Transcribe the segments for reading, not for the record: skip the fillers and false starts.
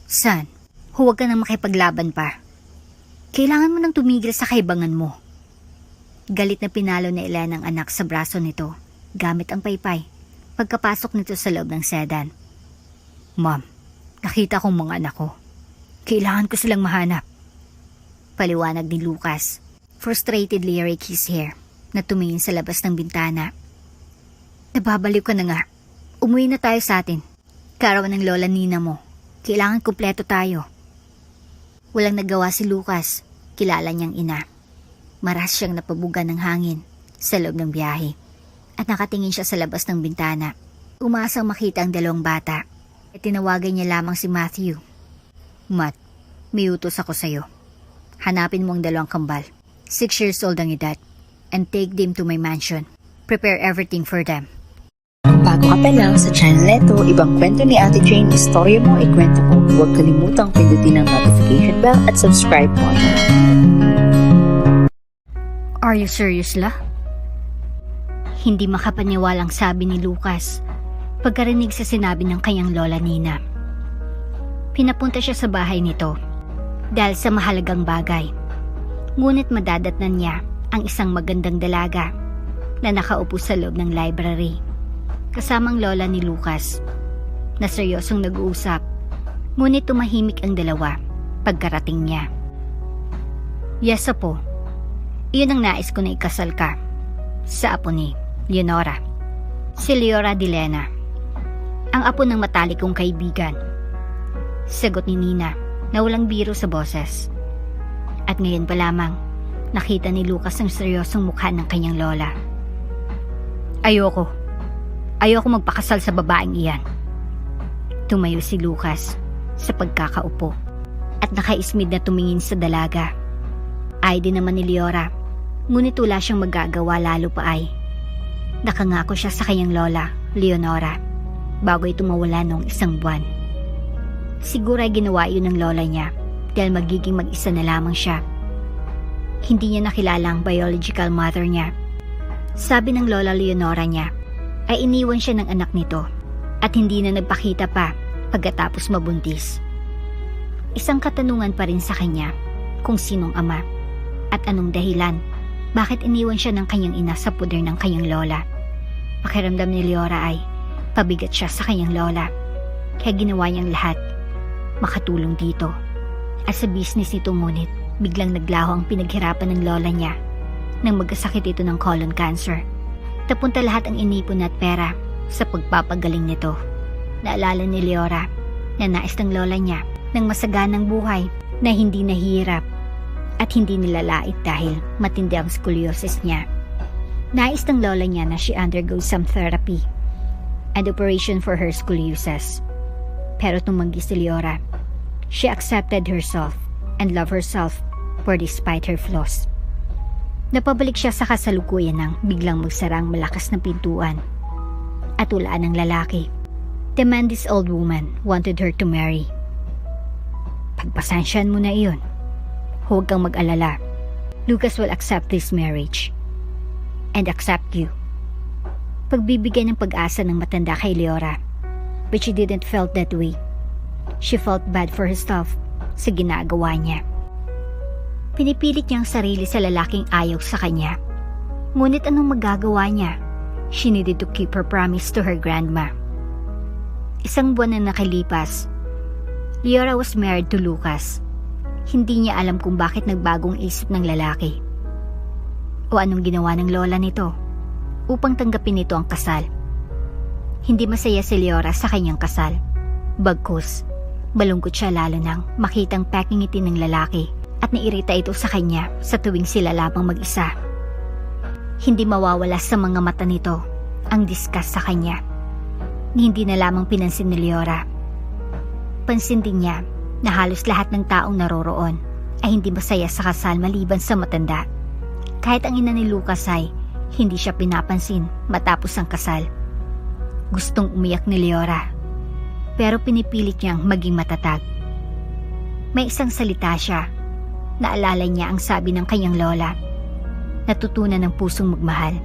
San, huwag ka nang makipaglaban pa. Kailangan mo nang tumigil sa kaibangan mo. Galit na pinalo ni Elena ang anak sa braso nito gamit ang paypay pagkapasok nito sa loob ng sedan. Ma'am, nakita kong mga anak ko. Kailangan ko silang mahanap. Paliwanag ni Lucas. Frustratedly rake his hair na tumingin sa labas ng bintana. Nababaliw ka na nga. Umuwi na tayo sa atin. Karawan ng lola nina mo. Kailangan kumpleto tayo. Walang nagawa si Lucas. Kilala niyang ina. Maras siyang napabugan ng hangin sa loob ng biyahe. At nakatingin siya sa labas ng bintana. Umaasang makita ang dalawang bata. At tinawagan niya lamang si Matthew. Matt, may utos ako sa'yo. Hanapin mo ang dalawang kambal. 6 years old ang edad. And take them to my mansion. Prepare everything for them. Kung bago ka pa lang sa channel neto, ibang kwento ni Ate Jane, istorya mo, ikwento ko. Huwag kalimutang pindutin ang notification bell at subscribe button. Are you serious, La? Hindi makapaniwalang sabi ni Lucas pagkarinig sa sinabi ng kanyang lola Nina. Pinapunta siya sa bahay nito dahil sa mahalagang bagay. Ngunit madadatnan niya ang isang magandang dalaga na nakaupo sa loob ng library kasamang lola ni Lucas na seryosong nag-uusap, ngunit tumahimik ang dalawa pagkarating niya. Yes, apo. Iyon ang nais ko na ikasal ka sa apo ni Leonora. Si Leora Dilena, ang apo ng matalik kong kaibigan. Sagot ni Nina na walang biro sa boses. At ngayon pa lamang, nakita ni Lucas ang seryosong mukha ng kanyang lola. Ayoko magpakasal sa babaeng iyan. Tumayo si Lucas sa pagkakaupo at nakaismid na tumingin sa dalaga. Ay din naman ni Leora, ngunit wala siyang magagawa lalo pa ay. Nakangako siya sa kanyang lola, Leonora, bago ito mawala noong 1 buwan. Siguro ay ginawa yun ng lola niya dahil magiging mag-isa na lamang siya. Hindi niya nakilala ang biological mother niya. Sabi ng lola Leonora niya ay iniwan siya ng anak nito at hindi na nagpakita pa pagkatapos mabuntis. Isang katanungan pa rin sa kanya kung sinong ama at anong dahilan bakit iniwan siya ng kanyang ina sa puder ng kanyang lola. Pakiramdam ni Leora ay pabigat siya sa kanyang lola, kaya ginawa niyang lahat makatulong dito. At sa business nito ngunit biglang naglaho ang pinaghirapan ng lola niya nang magkasakit ito ng colon cancer. Napunta lahat ang inipon at pera sa pagpapagaling nito. Naalala ni Leora na nais ng lola niya ng masaganang buhay na hindi nahihirap at hindi nilalait dahil matindi ang scoliosis niya. Nais ng lola niya na she undergo some therapy and operation for her scoliosis. Pero tumanggi si Leora. She accepted herself and loved herself for despite her flaws. Napabalik siya sa kasalukuyan nang biglang magsarang malakas na pintuan at wala ng lalaki. The man this old woman wanted her to marry. Pagpasensyahan mo na iyon. Huwag kang mag-alala. Lucas will accept this marriage and accept you. Pagbibigay ng pag-asa ng matanda kay Leora, but she didn't felt that way. She felt bad for herself sa ginagawa niya. Pinipilit niyang sarili sa lalaking ayaw sa kanya. Ngunit anong magagawa niya? She needed to keep her promise to her grandma. 1 buwan na nakalipas, Leora was married to Lucas. Hindi niya alam kung bakit nagbagong isip ng lalaki o anong ginawa ng lola nito upang tanggapin nito ang kasal. Hindi masaya si Leora sa kanyang kasal. Bagkus, malungkot siya lalo nang makitang pakingiti ng lalaki at nairita ito sa kanya sa tuwing sila lamang mag-isa. Hindi mawawala sa mga mata nito ang disgust sa kanya. Hindi na lamang pinansin ni Leora. Pansin din niya na halos lahat ng taong naroroon ay hindi masaya sa kasal maliban sa matanda. Kahit ang ina ni Lucas ay hindi siya pinapansin matapos ang kasal. Gustong umiyak ni Leora, pero pinipilit niyang maging matatag. May isang salita siya. Naalala niya ang sabi ng kanyang lola, natutunan ng pusong magmahal.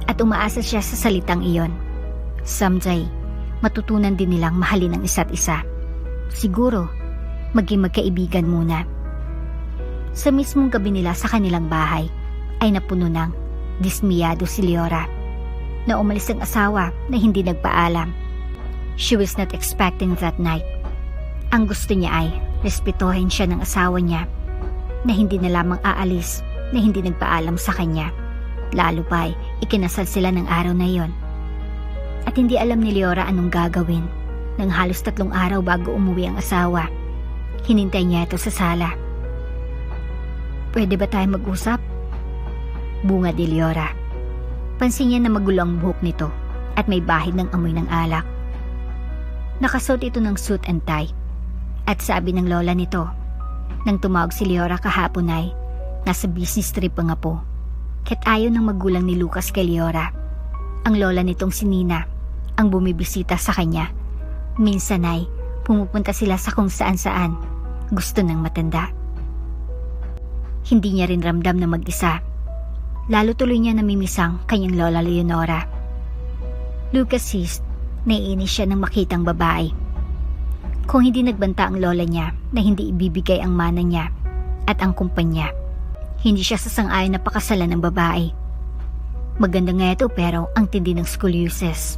At umaasa siya sa salitang iyon. Someday, matutunan din nilang mahalin ang isa't isa. siguro, maging magkaibigan muna. Sa mismong gabi nila sa kanilang bahay, ay napuno ng dismiyado si Leora na umalis ang asawa na hindi nagpaalam. She was not expecting that night. Ang gusto niya ay respetuhin siya ng asawa niya na hindi na lamang aalis na hindi nagpaalam sa kanya. Lalo pa ay ikinasal sila ng araw na yon. At hindi alam ni Leora anong gagawin. Nang halos 3 araw bago umuwi ang asawa, hinintay niya ito sa sala. Pwede ba tayo mag-usap? Bunga ni Leora. Pansin niya na magulo ang buhok nito at may bahid ng amoy ng alak. Nakasuot ito ng suit and tie. At sabi ng lola nito, nang tumawag si Leora kahapon ay nasa business trip ang apo. Kaya't ayaw ng magulang ni Lucas kay Leora. Ang lola nitong si Nina ang bumibisita sa kanya. Minsan ay pumupunta sila sa kung saan-saan gusto ng matanda. Hindi niya rin ramdam na mag-isa. Lalo tuloy niya namimisang kanyang lola Leonora. Lucas sees, naiinis siya nang makitang babae. Kung hindi nagbanta ang lola niya na hindi ibibigay ang mana niya at ang kumpanya, hindi siya sasang-ayon na pakasalan ng babae. Maganda nga ito pero ang tindi ng scoliosis.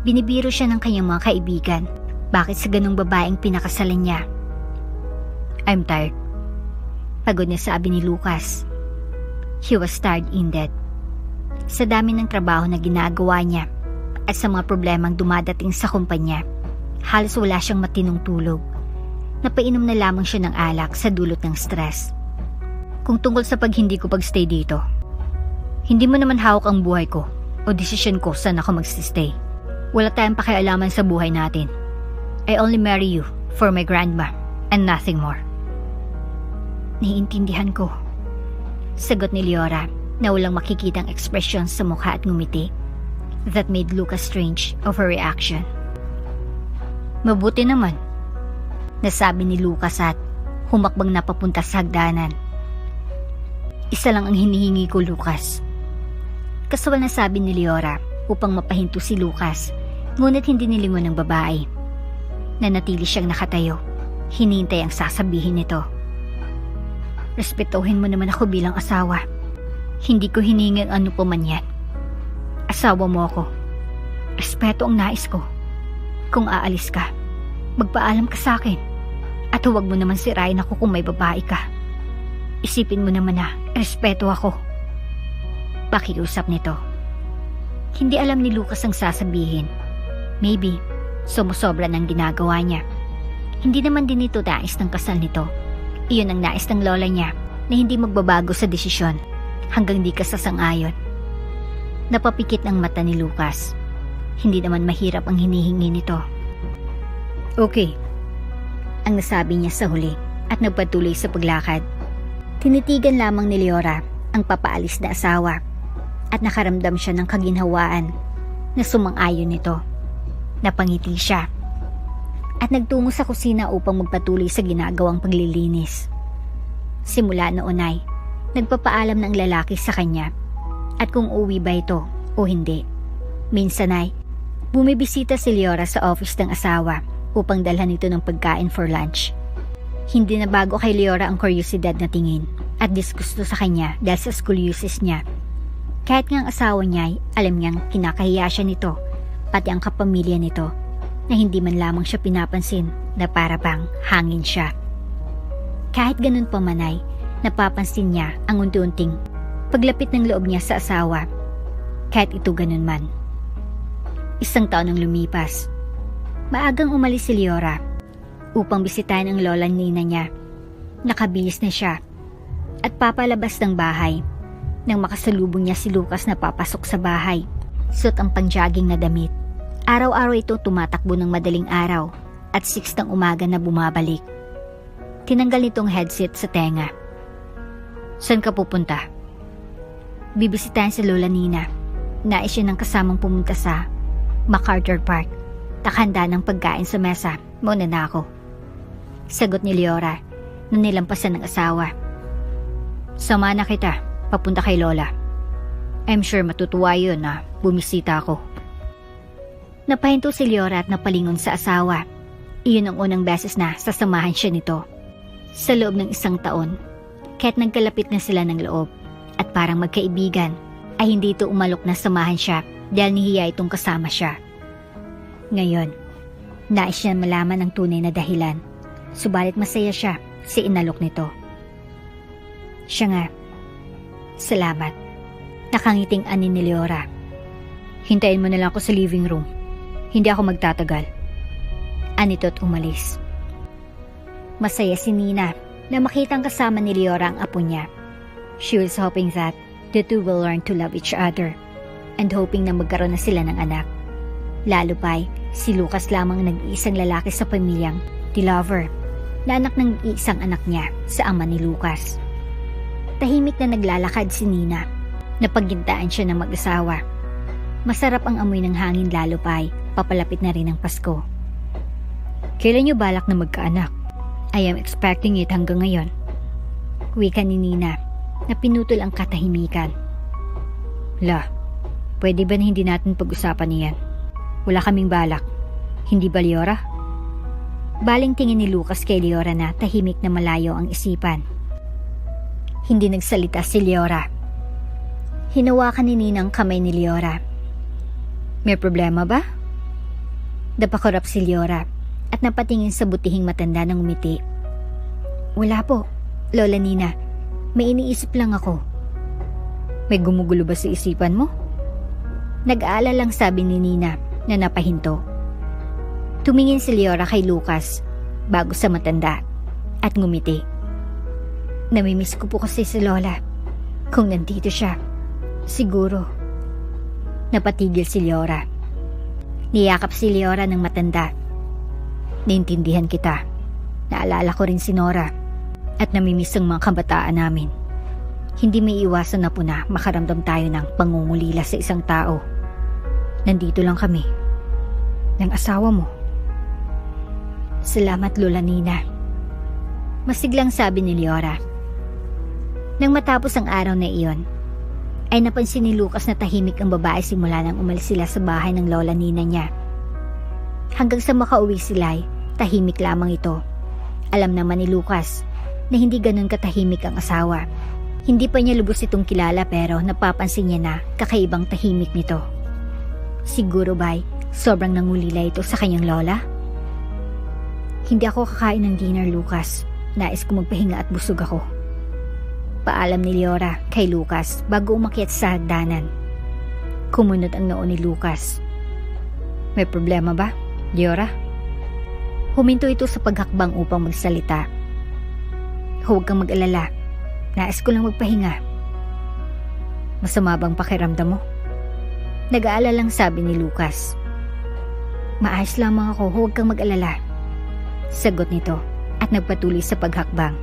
Binibiro siya ng kanyang mga kaibigan. Bakit sa ganung babaeng pinakasalan niya? I'm tired. Pagod na sabi ni Lucas. He was tired indeed. Sa dami ng trabaho na ginagawa niya at sa mga problemang dumadating sa kumpanya, halos wala siyang matinong tulog. Napainom na lamang siya ng alak sa dulot ng stress. Kung tungkol sa hindi ko pagstay dito, hindi mo naman hawak ang buhay ko o desisyon ko saan ako magsistay. Wala tayong pakialaman sa buhay natin. I only marry you for my grandma and nothing more. Naiintindihan ko. Sagot ni Leora na walang makikitang ekspresyon sa mukha at ngumiti. That made Lucas strange of her reaction. Mabuti naman, nasabi ni Lucas at humakbang na papunta sa hagdanan. Isa lang ang hinihingi ko, Lucas. Kasawal na sabi ni Leora upang mapahinto si Lucas, ngunit hindi nilingon ng babae. Nanatili siyang nakatayo. Hinintay ang sasabihin nito. Respetuhin mo naman ako bilang asawa. Hindi ko hiningi ang ano pa man yan. Asawa mo ako. Respeto ang nais ko. Kung aalis ka, magpaalam ka sa akin. At huwag mo naman sirain ako kung may babae ka. Isipin mo naman na respeto ako. Pakiusap nito. Hindi alam ni Lucas ang sasabihin. Maybe, sumusobra ng ginagawa niya. Hindi naman din ito nais ng kasal nito. Iyon ang nais ng lola niya na hindi magbabago sa desisyon hanggang di ka sasang-ayon. Napapikit ng mata ni Lucas. Hindi naman mahirap ang hinihingi nito. Okay, ang nasabi niya sa huli at nagpatuloy sa paglakad. Tinitigan lamang ni Leora ang papaalis na asawa at nakaramdam siya ng kaginhawaan na sumang-ayon nito. Napangiti siya at nagtungo sa kusina upang magpatuloy sa ginagawang paglilinis. Simula noon ay nagpapaalam ng lalaki sa kanya at kung uwi ba ito o hindi. Minsan ay bumibisita si Leora sa office ng asawa upang dalhan ito ng pagkain for lunch. Hindi na bago kay Leora ang kuryosidad na tingin at disgusto sa kanya dahil sa scoliosis niya. Kahit nga ang asawa niya ay alam niyang kinakahiya siya nito, pati ang kapamilya nito, na hindi man lamang siya pinapansin na para bang hangin siya. Kahit ganun pa man ay napapansin niya ang unti-unting paglapit ng loob niya sa asawa. Kahit ito ganun man. 1 taon ang lumipas. Maagang umalis si Leora upang bisitahin ang lola nina niya. Nakabihis na siya at papalabas ng bahay nang makasalubong niya si Lucas na papasok sa bahay. Suot ang pang-jogging na damit. Araw-araw ito tumatakbo ng madaling araw at 6 ng umaga na bumabalik. Tinanggal nitong headset sa tenga. Saan ka pupunta? Bibisitahin si Lola Nina. Nais siya ng kasamang pumunta sa MacArthur Park. Takhanda ng pagkain sa mesa. Mauna na ako. Sagot ni Leora na nilampasan ng asawa. Sama na kita. Papunta kay Lola. I'm sure matutuwa yun na bumisita ako. Napahinto si Leora at napalingon sa asawa. Iyon ang unang beses na sasamahan siya nito. Sa loob ng 1 taon, kahit nagkalapit na sila ng loob at parang magkaibigan, ay hindi ito umalok na samahan siya dahil nihiya itong kasama siya. Ngayon, nais niya malaman ang tunay na dahilan. Subalit masaya siya sa inalok nito. Siya nga, salamat. Nakangiting ani ni Leora. Hintayin mo na lang ako sa living room. Hindi ako magtatagal. Anito't umalis. Masaya si Nina na makitang kasama ni Leora ang apo niya. She was hoping that the two will learn to love each other and hoping na magkaroon na sila ng anak. Lalo pa'y si Lucas lamang nag-iisang lalaki sa pamilyang Lover, na anak ng isang anak niya sa ama ni Lucas. Tahimik na naglalakad si Nina. Napaggintaan siya ng mag-asawa. Masarap ang amoy ng hangin lalo pa'y papalapit na rin ang Pasko. Kailan niyo balak na magkaanak? I am expecting it hanggang ngayon. Wika ni Nina na pinutol ang katahimikan. La, pwede ba na hindi natin pag-usapan niyan? Wala kaming balak. Hindi ba, Leora? Baling tingin ni Lucas kay Leora na tahimik na malayo ang isipan. Hindi nagsalita si Leora. Hinawakan ni Nina ang kamay ni Leora. May problema ba? Napakurap si Leora at napatingin sa butihing matanda ng umiti. Wala po, Lola Nina. May iniisip lang ako. May gumugulo ba sa isipan mo? Nag-aalala lang sabi ni Nina na napahinto. Tumingin si Leora kay Lucas bago sa matanda at ngumiti. Namimiss ko po kasi si Lola. Kung nandito siya, siguro. Napatigil si Leora. Niyakap si Leora ng matanda. Naintindihan kita. Naalala ko rin si Nora at namimiss ang mga kabataan namin. Hindi may iwasan na po na makaramdam tayo ng pangungulila sa isang tao. Nandito lang kami. Ng asawa mo. Salamat, Lola Nina. Masiglang sabi ni Leora. Nang matapos ang araw na iyon, ay napansin ni Lucas na tahimik ang babae simula nang umalis sila sa bahay ng Lola Nina niya. Hanggang sa makauwi sila ay tahimik lamang ito. Alam naman ni Lucas na hindi ganun katahimik ang asawa. Hindi pa niya lubos itong kilala pero napapansin niya na kakaibang tahimik nito. Siguro ba'y sobrang nangulila ito sa kanyang lola? Hindi ako kakain ng dinner, Lucas. Nais ko magpahinga at busog ako. Paalam ni Leora kay Lucas bago umakyat sa hagdanan. Kumunot ang noo ni Lucas. May problema ba, Leora? Huminto ito sa paghakbang upang magsalita. Huwag kang mag-alala. Nais ko lang magpahinga. Masama bang pakiramdam mo? Nag-aalala lang sabi ni Lucas. Maayos lamang ako, huwag kang mag-alala. Sagot nito at nagpatuloy sa paghakbang.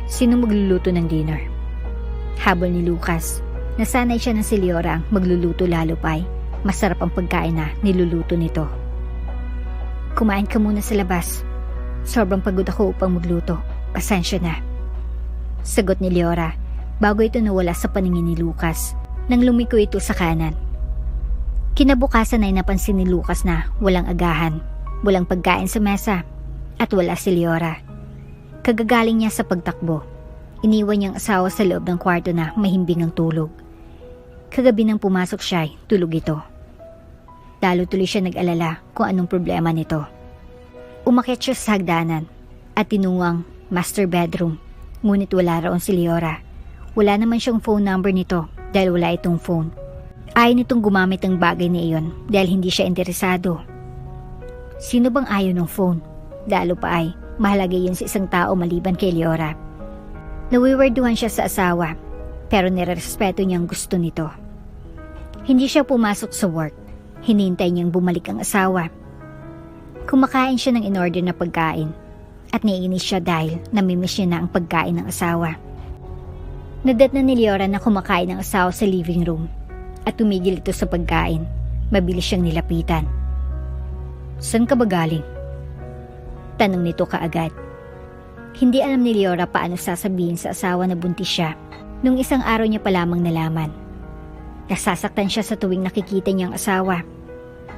Sino magluluto ng dinner? Habol ni Lucas. Nasanay siya ng si Leora ang magluluto lalo pa'y masarap ang pagkain na niluluto nito. Kumain ka muna sa labas. Sobrang pagod ako upang magluto. Pasensya na. Sagot ni Leora bago ito nawala sa paningin ni Lucas nang lumiko ito sa kanan. Kinabukasan ay napansin ni Lucas na walang agahan, walang pagkain sa mesa at wala si Leora. Kagagaling niya sa pagtakbo. Iniwan niyang asawa sa loob ng kwarto na mahimbing ang tulog. Kagabi nang pumasok siya ay tulog ito. Lalo tuloy siya nag-alala kung anong problema nito. Umakyat siya sa hagdanan at tinungang master bedroom. Ngunit wala raon si Leora. Wala naman siyang phone number nito dahil wala itong phone. Ayaw nitong gumamit ng bagay na iyon dahil hindi siya interesado. Sino bang ayaw ng phone? Lalo pa ay mahalaga yun sa isang tao maliban kay Leora. Nawiwerduhan siya sa asawa pero nirerespeto niyang gusto nito. Hindi siya pumasok sa work. Hinintay niyang bumalik ang asawa. Kumakain siya ng in-order na pagkain at naiinis siya dahil namimiss niya na ang pagkain ng asawa. Nadat na ni Leora na kumakain ng asawa sa living room at tumigil ito sa pagkain. Mabilis siyang nilapitan. Saan ka ba galing? Tanong nito kaagad. Hindi alam ni Leora paano sasabihin sa asawa na buntis siya nung isang araw niya pa lamang nalaman. Nasasaktan siya sa tuwing nakikita niyang asawa.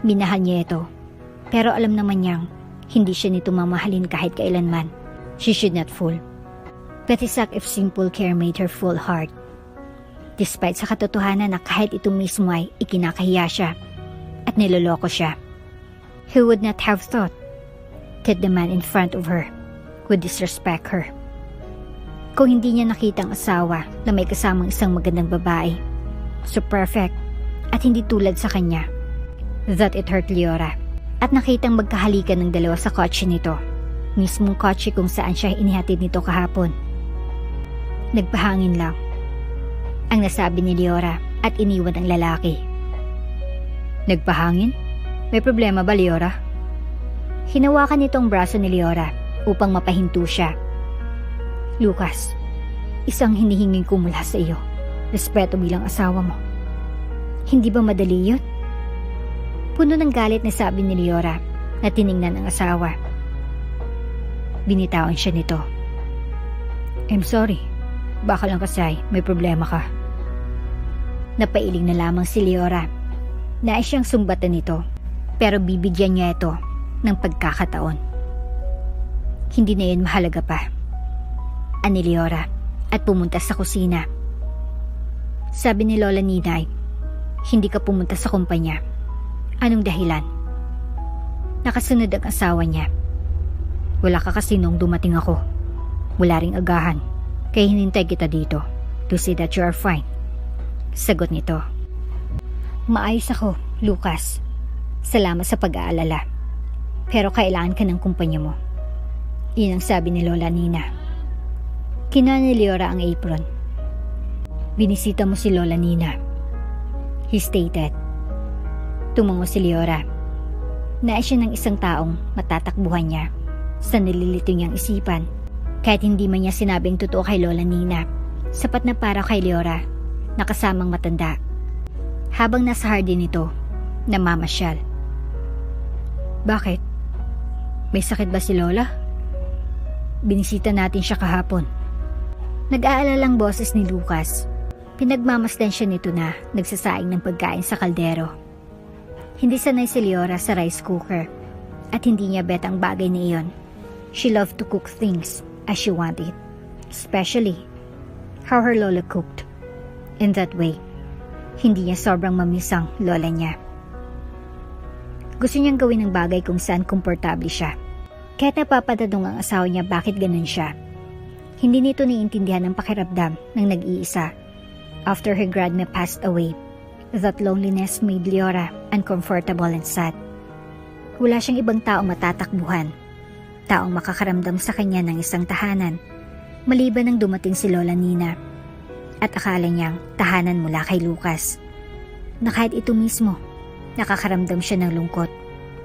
Minahal niya ito, pero alam naman niyang Hindi siya nito mamahalin kahit kailanman. She should not fool. But his act of simple care made her full heart. Despite sa katotohanan na kahit ito mismo ay ikinakahiya siya at niloloko siya. Who would not have thought that the man in front of her would disrespect her? Kung hindi niya nakitang asawa na may kasamang isang magandang babae, so perfect at hindi tulad sa kanya, that it hurt Leora. At nakitang magkahalikan ng dalawa sa kotse nito, mismong kotse kung saan siya inihatid nito kahapon. Nagpahangin lang ang nasabi ni Leora at iniwan ang lalaki. Nagpahangin? May problema ba, Leora? Hinawakan nitong braso ni Leora upang mapahinto siya. Lucas, isang hinihingin ko mula sa iyo. Respeto bilang asawa mo. Hindi ba madali yun? Puno ng galit na sabi ni Leora na tiningnan ang asawa. Binitawan siya nito. I'm sorry. Baka lang kasi may problema ka. Napailing na lamang si Leora. Nais siyang sumbatan nito, pero bibigyan niya ito ng pagkakataon. Hindi na yun mahalaga pa. Ani Leora at pumunta sa kusina. Sabi ni Lola Ninay, hindi ka pumunta sa kumpanya. Anong dahilan? Nakasunod ang asawa niya. Wala ka kasi nung dumating ako. Wala ring agahan, kaya hinintay kita dito to say that you are fine. Sagot nito. Maayos ako, Lucas. Salamat sa pag-aalala. Pero kailangan ka ng kumpanya mo. Iyon ang sabi ni Lola Nina. Kinuha ni Leora ang apron. Binisita mo si Lola Nina, he stated. Tumango si Leora. Nais siya ng isang taong matatakbuhan niya sa nililito niyang isipan. Kahit hindi man niya sinabing totoo kay Lola Nina, sapat na para kay Leora na kasamang matanda. Habang nasa hardin nito, namamasyal. Bakit? May sakit ba si Lola? Binisita natin siya kahapon. Nag-aalalang boses ni Lucas. Pinagmamasdan siya nito na nagsasaing ng pagkain sa kaldero. Hindi sanay si Leora sa rice cooker at hindi niya bet ang bagay na iyon. She loved to cook things as she wanted, especially how her lola cooked. In that way, hindi niya sobrang mamiss ang lola niya. Gusto niyang gawin ang bagay kung saan komportable siya. Kahit napapatanong ang asawa niya bakit ganun siya. Hindi nito naiintindihan ang pakiramdam ng nag-iisa. After her grandma passed away, that loneliness made Leora uncomfortable and sad. Wala siyang ibang taong matatakbuhan, taong makakaramdam sa kanya ng isang tahanan, maliban nang dumating si Lola Nina. At akala niyang tahanan mula kay Lucas. Na kahit ito mismo, nakakaramdam siya ng lungkot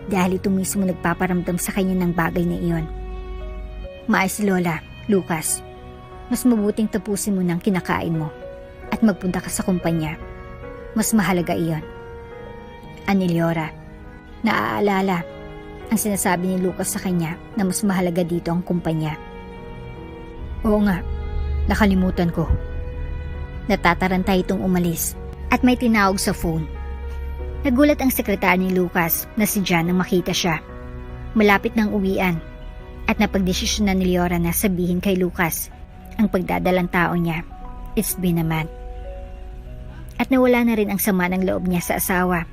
dahil ito mismo nagpaparamdam sa kanya ng bagay na iyon. Maayos si Lola, Lucas. Mas mabuting tapusin mo ng kinakain mo at magpunta ka sa kumpanya. Mas mahalaga iyon. Ani Leora, naaalala ang sinasabi ni Lucas sa kanya na mas mahalaga dito ang kumpanya. Oo nga, nakalimutan ko. Natataranta itong umalis at may tinawag sa phone. Nagulat ang sekretary ni Lucas na si John nang makita siya. Malapit ng uwian at napagdesisyonan ni Leora na sabihin kay Lucas ang pagdadalang tao niya. It's been a man. At nawala na rin ang sama ng loob niya sa asawa.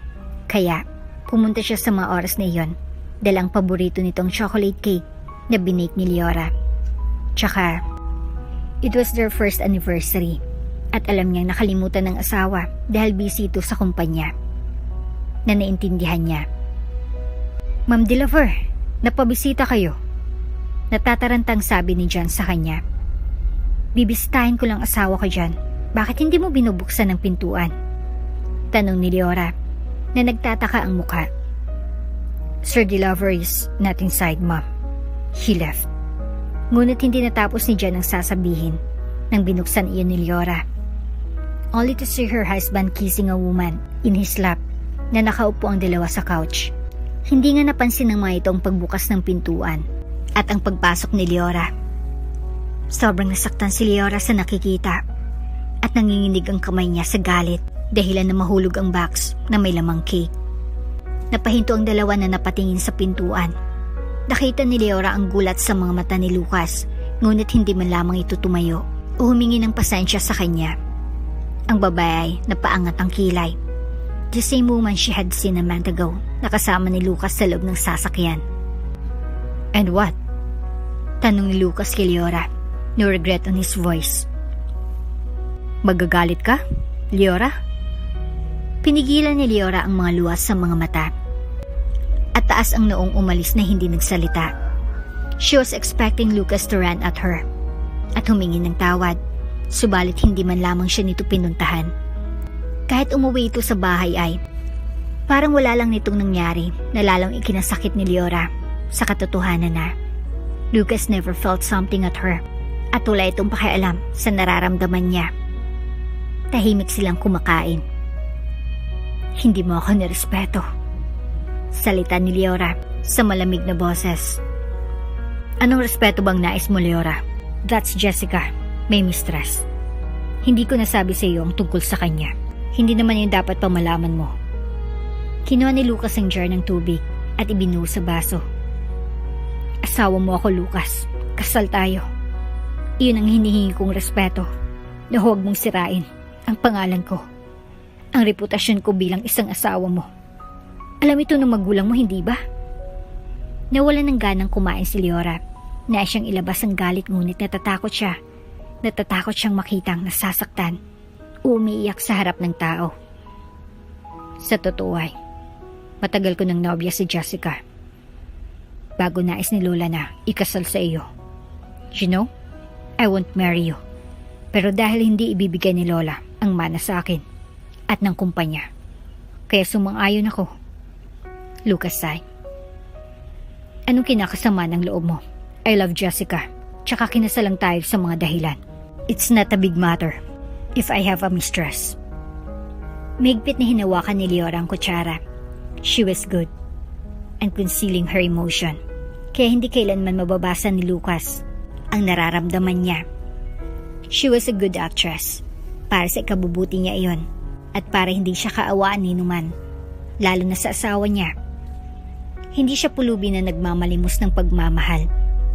Kaya, pumunta siya sa mga oras na iyon, dalang paborito nitong chocolate cake na binake ni Leora. Tsaka, it was their first anniversary at alam niyang nakalimutan ng asawa dahil busy ito sa kumpanya. Na naintindihan niya. Ma'am Delaver, napabisita kayo. Natatarantang sabi ni John sa kanya. Bibisitahin ko lang asawa ko dyan. Bakit hindi mo binubuksan ang pintuan? Tanong ni Leora na nagtataka ang mukha. Sir Delaver is not inside, ma'am. He left. Ngunit hindi natapos ni John ang sasabihin nang binuksan iyon ni Leora. Only to see her husband kissing a woman in his lap na nakaupo ang dalawa sa couch. Hindi nga napansin ng mga ito ang pagbukas ng pintuan at ang pagpasok ni Leora. Sobrang nasaktan si Leora sa nakikita at nanginginig ang kamay niya sa galit dahilan na mahulog ang box na may lamang cake. Napahinto ang dalawa na napatingin sa pintuan. Nakita ni Leora ang gulat sa mga mata ni Lucas, ngunit hindi man lamang ito tumayo o humingi ng pasensya sa kanya. Ang babae napaangat ang kilay. The same woman she had seen a month ago, nakasama ni Lucas sa loob ng sasakyan. And what? Tanong ni Lucas kay Leora, no regret on his voice. Magagalit ka, Leora? Pinigilan ni Leora ang mga luwas sa mga mata. At taas ang noong umalis na hindi nagsalita. She was expecting Lucas to run at her at humingi ng tawad, subalit hindi man lamang siya nito pinuntahan. Kahit umuwi ito sa bahay ay parang wala lang nitong nangyari na lalong ikinasakit ni Leora sa katotohanan na Lucas never felt something at her at wala itong pakialam sa nararamdaman niya. Tahimik silang kumakain. Hindi mo ako nirespeto, salita ni Leora sa malamig na boses. Anong respeto bang nais mo, Leora? That's Jessica, may mistress. Hindi ko nasabi sa iyo ang tungkol sa kanya. Hindi naman yun dapat pamalaman mo. Kinuha ni Lucas ang jar ng tubig at ibinuo sa baso. Asawa mo ako, Lucas. Kasal tayo. Iyon ang hinihingi kong respeto na huwag mong sirain ang pangalan ko, ang reputasyon ko bilang isang asawa mo. Alam ito ng magulang mo, hindi ba? Nawalan ng ganang kumain si Leora. Nais siyang ilabas ang galit ngunit natatakot siya. Natatakot siyang makitang nasasaktan o umiiyak sa harap ng tao. Sa totoo ay, matagal ko ng nobya si Jessica. Bago nais ni Lola na ikasal sa iyo. You know, I won't marry you. Pero dahil hindi ibibigay ni Lola ang mana sa akin at ng kumpanya, kaya sumang-ayon ako. Lucas sighed. Anong kinakasama ng loob mo? I love Jessica, tsaka kinasalang tayo sa mga dahilan. It's not a big matter if I have a mistress. Mahigpit na hinawakan ni Leora ang kutsara. She was good and concealing her emotion, kaya hindi kailanman mababasa ni Lucas ang nararamdaman niya. She was a good actress. Para sa ikabubuti niya iyon at para hindi siya kaawaan ni numan, lalo na sa asawa niya. Hindi siya pulubi na nagmamalimos ng pagmamahal.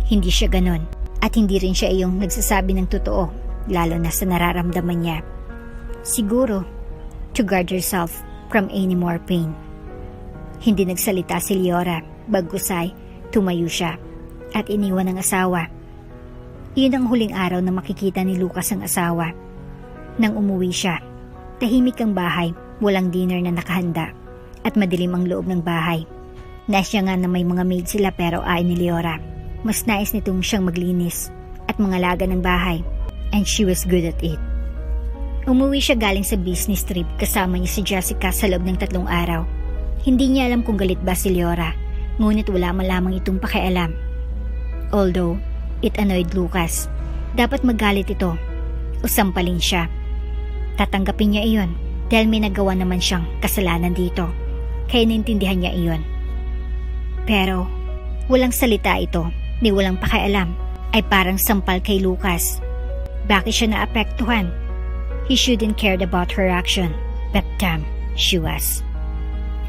Hindi siya ganon at hindi rin siya iyong nagsasabi ng totoo, lalo na sa nararamdaman niya. Siguro, to guard herself from any more pain. Hindi nagsalita si Leora, bagkusay, tumayo siya at iniwan ang asawa. Iyon ang huling araw na makikita ni Lucas ang asawa. Nang umuwi siya, tahimik ang bahay, walang dinner na nakahanda at madilim ang loob ng bahay. Nasya nga na may mga maid sila pero ayaw ni Leora. Mas nais nitong siyang maglinis at mangalaga ng bahay, and she was good at it. Umuwi siya galing sa business trip kasama niya si Jessica sa loob ng 3 araw. Hindi niya alam kung galit ba si Leora, ngunit wala man lamang itong pakialam. Although, it annoyed Lucas. Dapat magalit ito o sampalin siya. Tatanggapin niya iyon dahil may nagawa naman siyang kasalanan dito, kaya naintindihan niya iyon. Pero walang salita ito ni walang pakialam ay parang sampal kay Lucas. Bakit siya naapektuhan? He shouldn't cared about her action, but damn, she was.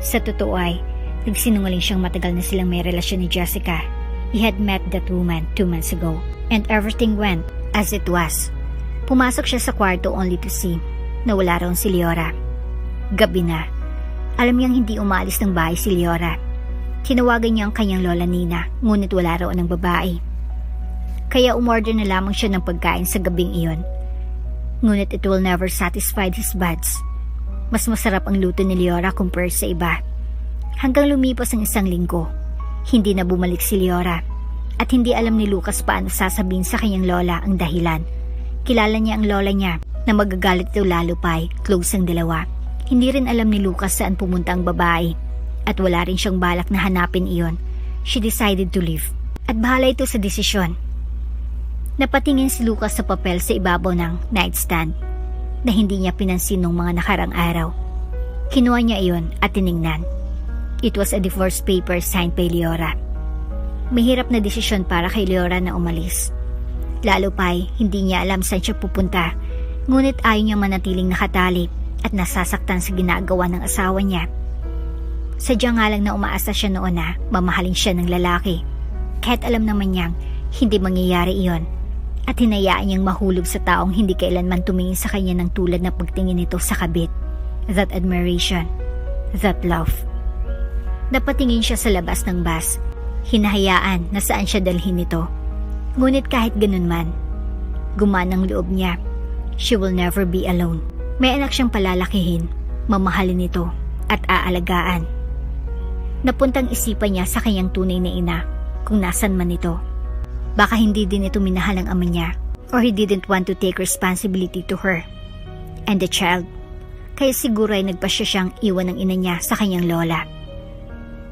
Sa totoo ay, nagsinungaling siyang matagal na silang may relasyon ni Jessica. He had met that woman 2 months ago and everything went as it was. Pumasok siya sa kwarto only to see na wala raw si Leora. Gabi na. Alam niyang hindi umalis ng bahay si Leora. Tinawagan niya ang kanyang lola Nina, ngunit wala raw ng babae. Kaya umorder na lamang siya ng pagkain sa gabing iyon. Ngunit it will never satisfy his buds. Mas masarap ang luto ni Leora compared sa iba. Hanggang lumipas ang 1 linggo, hindi na bumalik si Leora. At hindi alam ni Lucas paano sasabihin sa kanyang lola ang dahilan. Kilala niya ang lola niya na magagalit daw lalo pa ay close ang dalawa. Hindi rin alam ni Lucas saan pumunta ang babae. At wala rin siyang balak na hanapin iyon. She decided to leave. At bahala ito sa desisyon. Napatingin si Lucas sa papel sa ibabaw ng nightstand na hindi niya pinansin nung mga nakarang araw. Kinuha niya iyon at tiningnan. It was a divorce paper signed by Leora. Mahirap na desisyon para kay Leora na umalis. Lalo pa'y hindi niya alam saan siya pupunta, ngunit ayaw niya manatiling nakatali at nasasaktan sa ginagawa ng asawa niya. Sadya nga lang na umaasa siya noon na mamahalin siya ng lalaki kahit alam naman niyang hindi mangyayari iyon at hinayaan niyang mahulog sa taong hindi kailanman tumingin sa kanya ng tulad na pagtingin nito sa kabit. That admiration, that love. Napatingin siya sa labas ng bus, hinahayaan na saan siya dalhin nito. Ngunit kahit ganun man, gumaan ang loob niya. She will never be alone. May anak siyang palalakihin, mamahalin ito at aalagaan. Napuntang isipan niya sa kanyang tunay na ina kung nasan man ito. Baka hindi din ito minahal ng ama niya or he didn't want to take responsibility to her and the child. Kaya siguro ay nagpasya siyang iwan ng ina niya sa kanyang lola.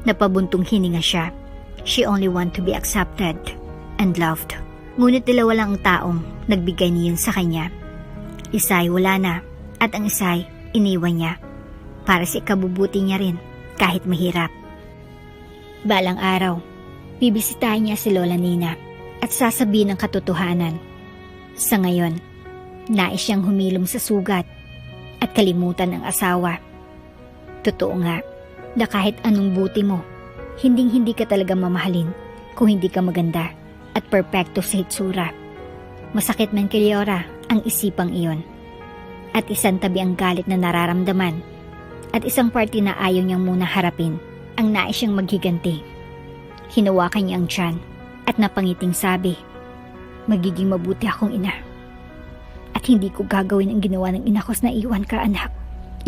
Napabuntong hininga siya. She only want to be accepted and loved. Ngunit dalawa lang ang taong nagbigay niyon sa kanya. Isa'y wala na at ang isa'y iniwan niya para sa ikabubuti niya rin kahit mahirap. Balang araw, bibisitahin niya si Lola Nina at sasabihin ang katotohanan. Sa ngayon, nais siyang humilom sa sugat at kalimutan ang asawa. Totoo nga na kahit anong buti mo, hinding-hindi ka talaga mamahalin kung hindi ka maganda at perpekto sa hitsura. Masakit man kay Leora ang isipang iyon. At isang tabi ang galit na nararamdaman at isang party na ayaw niyang muna harapin ang nais siyang maghiganti. Hinawakan niya ang tiyan at napangiting sabi, "Magiging mabuti akong ina. At hindi ko gagawin ang ginawa ng ina ko na iwan ka, anak.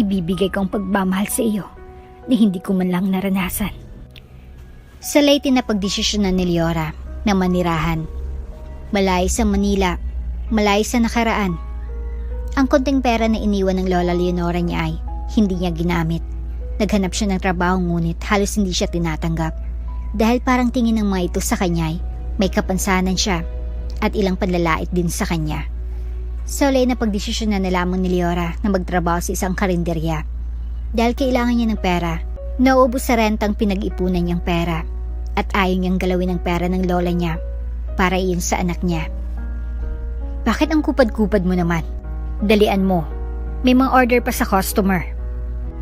Ibibigay ko ang pagmamahal sa iyo na hindi ko man lang naranasan." Sa Leyte na pagdesisyonan ni Leora na manirahan. Malayo sa Manila, malayo sa nakaraan. Ang konting pera na iniwan ng Lola Leonora niya ay hindi niya ginamit. Naghanap siya ng trabaho ngunit halos hindi siya tinatanggap. Dahil parang tingin ng mga ito sa kanya ay may kapansanan siya at ilang panlalait din sa kanya. Sa ulay na pagdesisyonan na lamang ni Leora na magtrabaho sa isang karinderya. Dahil kailangan niya ng pera, nauubos sa rentang pinag-ipunan niyang pera at ayaw niyang galawin ang pera ng lola niya para iyon sa anak niya. "Bakit ang kupad-kupad mo naman? Dalian mo. May mga order pa sa customer."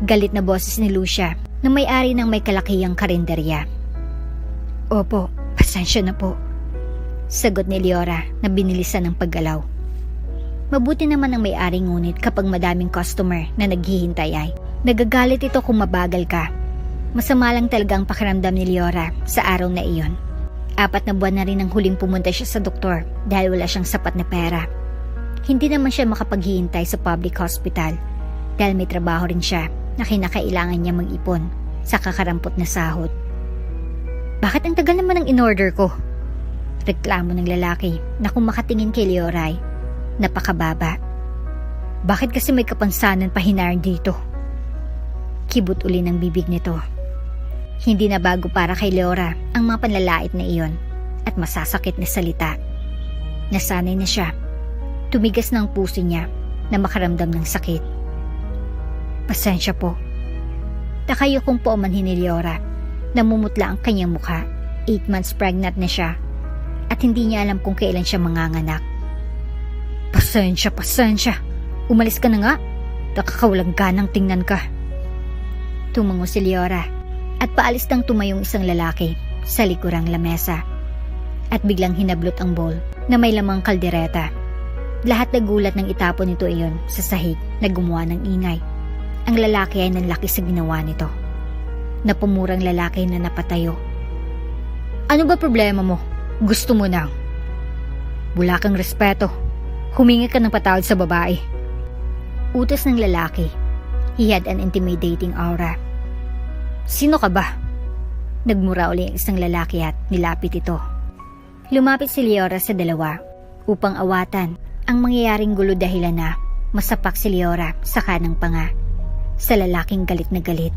Galit na boses ni Lucia na may-ari ng may kalakihang karinderya. "Opo, pasensya na po," sagot ni Leora na binilisan ng paggalaw. Mabuti naman ang may-ari ngunit kapag madaming customer na naghihintay ay nagagalit ito kung mabagal ka. Masama lang talaga ang pakiramdam ni Leora sa araw na iyon. 4 na buwan na rin ang huling pumunta siya sa doktor dahil wala siyang sapat na pera. Hindi naman siya makapaghihintay sa public hospital dahil may trabaho rin siya na kinakailangan niya mag-ipon sa kakarampot na sahod. "Bakit ang tagal naman ang in-order ko?" Reklamo ng lalaki na kung makatingin kay Leora ay napakababa. "Bakit kasi may kapansanan pa hinarin dito?" Kibot uli ng bibig nito. Hindi na bago para kay Leora ang mga panlalait na iyon at masasakit na salita. Nasanay na siya. Tumigas ng puso niya na makaramdam ng sakit. "Pasensya po." Takayo kung paumanhin ni Leora. Namumutla ang kanyang mukha. 8 months pregnant na siya at hindi niya alam kung kailan siya manganganak. Pasensya. Umalis ka na nga. Nakakawalang ganang tingnan ka." Tumango si Leora at paalis nang tumayong isang lalaki sa likurang lamesa at biglang hinablot ang bowl na may lamang kaldereta. Lahat nagulat nang itapon nito iyon sa sahig na gumawa ng ingay. Ang lalaki ay nanlaki sa ginawa nito. Napumurang lalaki na napatayo. "Ano ba problema mo? Gusto mo nang? Wala kang respeto. Humingi ka ng patawad sa babae." Utos ng lalaki. He had an intimidating aura. "Sino ka ba?" Nagmura uli ang isang lalaki at nilapit ito. Lumapit si Leora sa dalawa upang awatan ang mangyayaring gulo dahilan na masapak si Leora sa kanang panga. Sa lalaking galit na galit.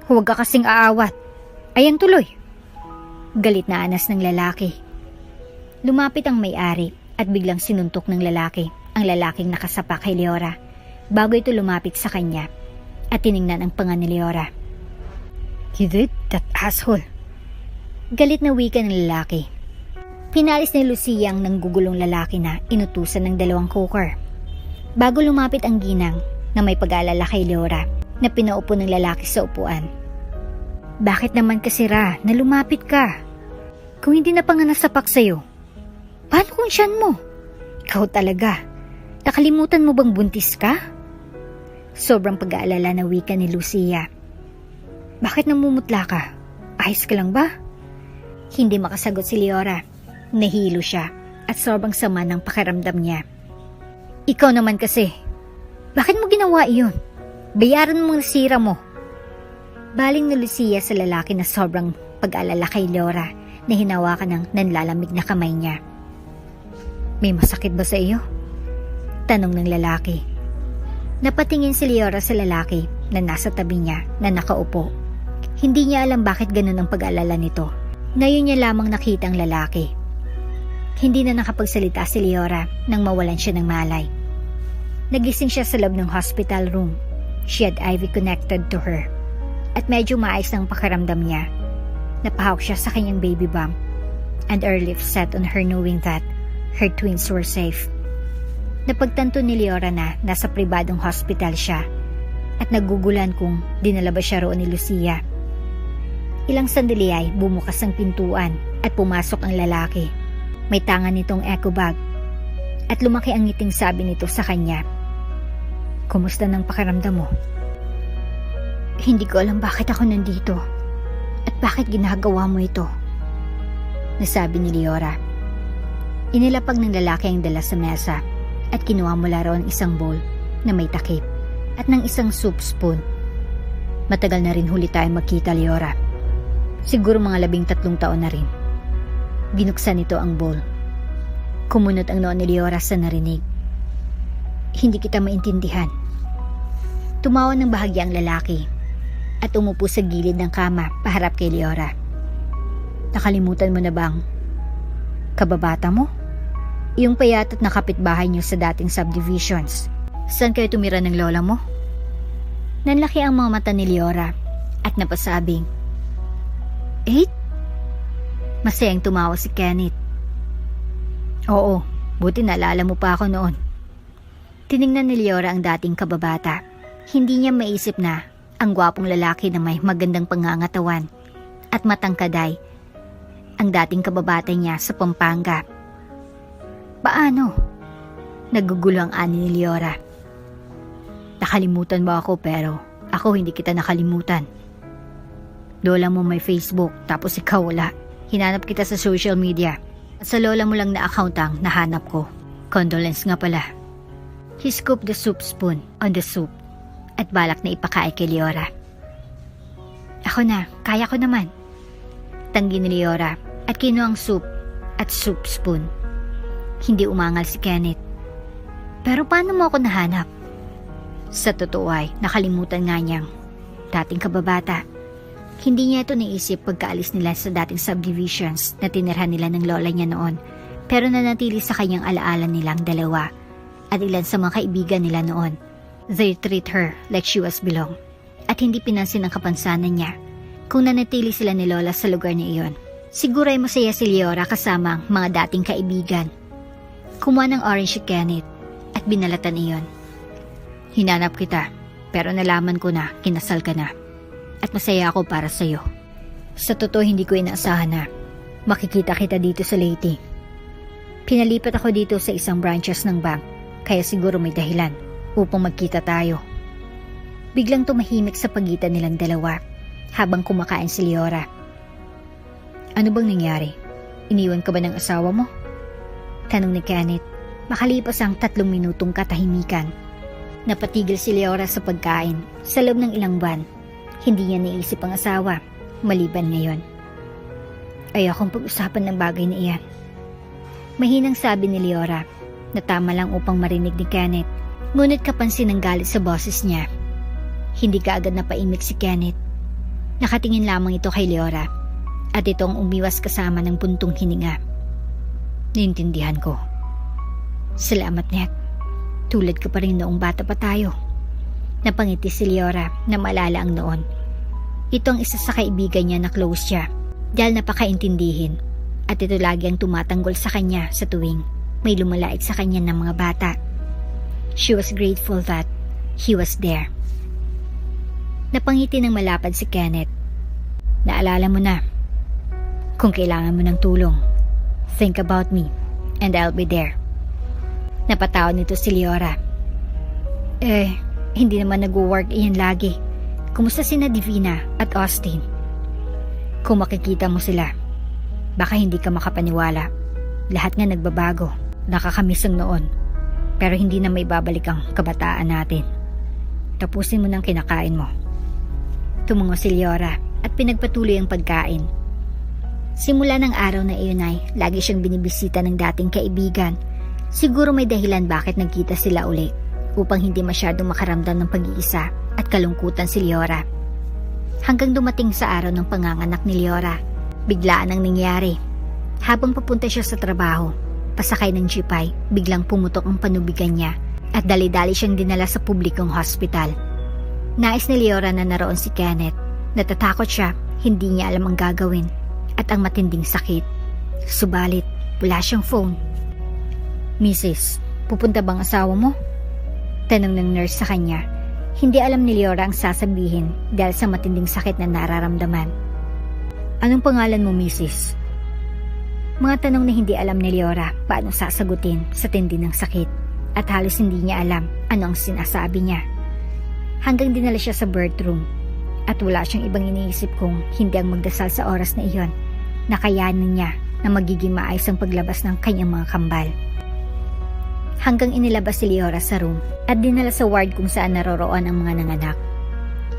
"Huwag ka kasing aawat. Ayan tuloy." Galit na anas ng lalaki. Lumapit ang may-ari at biglang sinuntok ng lalaki ang lalaking nakasapak kay Leora bago ito lumapit sa kanya at tiningnan ang panga ni Leora. "You did that, asshole." Galit na wika ng lalaki. Pinalis ni Lucia ang nanggugulong lalaki na inutusan ng 2 cooker. Bago lumapit ang ginang na may pag-aalala kay Leora na pinaupo ng lalaki sa upuan. "Bakit naman kasi na lumapit ka?" Kung hindi na panganasapak sa'yo, paano kung siyan mo? Ikaw talaga. Nakalimutan mo bang buntis ka? Sobrang pag-aalala na wika ni Lucia. Bakit namumutla ka? Ayos ka lang ba? Hindi makasagot si Leora. Nahilo siya at sobrang sama ng pakiramdam niya. Ikaw naman kasi. Bakit mo ginawa iyon? Bayaran mo ang sira mo. Baling ni Lucia sa lalaki na sobrang pag-alala kay Leora na hinawakan ng nanlalamig na kamay niya. May masakit ba sa iyo? Tanong ng lalaki. Napatingin si Leora sa lalaki na nasa tabi niya na nakaupo. Hindi niya alam bakit ganun ang pag-alala nito. Ngayon niya lamang nakita ang lalaki. Hindi na nakapagsalita si Leora nang mawalan siya ng malay. Nagising siya sa loob ng hospital room. She had IV connected to her. At medyo maayos ang pakiramdam niya. Napahawak siya sa kanyang baby bump. And her lips set on her knowing that her twins were safe. Napagtanto ni Leora na nasa pribadong hospital siya at nagugulan kung dinala ba siya roon ni Lucia. Ilang sandali ay bumukas ang pintuan at pumasok ang lalaki. May tangan nitong eco bag at lumaki ang ngiting sabi nito sa kanya. Kumusta ng pakiramdam mo? Hindi ko alam bakit ako nandito at bakit ginagawa mo ito, nasabi ni Leora. Inilapag ng lalaki ang dala sa mesa at kinuha mula roon isang bowl na may takip at ng isang soup spoon. Matagal na rin huli tayo magkita, Leora. Siguro mga 13 taon na rin. Binuksan nito ang bowl. Kumunot ang noo ni Leora sa narinig. Hindi kita maintindihan. Tumawa ng bahagya ang lalaki at umupo sa gilid ng kama paharap kay Leora. Nakalimutan mo na bang kababata mo? Yung payat at nakapitbahay niyo sa dating subdivisions. Saan kayo tumira ng lola mo? Nanlaki ang mga mata ni Leora at napasabing, 8? Masayang tumawa si Kenneth. Oo, buti naalala mo pa ako noon. Tiningnan ni Leora ang dating kababata. Hindi niya maisip na ang gwapong lalaki na may magandang pangangatawan at matangkaday ang dating kababata niya sa Pampanga. Paano? Nagugulo ang ani ni Leora. Nakalimutan mo ako pero ako hindi kita nakalimutan. Lola mo may Facebook tapos ikaw wala. Hinanap kita sa social media. At sa lola mo lang na account ang nahanap ko. Condolence nga pala. He scooped the soup spoon on the soup at balak na ipakain kay Leora. Ako na, kaya ko naman. Tanggi ni Leora at kinuha ang soup at soup spoon. Hindi umangal si Kenneth. Pero paano mo ako nahanap? Sa totoo ay nakalimutan nga niyang dating kababata. Hindi niya ito naisip pagkaalis nila sa dating subdivisions na tinirhan nila ng lola niya noon. Pero nanatili sa kanyang alaala nilang dalawa at ilan sa mga kaibigan nila noon. They treat her like she was belong at hindi pinansin ang kapansanan niya kung nanatili sila ni lola sa lugar niya iyon. Siguro ay masaya si Leora kasama ang mga dating kaibigan. Kumuha ng orange si Kenneth at binalatan iyon. Hinanap kita pero nalaman ko na kinasal ka na at masaya ako para sa'yo. Sa totoo hindi ko inaasahan na makikita kita dito sa Leyte. Pinalipat ako dito sa isang branches ng bank kaya siguro may dahilan upang magkita tayo. Biglang tumahimik sa pagitan nilang dalawa habang kumakain si Leora. Ano bang nangyari? Iniwan ka ba ng asawa mo? Tanong ni Kenneth makalipas ang 3 minutong katahimikan. Napatigil si Leora sa pagkain sa loob ng ilang buwan. Hindi niya naisip ang asawa maliban ngayon. Ayokong pag-usapan ng bagay na iyan. Mahinang sabi ni Leora na tama lang upang marinig ni Kenneth. Ngunit kapansin ng galit sa boses niya. Hindi kaagad napaimik si Kenneth. Nakatingin lamang ito kay Leora at itong umiwas kasama ng puntong hininga. Naintindihan ko. Salamat, Net. Tulad ka pa rin noong bata pa tayo. Napangiti si Leora na maalala ang noon. Ito ang isa sa kaibigan niya na close siya dahil napakaintindihin at ito lagi ang tumatanggol sa kanya sa tuwing may lumalait sa kanya ng mga bata. She was grateful that he was there. Napangiti ng malapad si Kenneth. Naalala mo na Kung kailangan mo ng tulong, think about me and I'll be there. Napatawad nito si Leora. Hindi naman nag-work iyan lagi. Kumusta sina Divina at Austin? Kung makikita mo sila, baka hindi ka makapaniwala. Lahat nga nagbabago. Nakakamiss ang noon. Pero hindi na may babalik ang kabataan natin. Tapusin mo ng kinakain mo. Tumungo si Leora at pinagpatuloy ang pagkain. Simula ng araw na iyon ay lagi siyang binibisita ng dating kaibigan. Siguro may dahilan bakit nagkita sila uli upang hindi masyadong makaramdam ng pag-iisa at kalungkutan si Leora. Hanggang dumating sa araw ng panganganak ni Leora, biglaan ang nangyari. Habang papunta siya sa trabaho, pasakay ng jeep ay biglang pumutok ang panubigan niya at dali-dali siyang dinala sa publikong hospital. Nais ni Leora na naroon si Kenneth. Natatakot siya, hindi niya alam ang gagawin at ang matinding sakit. Subalit, wala siyang phone. Mrs., pupunta bang asawa mo? Tanong ng nurse sa kanya. Hindi alam ni Leora ang sasabihin dahil sa matinding sakit na nararamdaman. Anong pangalan mo, Mrs.? Mga tanong na hindi alam ni Leora paano sasagutin sa tindi ng sakit at halos hindi niya alam ano ang sinasabi niya. Hanggang dinala siya sa birth room at wala siyang ibang iniisip kung hindi ang magdasal sa oras na iyon na kayanin niya na magiging maayos ang paglabas ng kanyang mga kambal. Hanggang inilabas si Leora sa room at dinala sa ward kung saan naroroon ang mga nanganak.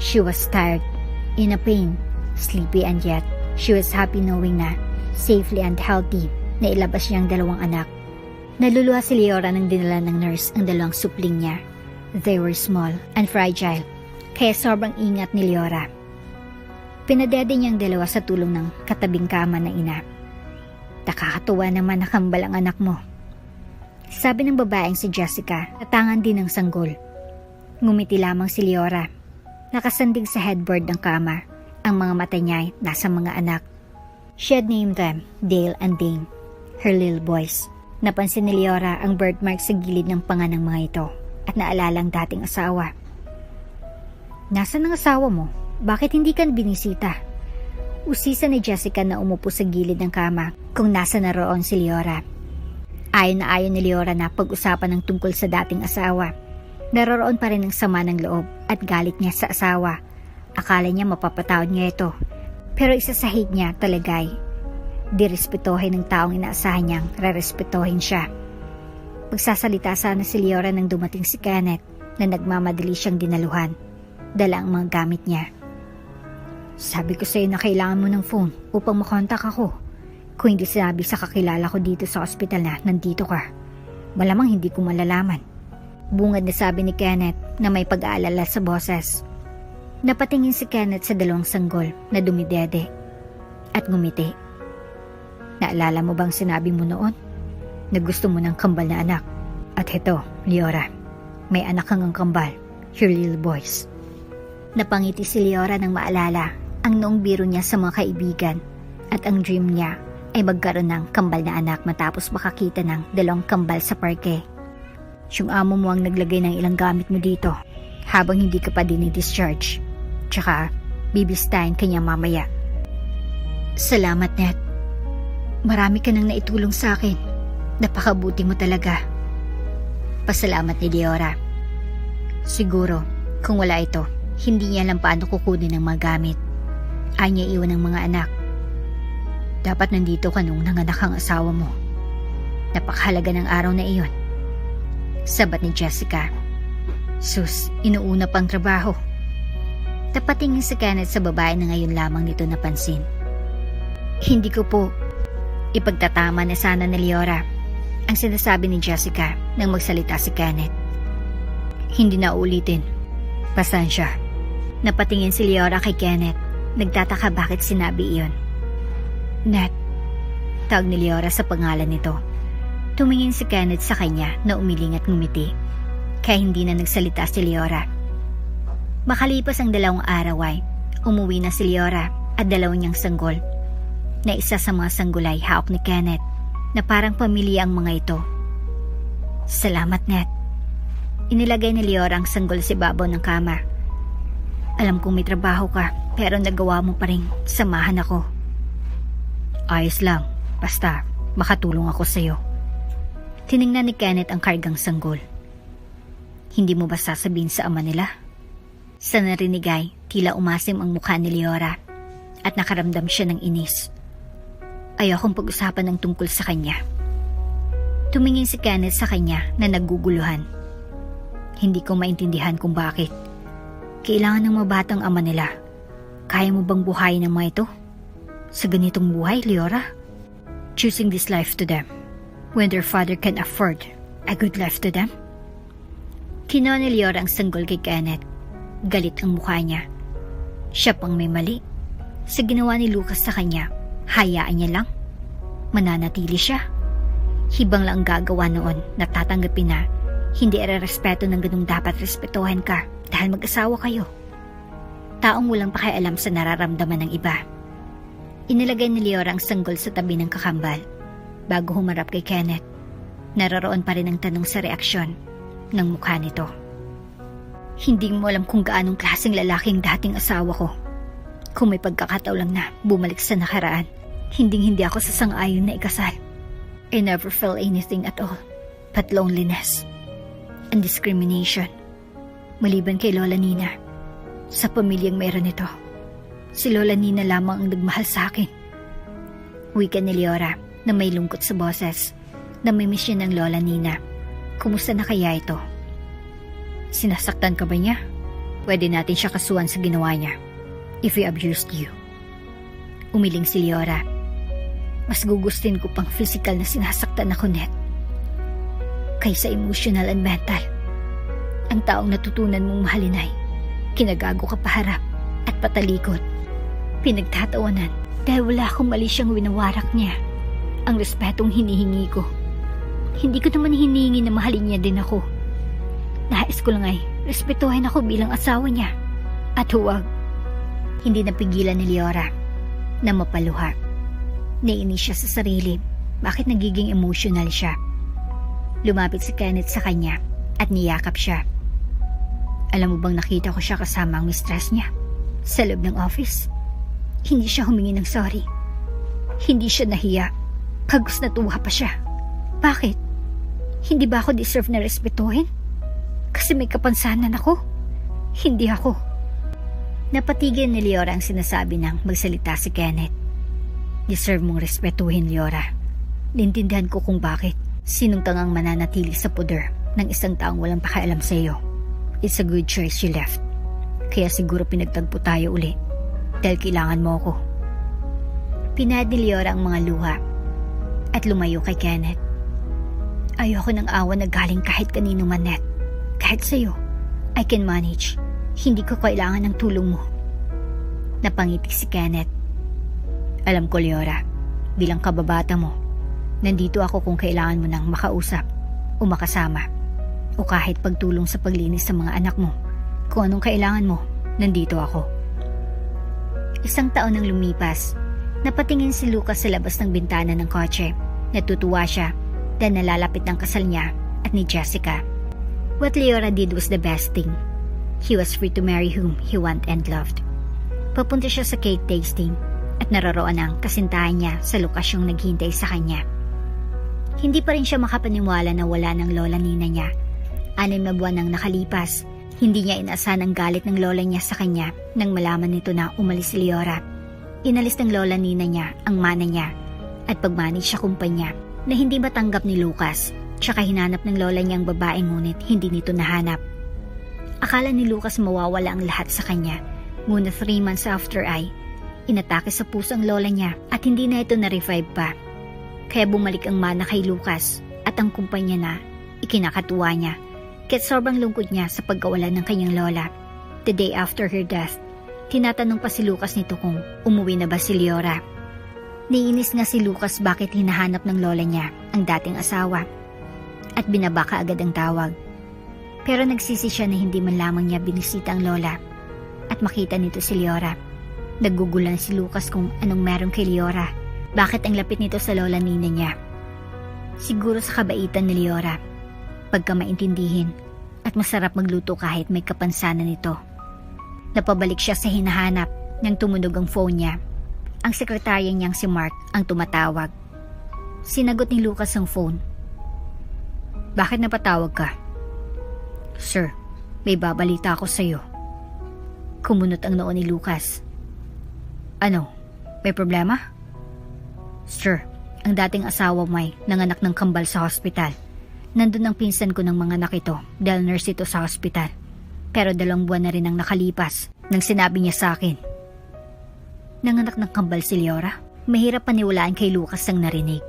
She was tired, in a pain, sleepy, and yet she was happy knowing na safely and healthy na ilabas niya ang dalawang anak. Naluluha si Leora nang dinala ng nurse ang dalawang supling niya. They were small and fragile, kaya sobrang ingat ni Leora. Pinadede niyang dalawa sa tulong ng katabing kama ng ina. Nakakatuwa naman na kambal ang anak mo, sabi ng babaeng si Jessica, tatangan din ng sanggol. Ngumiti lamang si Leora. Nakasandig sa headboard ng kama. Ang mga mata niya ay nasa mga anak. She had named them Dale and Dane, her little boys. Napansin ni Leora ang birthmark sa gilid ng panga ng mga ito at naalala ang dating asawa. Nasaan ang asawa mo? Bakit hindi ka binisita? Usisa ni Jessica na umupo sa gilid ng kama kung nasa naroon si Leora. Ayon na ayon ni Leora na pag-usapan ng tungkol sa dating asawa. Naroroon pa rin ang sama ng loob at galit niya sa asawa. Akala niya mapapatawad niya ito. Pero isa sa hate niya talaga ay direspetuhin ng taong inaasahan niyang rerespetuhin siya. Magsasalita sana si Leora nang dumating si Kenneth na nagmamadali siyang dinaluhan. Dala ang mga gamit niya. Sabi ko sa'yo na kailangan mo ng phone upang makontak ako. Kung hindi sinabi sa kakilala ko dito sa ospital na nandito ka, malamang hindi ko malalaman. Bungad na sabi ni Kenneth na may pag-aalala sa boses. Napatingin si Kenneth sa dalawang sanggol na dumidede at ngumiti. Naalala mo bang sinabi mo noon na gusto mo ng kambal na anak? At heto, Leora, may anak kang kambal, your little boys. Napangiti si Leora nang maalala ang noong biro niya sa mga kaibigan at ang dream niya ay magkaroon ng kambal na anak matapos makakita ng dalawang kambal sa parke. Yung amo mo ang naglagay ng ilang gamit mo dito habang hindi ka pa dinidischarge. Tsaka, bibistahin kanya mamaya. Salamat, Nat. Marami ka nang naitulong sa akin. Napakabuti mo talaga. Pasalamat ni Leora. Siguro, kung wala ito, hindi niya alam paano kukunin ang mga gamit. Ayaw niya iwan ang mga anak. Dapat nandito ka nung nanganak ang asawa mo. Napakahalaga ng araw na iyon. Sabat ni Jessica. Sus, inuuna pang trabaho. Tapatingin si Kenneth sa babae na ngayon lamang nito napansin. Hindi ko po. Ipagtatama na sana ni Leora ang sinasabi ni Jessica nang magsalita si Kenneth. Hindi na ulitin. Pasensya. Napatingin si Leora kay Kenneth. Nagtataka bakit sinabi iyon. Nat, tawag ni Leora sa pangalan nito. Tumingin si Kenneth sa kanya na umiling at ngumiti. Kaya hindi na nagsalita si Leora. Makalipas ang 2 araw ay umuwi na si Leora at 2 niyang sanggol. Na isa sa mga sanggulay hawak ni Kenneth na parang pamilya ang mga ito. Salamat, Nat. Inilagay ni Leora ang sanggol sa ibabaw ng kama. Alam kong may trabaho ka pero nagawa mo pa rin samahan ako. Ayos lang, basta makatulong ako sa'yo. Tiningnan ni Kenneth ang kargang sanggol. Hindi mo ba sasabihin sa ama nila? Sa narinig ay tila umasim ang mukha ni Leora at nakaramdam siya ng inis. Ayokong pag-usapan ng tungkol sa kanya. Tumingin si Kenneth sa kanya na nagguguluhan. Hindi ko maintindihan kung bakit. Kailangan ng mabatang ama nila. Kaya mo bang buhayin ang mga ito? Sa ganitong buhay, Leora? Choosing this life to them when their father can afford a good life to them? Kinuha ni Leora ang sanggol kay Kenneth. Galit ang mukha niya. Siya pang may mali. Sa ginawa ni Lucas sa kanya, hayaan niya lang. Mananatili siya. Hibang lang ang gagawa noon na tatanggapin na hindi respeto ng ganung dapat respetuhan ka dahil mag-asawa kayo. Taong walang pakialam sa nararamdaman ng iba. Inilagay ni Leora ang sanggol sa tabi ng kakambal bago humarap kay Kenneth. Naroroon pa rin ang tanong sa reaksyon ng mukha nito. Hindi mo alam kung gaanong klaseng lalaking dating asawa ko. Kung may pagkakataon lang na bumalik sa nakaraan, hindi ako sasang-ayon na ikasal. I never felt anything at all but loneliness and discrimination. Maliban kay Lola Nina, sa pamilyang mayroon ito, si Lola Nina lamang ang nagmahal sa akin. Wika ni Leora na may lungkot sa boses. Namimiss siya ng Lola Nina. Kumusta na kaya ito? Sinasaktan ka ba niya? Pwede natin siya kasuhan sa ginawa niya if he abused you. Umiling si Leora. Mas gugustin ko pang physical na sinasaktan ako, Net, kaysa emotional and mental. Ang taong natutunan mong mahalin ay kinagago ka paharap at patalikod. Pinagtatawanan dahil wala akong mali siyang winawarak niya. Ang respetong hinihingi ko. Hindi ko naman hinihingi na mahalin niya din ako. Nais ko lang ay respetuhin ako bilang asawa niya. At huwag. Hindi napigilan ni Leora na mapaluha. Nainis siya sa sarili. Bakit nagiging emotional siya? Lumapit si Kenneth sa kanya at niyakap siya. Alam mo bang nakita ko siya kasama ang mistress niya sa loob ng office? Hindi siya humingi ng sorry. Hindi siya nahiya. Kagos na tuwa pa siya. Bakit? Hindi ba ako deserve na respetuhin? Kasi may kapansanan ako? Hindi ako. Napatigil ni Leora ang sinasabi ng magsalita si Kenneth. Deserve mong respetuhin, Leora. Naintindihan ko kung bakit. Sinong tangang mananatili sa poder ng isang taong walang pakialam sa iyo. It's a good choice you left. Kaya siguro pinagtagpo tayo uli dahil kailangan mo ako. Pinahid ni Leora ang mga luha at lumayo kay Kenneth. Ayoko ng awa na galing kahit kanino man, Net. Kahit sa'yo, I can manage. Hindi ko kailangan ng tulong mo. Napangiti si Kenneth. Alam ko, Leora, bilang kababata mo, nandito ako kung kailangan mo nang makausap o makasama o kahit pagtulong sa paglinis sa mga anak mo. Kung anong kailangan mo, nandito ako. Isang taon nang lumipas, napatingin si Lucas sa labas ng bintana ng kotse. Natutuwa siya dahil nalalapit ng kasal niya at ni Jessica. What Leora did was the best thing. He was free to marry whom he wanted and loved. Papunta siya sa cake tasting at naroroon ang kasintahan niya sa lokasyong naghihintay sa kanya. Hindi pa rin siya makapaniwala na wala ng lola nina niya. 6 na buwan nang nakalipas. Hindi niya inaasahan ang galit ng lola niya sa kanya nang malaman nito na umalis si Leora. Inalis ng lola nina niya ang mana niya at pagmanage sa kumpanya na hindi matanggap ni Lucas. Tsaka hinanap ng lola niya ang babae ngunit hindi nito nahanap. Akala ni Lucas mawawala ang lahat sa kanya. Ngunit 3 months after ay inatake sa puso ang lola niya at hindi na ito na-revive pa. Kaya bumalik ang mana kay Lucas at ang kumpanya na ikinakatuwa niya. Kaya't sobrang lungkot niya sa pagkawala ng kanyang lola. The day after her death, tinatanong pa si Lucas nito kung umuwi na ba si Leora. Naiinis nga si Lucas bakit hinahanap ng lola niya ang dating asawa at binabaka agad ang tawag. Pero nagsisi siya na hindi man lamang niya binisita ang lola at makita nito si Leora. Nagugulan si Lucas kung anong meron kay Leora. Bakit ang lapit nito sa lola nina niya? Siguro sa kabaitan ni Leora, pagkamaintindihin at masarap magluto kahit may kapansanan nito. Napabalik siya sa hinahanap nang tumunog ang phone niya Ang sekretarya niyang si Mark ang tumatawag. Sinagot ni Lucas ang phone. Bakit napatawag ka? Sir, may babalita ako sa'yo. Kumunot ang noo ni Lucas. Ano? May problema? Sir, ang dating asawa mo ay nanganak ng kambal sa hospital. Nandun ang pinsan ko ng mga anak ito dahil nurse ito sa hospital. Pero 2 buwan na rin ang nakalipas nang sinabi niya sa akin. Nanganak ng kambal si Leora? Mahirap paniwalaan kay Lucas ang narinig.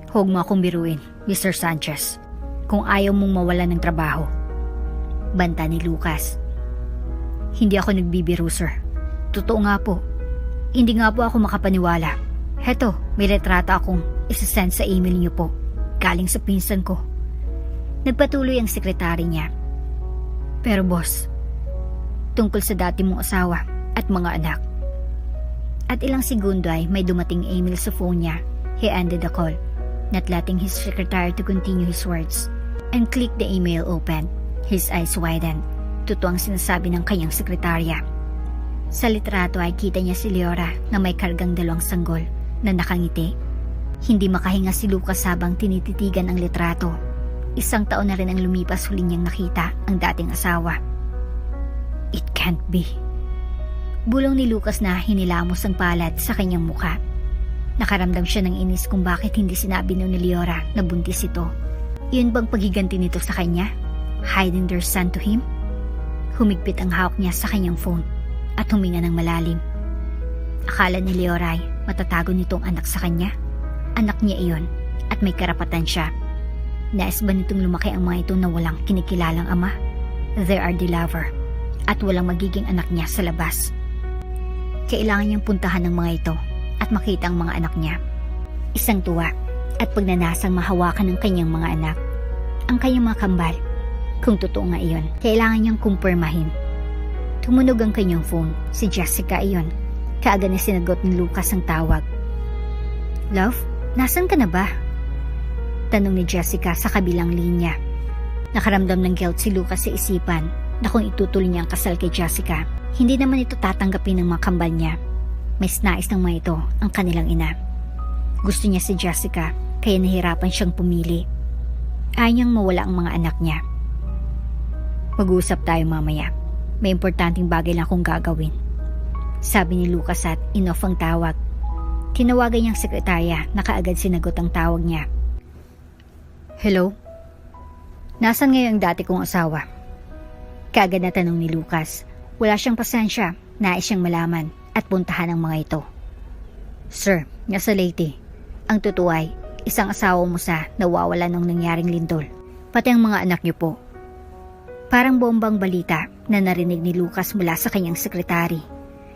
Huwag mo akong biruin, Mr. Sanchez. Kung ayaw mong mawala ng trabaho. Banta ni Lucas. Hindi ako nagbibiro, sir. Totoo nga po. Hindi nga po ako makapaniwala. Heto, may retrato akong isasend sa email niyo po. Galing sa pinsan ko. Nagpatuloy ang sekretary niya. Pero boss, tungkol sa dati mong asawa at mga anak. At ilang segundo ay may dumating email sa phone niya. He ended the call, not letting his secretary to continue his words, and clicked the email open. His eyes widened. Totoo ang sinasabi ng kanyang sekretarya. Sa litrato ay kita niya si Leora na may kargang 2 sanggol na nakangiti. Hindi makahinga si Lucas habang tinititigan ang litrato. 1 taon na rin ang lumipas huli niyang nakita ang dating asawa. It can't be. Bulong ni Lucas na hinilamos ang palad sa kanyang muka. Nakaramdam siya ng inis kung bakit hindi sinabi ni Leora na buntis ito. Iyon bang paghiganti nito sa kanya? Hiding their son to him? Humigpit ang hawak niya sa kanyang phone at huminga ng malalim. Akala ni Leora ay matatago nitong anak sa kanya. Anak niya iyon at may karapatan siya. Nais ba nitong lumaki ang mga ito na walang kinikilalang ama? They are the lover at walang magiging anak niya sa labas. Kailangan niyang puntahan ng mga ito at makita ang mga anak niya. Isang tuwa at pagnanasang mahawakan ng kanyang mga anak. Ang kanyang mga kambal. Kung totoo nga iyon, kailangan niyang kumpirmahin. Tumunog ang kanyang phone. Si Jessica iyon. Kaagad na sinagot ni Lucas ang tawag. Love, nasan ka na ba? Tanong ni Jessica sa kabilang linya. Nakaramdam ng guilt si Lucas sa isipan na kung itutuloy niya ang kasal kay Jessica, hindi naman ito tatanggapin ng mga kambal niya. May nais ng mga ito ang kanilang ina. Gusto niya si Jessica kaya nahirapan siyang pumili. Ayaw niyang mawala ang mga anak niya. Mag-uusap tayo mamaya. May importanteng bagay lang akong gagawin. Sabi ni Lucas at in-off ang tawag. Tinawagan niyang sekretarya na kaagad sinagot ang tawag niya. Hello? Nasaan ngayon ang dati kong asawa? Kaagad na tanong ni Lucas. Wala siyang pasensya, nais siyang malaman at puntahan ang mga ito. Sir, nasa Leyte. Ang totoo ay, isang asawa mo sa nawawala nung nangyaring lindol. Pati ang mga anak niyo po. Parang bombang balita na narinig ni Lucas mula sa kanyang sekretary.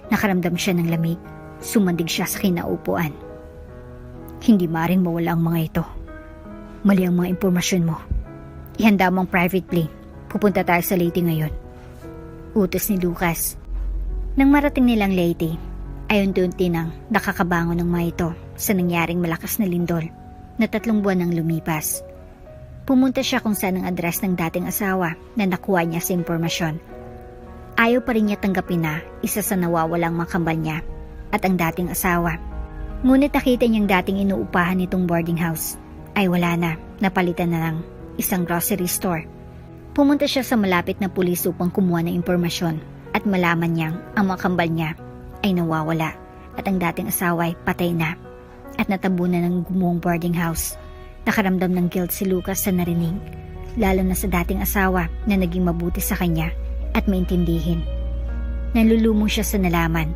Nakaramdam siya ng lamig. Sumandig siya sa kinaupuan. Hindi maaaring mawala ang mga ito. Mali ang mga impormasyon mo. Ihanda mo ang private plane. Pupunta tayo sa Leyte ngayon. Utos ni Lucas. Nang marating nilang Leyte, ay unti-unti nang nakakabangon ng mga ito sa nangyaring malakas na lindol na 3 buwan nang lumipas. Pumunta siya kung saan ang address ng dating asawa na nakuha niya sa impormasyon. Ayaw pa rin niya tanggapin na isa sa nawawalang mga kambal niya at ang dating asawa. Ngunit nakita niyang dating inuupahan nitong boarding house ay wala na, napalitan na ng isang grocery store. Pumunta siya sa malapit na pulis upang kumuha ng impormasyon at malaman niyang ang mga kambal niya ay nawawala at ang dating asawa ay patay na at natabunan ng gumuhong boarding house. Nakaramdam ng guilt si Lucas sa narinig, lalo na sa dating asawa na naging mabuti sa kanya at maintindihin. Nalulumong siya sa nalaman.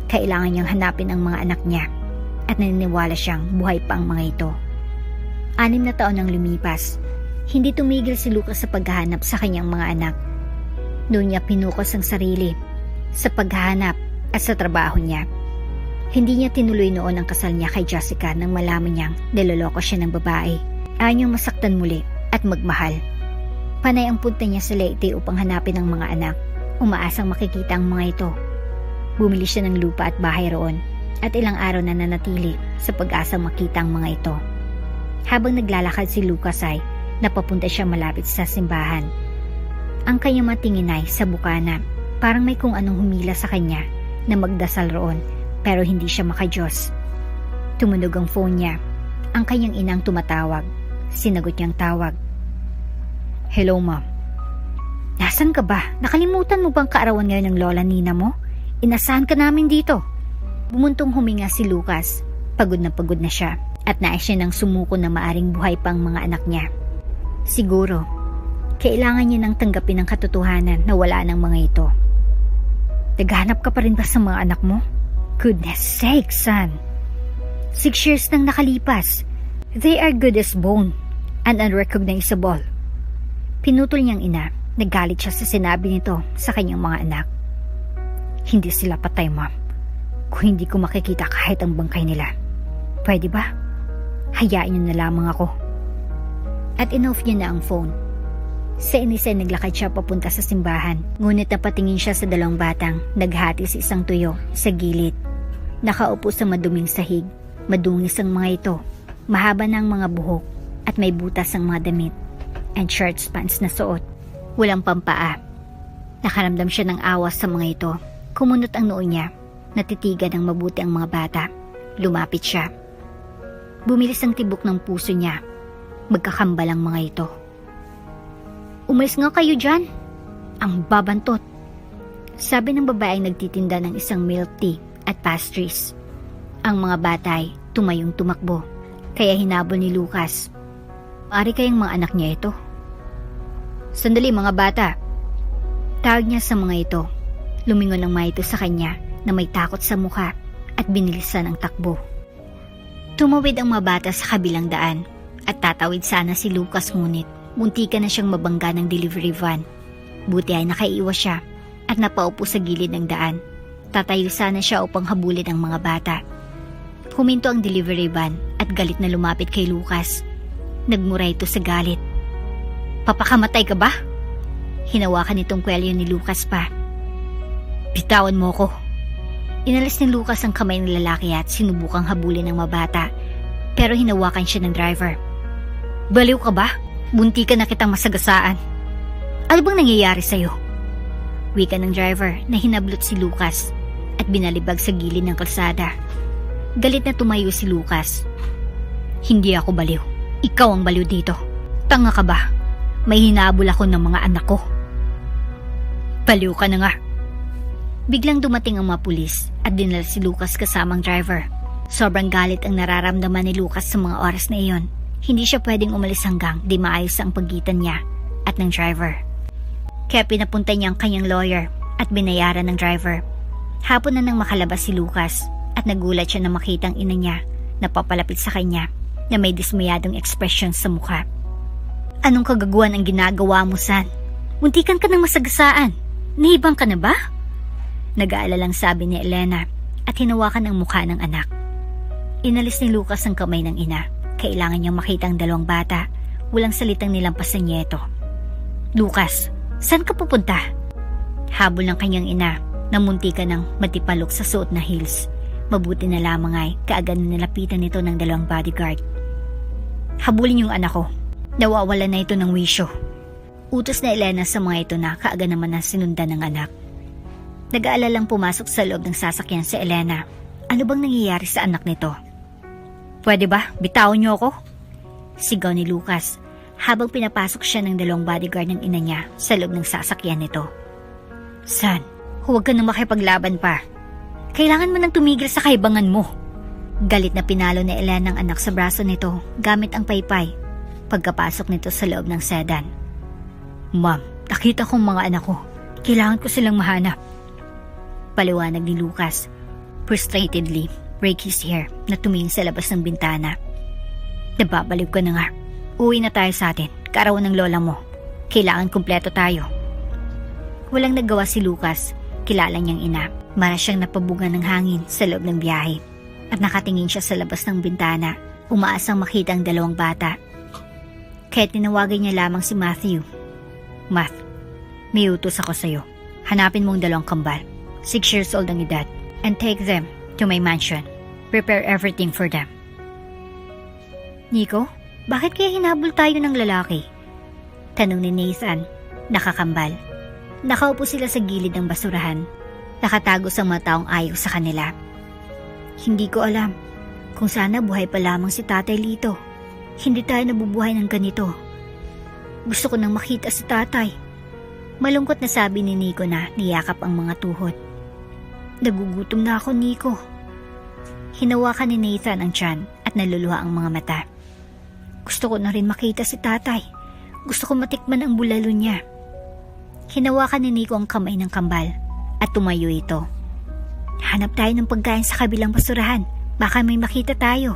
Kailangan niyang hanapin ang mga anak niya at naniniwala siyang buhay pa ang mga ito. 6 na taon ang lumipas. Hindi tumigil si Lucas sa paghahanap sa kanyang mga anak. Noon niya pinukos ang sarili sa paghahanap at sa trabaho niya. Hindi niya tinuloy noon ang kasal niya kay Jessica nang malaman niyang niloloko siya ng babae. Ayaw niyang masaktan muli at magmahal. Panay ang punta niya sa Leyte upang hanapin ang mga anak. Umaasang makikita ang mga ito. Bumili siya ng lupa at bahay roon at ilang araw na nanatili sa pag-asang makita ang mga ito. Habang naglalakad si Lucas ay napapunta siya malapit sa simbahan. Ang kanyang matingin ay sa bukana. Parang may kung anong humila sa kanya na magdasal roon pero hindi siya makajos. Tumunog ang phone niya. Ang kanyang inang tumatawag. Sinagot niyang tawag. Hello, ma'am. Nasaan ka ba? Nakalimutan mo bang kaarawan ngayon ng lola Nina mo? Inasahan ka namin dito. Bumuntong huminga si Lucas. Pagod na siya at nais siya ng sumuko na maaring buhay pang mga anak niya. Siguro, kailangan niya nang tanggapin ang katotohanan na wala ng mga ito. Naghahanap ka pa rin ba sa mga anak mo? Goodness sake, son. 6 years nang nakalipas. They are good as bone and unrecognizable. Pinutol niyang ina. Nagalit siya sa sinabi nito sa kanyang mga anak. Hindi sila patay, ma'am. Kung hindi ko makikita kahit ang bangkay nila. Pwede ba? Hayaan niyo na lamang ako. At in-off niya na ang phone. Sa inis ay naglakad siya papunta sa simbahan. Ngunit napatingin siya sa 2 batang naghati sa isang tuyo sa gilid. Nakaupo sa maduming sahig. Madungis ang mga ito. Mahaba na ang mga buhok at may butas ang mga damit and short pants na suot. Walang pampaa. Nakaramdam siya ng awas sa mga ito. Kumunot ang noo niya. Natitigan ng mabuti ang mga bata. Lumapit siya. Bumilis ang tibok ng puso niya. Magkakambal ang mga ito. Umalis nga kayo dyan. Ang babantot. Sabi ng babaeng nagtitinda ng isang milk tea at pastries. Ang mga batay tumayong tumakbo. Kaya hinabol ni Lucas. Maaari kayang mga anak niya ito. Sandali mga bata. Tawag niya sa mga ito. Lumingon ang mga ito sa kanya na may takot sa mukha at binilisan ang takbo. Tumawid ang mga bata sa kabilang daan at tatawid sana si Lucas ngunit muntikan na siyang mabangga ng delivery van. Buti ay nakaiwas siya at napaupo sa gilid ng daan. Tatayo sana siya upang habulin ang mga bata. Huminto ang delivery van at galit na lumapit kay Lucas. Nagmura ito sa galit. Papakamatay ka ba? Hinawakan itong kwelyo ni Lucas pa. Bitawan mo ko. Inalis ni Lucas ang kamay ng lalaki at sinubukang habulin ng mabata. Pero hinawakan siya ng driver. Baliw ka ba? Bunti ka na kitang masagasaan. Ano bang nangyayari sa'yo? Wika ng driver na hinablot si Lucas at binalibag sa gilid ng kalsada. Galit na tumayo si Lucas. Hindi ako baliw. Ikaw ang baliw dito. Tanga ka ba? May hinabol ako ng mga anak ko. Baliw ka na nga. Biglang dumating ang mga pulis at dinala si Lucas kasamang driver. Sobrang galit ang nararamdaman ni Lucas sa mga oras na iyon. Hindi siya pwedeng umalis hanggang di maayos ang pagitan niya at ng driver. Kaya pinapunta niya ang kanyang lawyer at binayaran ng driver. Hapon na nang makalabas si Lucas at nagulat siya na makita ang ina niya na papalapit sa kanya na may dismayadong ekspresyon sa mukha. Anong kagaguhan ang ginagawa mo, San? Muntikan ka ng masagasaan. Nahibang ka na ba? Nag-aalalang sabi ni Elena at hinawakan ang mukha ng anak. Inalis ni Lucas ang kamay ng ina. Kailangan niyang makita ang 2 bata. Walang salitang nilampas ng nieto. Lucas, saan ka pupunta? Habol ng kanyang ina na muntikan ng matipalok sa suot na heels. Mabuti na lamang ay kaagad na nilapitan nito ng 2 bodyguard. Habulin yung anak ko. Nawawala na ito ng wisyo. Utos na Elena sa mga ito na kaagad naman na sinundan ng anak. Nag-aalalang pumasok sa loob ng sasakyan si Elena. Ano bang nangyayari sa anak nito? Pwede ba? Bitawan niyo ako? Sigaw ni Lucas habang pinapasok siya ng 2 bodyguard ng ina niya sa loob ng sasakyan nito. San, huwag ka na makipaglaban pa. Kailangan mo nang tumigil sa kaibangan mo. Galit na pinalo ni Elena ang anak sa braso nito gamit ang paypay pagkapasok nito sa loob ng sedan. Ma'am, nakita kong mga anak ko. Kailangan ko silang mahanap. Paliwanag ni Lucas. Frustratedly, break his hair na tumingin sa labas ng bintana. Nababaliw ka na nga. Uwi na tayo sa atin. Kaarawan ng lola mo. Kailangan kumpleto tayo. Walang nagawa si Lucas. Kilala niyang ina. Mara siyang napabugan ng hangin sa loob ng biyahe. At nakatingin siya sa labas ng bintana. Umaasang makita ang 2 bata. Kaya tinawagan niya lamang si Matthew. Math, may utos ako sa'yo. Hanapin mong 2 kambal. 6 years old ang edad. And take them to my mansion. Prepare everything for them. Nico, bakit kaya hinabol tayo ng lalaki? Tanong ni Nathan, nakakambal. Nakaupo sila sa gilid ng basurahan. Nakatago sa mga taong ayaw sa kanila. Hindi ko alam kung sana buhay pa lamang si Tatay Lito. Hindi tayo nabubuhay ng ganito. Gusto ko nang makita si Tatay. Malungkot na sabi ni Nico na niyakap ang mga tuhod. Nagugutom na ako, Nico. Hinawakan ni Nathan ang tiyan at naluluha ang mga mata. Gusto ko na rin makita si Tatay. Gusto ko matikman ang bulalo niya. Hinawakan ni Nico ang kamay ng kambal at tumayo ito. Hanap tayo ng pagkain sa kabilang basurahan. Baka may makita tayo.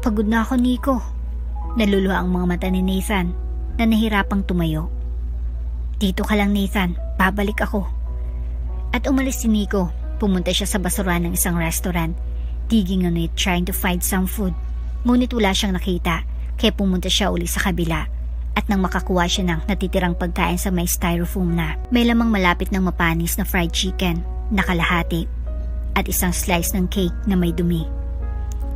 Pagod na ako, Nico. Naluluha ang mga mata ni Nathan na nahirapang tumayo. Dito ka lang, Nathan. Babalik ako. At umalis si Nico. Pumunta siya sa basurahan ng isang restaurant, digging on it, trying to find some food. Ngunit wala siyang nakita, kaya pumunta siya uli sa kabila. At nang makakuha siya ng natitirang pagkain sa may styrofoam na may lamang malapit ng mapanis na fried chicken, nakalahati, at isang slice ng cake na may dumi.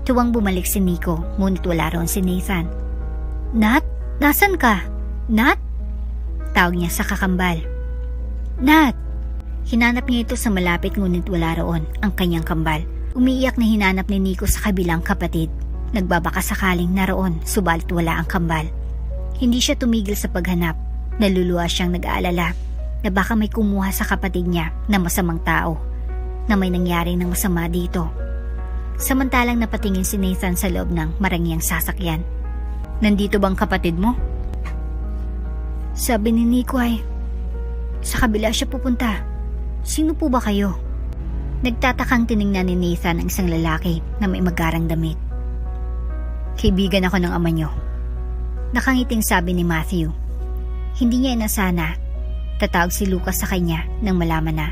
Tuwang bumalik si Nico, ngunit wala roon si Nathan. Nat? Nasan ka? Nat? Tawag niya sa kakambal. Nat! Hinanap niya ito sa malapit ngunit wala roon ang kanyang kambal. Umiiyak na hinanap ni Nico sa kabilang kapatid. Nagbabaka sakaling naroon subalit wala ang kambal. Hindi siya tumigil sa paghanap. Naluluha siyang nag-aalala na baka may kumuha sa kapatid niya na masamang tao, na may nangyari ng masama dito. Samantalang napatingin si Nathan sa loob ng marangyang sasakyan. Nandito bang kapatid mo? Sabi ni Nico ay sa kabila siya pupunta. Sino po ba kayo? Nagtatakang tiningnan ni Nathan ang isang lalaki na may magarang damit. Kaibigan ako ng ama niyo. Nakangiting sabi ni Matthew. Hindi niya inasana. Tatawag si Lucas sa kanya nang malaman na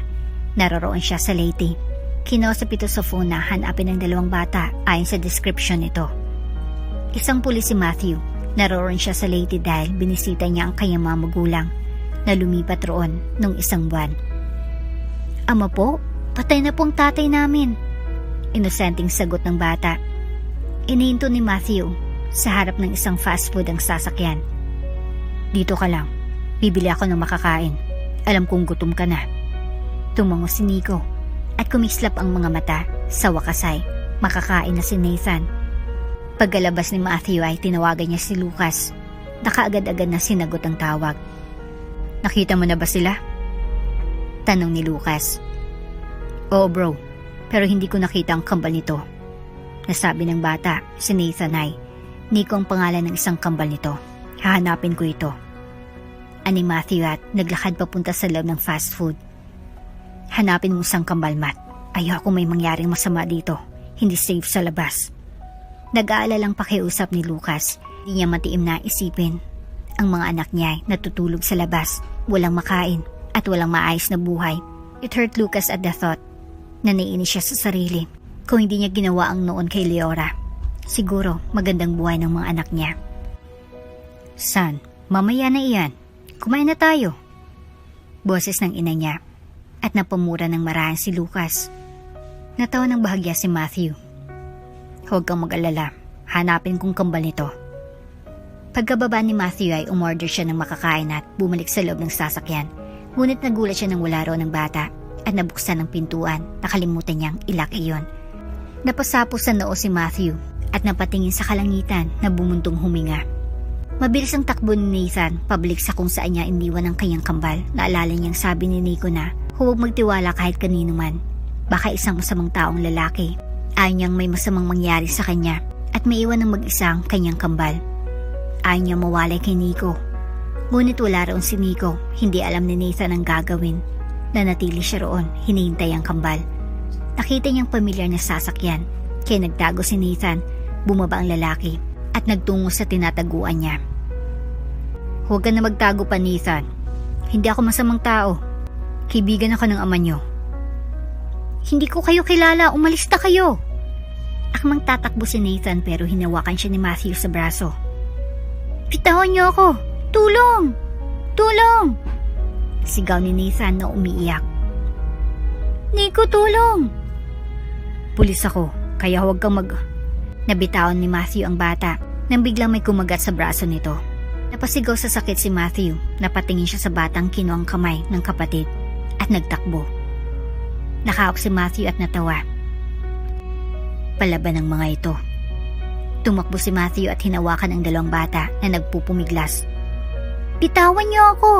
naroroon siya sa Leyte. Kinausap ito sa phone na hanapin ang dalawang bata ayon sa description nito. Isang pulis si Matthew. Naroroon siya sa Leyte dahil binisita niya ang kanyang mga magulang na lumipat roon nung isang buwan. Ama po, patay na pong tatay namin. Inosenteng sagot ng bata. Inihinto ni Matthew sa harap ng isang fast food ang sasakyan. Dito ka lang. Bibili ako ng makakain. Alam kong gutom ka na. Tumango si Nico at kumislap ang mga mata. Sa wakas ay makakain na si Nathan. Pagkalabas ni Matthew ay tinawagan niya si Lucas. Nakaagad-agad na sinagot ang tawag. Nakita mo na ba sila? Tanong ni Lucas. Oo bro, pero hindi ko nakita ang kambal nito. Nasabi ng bata, si Nathan ay, Nico ang pangalan ng isang kambal nito. Hahanapin ko ito. Ani Matthew at naglakad papunta sa loob ng fast food. Hanapin mo isang kambal, Matt. Ayoko may mangyaring masama dito. Hindi safe sa labas. Nag-aalalang pakiusap ni Lucas. Hindi niya matiim na isipin. Ang mga anak niya ay natutulog sa labas, walang makain at walang maayos na buhay. It hurt Lucas at the thought na naiinis siya sa sarili. Kung hindi niya ginawa ang noon kay Leora, siguro magandang buhay ng mga anak niya. Son, mamaya na iyan. Kumain na tayo. Boses ng ina niya at napamura ng marahan si Lucas. Natawa ng bahagya si Matthew. Huwag kang mag-alala. Hanapin kong kambal nito. Pagkababa ni Matthew ay umorder siya ng makakain at bumalik sa loob ng sasakyan. Ngunit nagulat siya nang wala raw ng bata at nabuksan ang pintuan. Nakalimutan niyang ilak iyon. Napasapos sa noo si Matthew at napatingin sa kalangitan na bumuntong huminga. Mabilis ang takbo ni Nathan pabalik sa kung saan niya iniwan ang kanyang kambal. Naalala niyang sabi ni Nico na huwag magtiwala kahit kanino man. Baka isang masamang taong lalaki. Ayaw niyang may masamang mangyari sa kanya at maiwan ng mag-isa ang kanyang kambal. Ayaw niya mawalay kay Nico. Ngunit wala roon si Nico. Hindi alam ni Nathan ang gagawin. Nanatili siya roon, hinihintay ang kambal. Nakita niyang pamilyar na sasakyan. Kaya nagtago si Nathan. Bumaba ang lalaki at nagtungo sa tinataguan niya. Huwag ka na magtago pa, Nathan. Hindi ako masamang tao. Kaibigan ako ng ama niyo. Hindi ko kayo kilala. Umalis na kayo. Akmang tatakbo si Nathan pero hinawakan siya ni Matthew sa braso. Bitawan niyo ako! Tulong! Tulong! Sigaw ni Nathan na umiiyak. Nico, tulong! Pulis ako, kaya huwag kang Nabitawan ni Matthew ang bata nang biglang may kumagat sa braso nito. Napasigaw sa sakit si Matthew. Napatingin siya sa batang kinuang kamay ng kapatid at nagtakbo. Nakahawak si Matthew at natawa. palaban ng mga ito. Tumakbo si Matthew at hinawakan ang dalawang bata na nagpupumiglas. "Bitawan niyo ako!"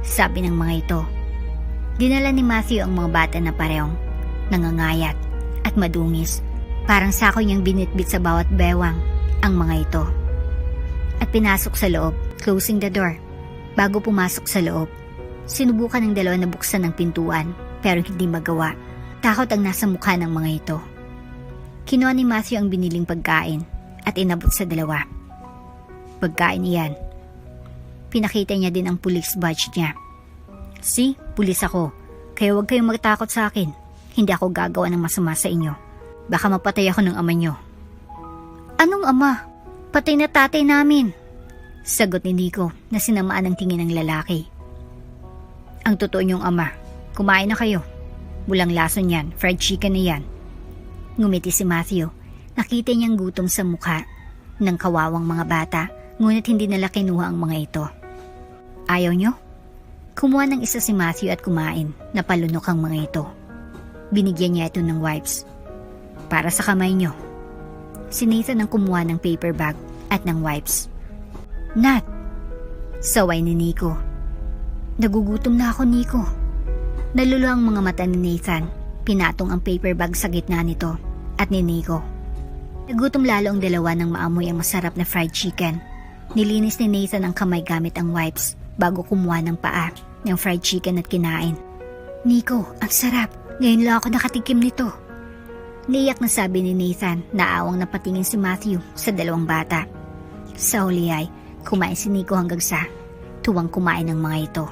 sabi ng mga ito. Dinala ni Matthew ang mga bata na parehong nangangayat at madungis. Parang sako niyang binitbit sa bawat bewang ang mga ito. At pinasok sa loob, closing the door. Bago pumasok sa loob, sinubukan ng dalawa na buksan ang pintuan pero hindi magawa. Takot ang nasa mukha ng mga ito. Kinuha ni Matthew ang biniling pagkain at inabot sa dalawa. Pagkain iyan. Pinakita niya din ang police badge niya. "See, pulis ako. Kaya huwag kayong magtakot sa akin. Hindi ako gagawa ng masama sa inyo. Baka mapatay ako ng ama niyo." "Anong ama? Patay na tatay namin," sagot ni Nico na sinamaan ng tingin ng lalaki. "Ang totoo niyong ama. Kumain na kayo. Walang lason yan, fried chicken na yan." Ngumiti si Matthew. Nakita niyang gutom sa mukha ng kawawang mga bata, ngunit hindi nila kinuha ang mga ito. "Ayaw niyo?" Kumuha ng isa si Matthew at kumain. Napalunok ang mga ito. Binigyan niya ito ng wipes. "Para sa kamay niyo." Si Nathan ang kumuha ng paper bag at ng wipes. "Nat!" saway ni Nico. "Nagugutom na ako, Nico." Naluluha ang mga mata ni Nathan. Pinatong ang paper bag sa gitna nito at ni Nico. Nagutom lalo ang dalawa nang maamoy ang masarap na fried chicken. Nilinis ni Nathan ang kamay gamit ang wipes bago kumuha ng paa ng fried chicken at kinain. "Nico, ang sarap. Ngayon lang ako nakatikim nito." Niyak na sabi ni Nathan na awang napatingin si Matthew sa dalawang bata. Sa huli ay kumain si Nico hanggang sa tuwang kumain ng mga ito.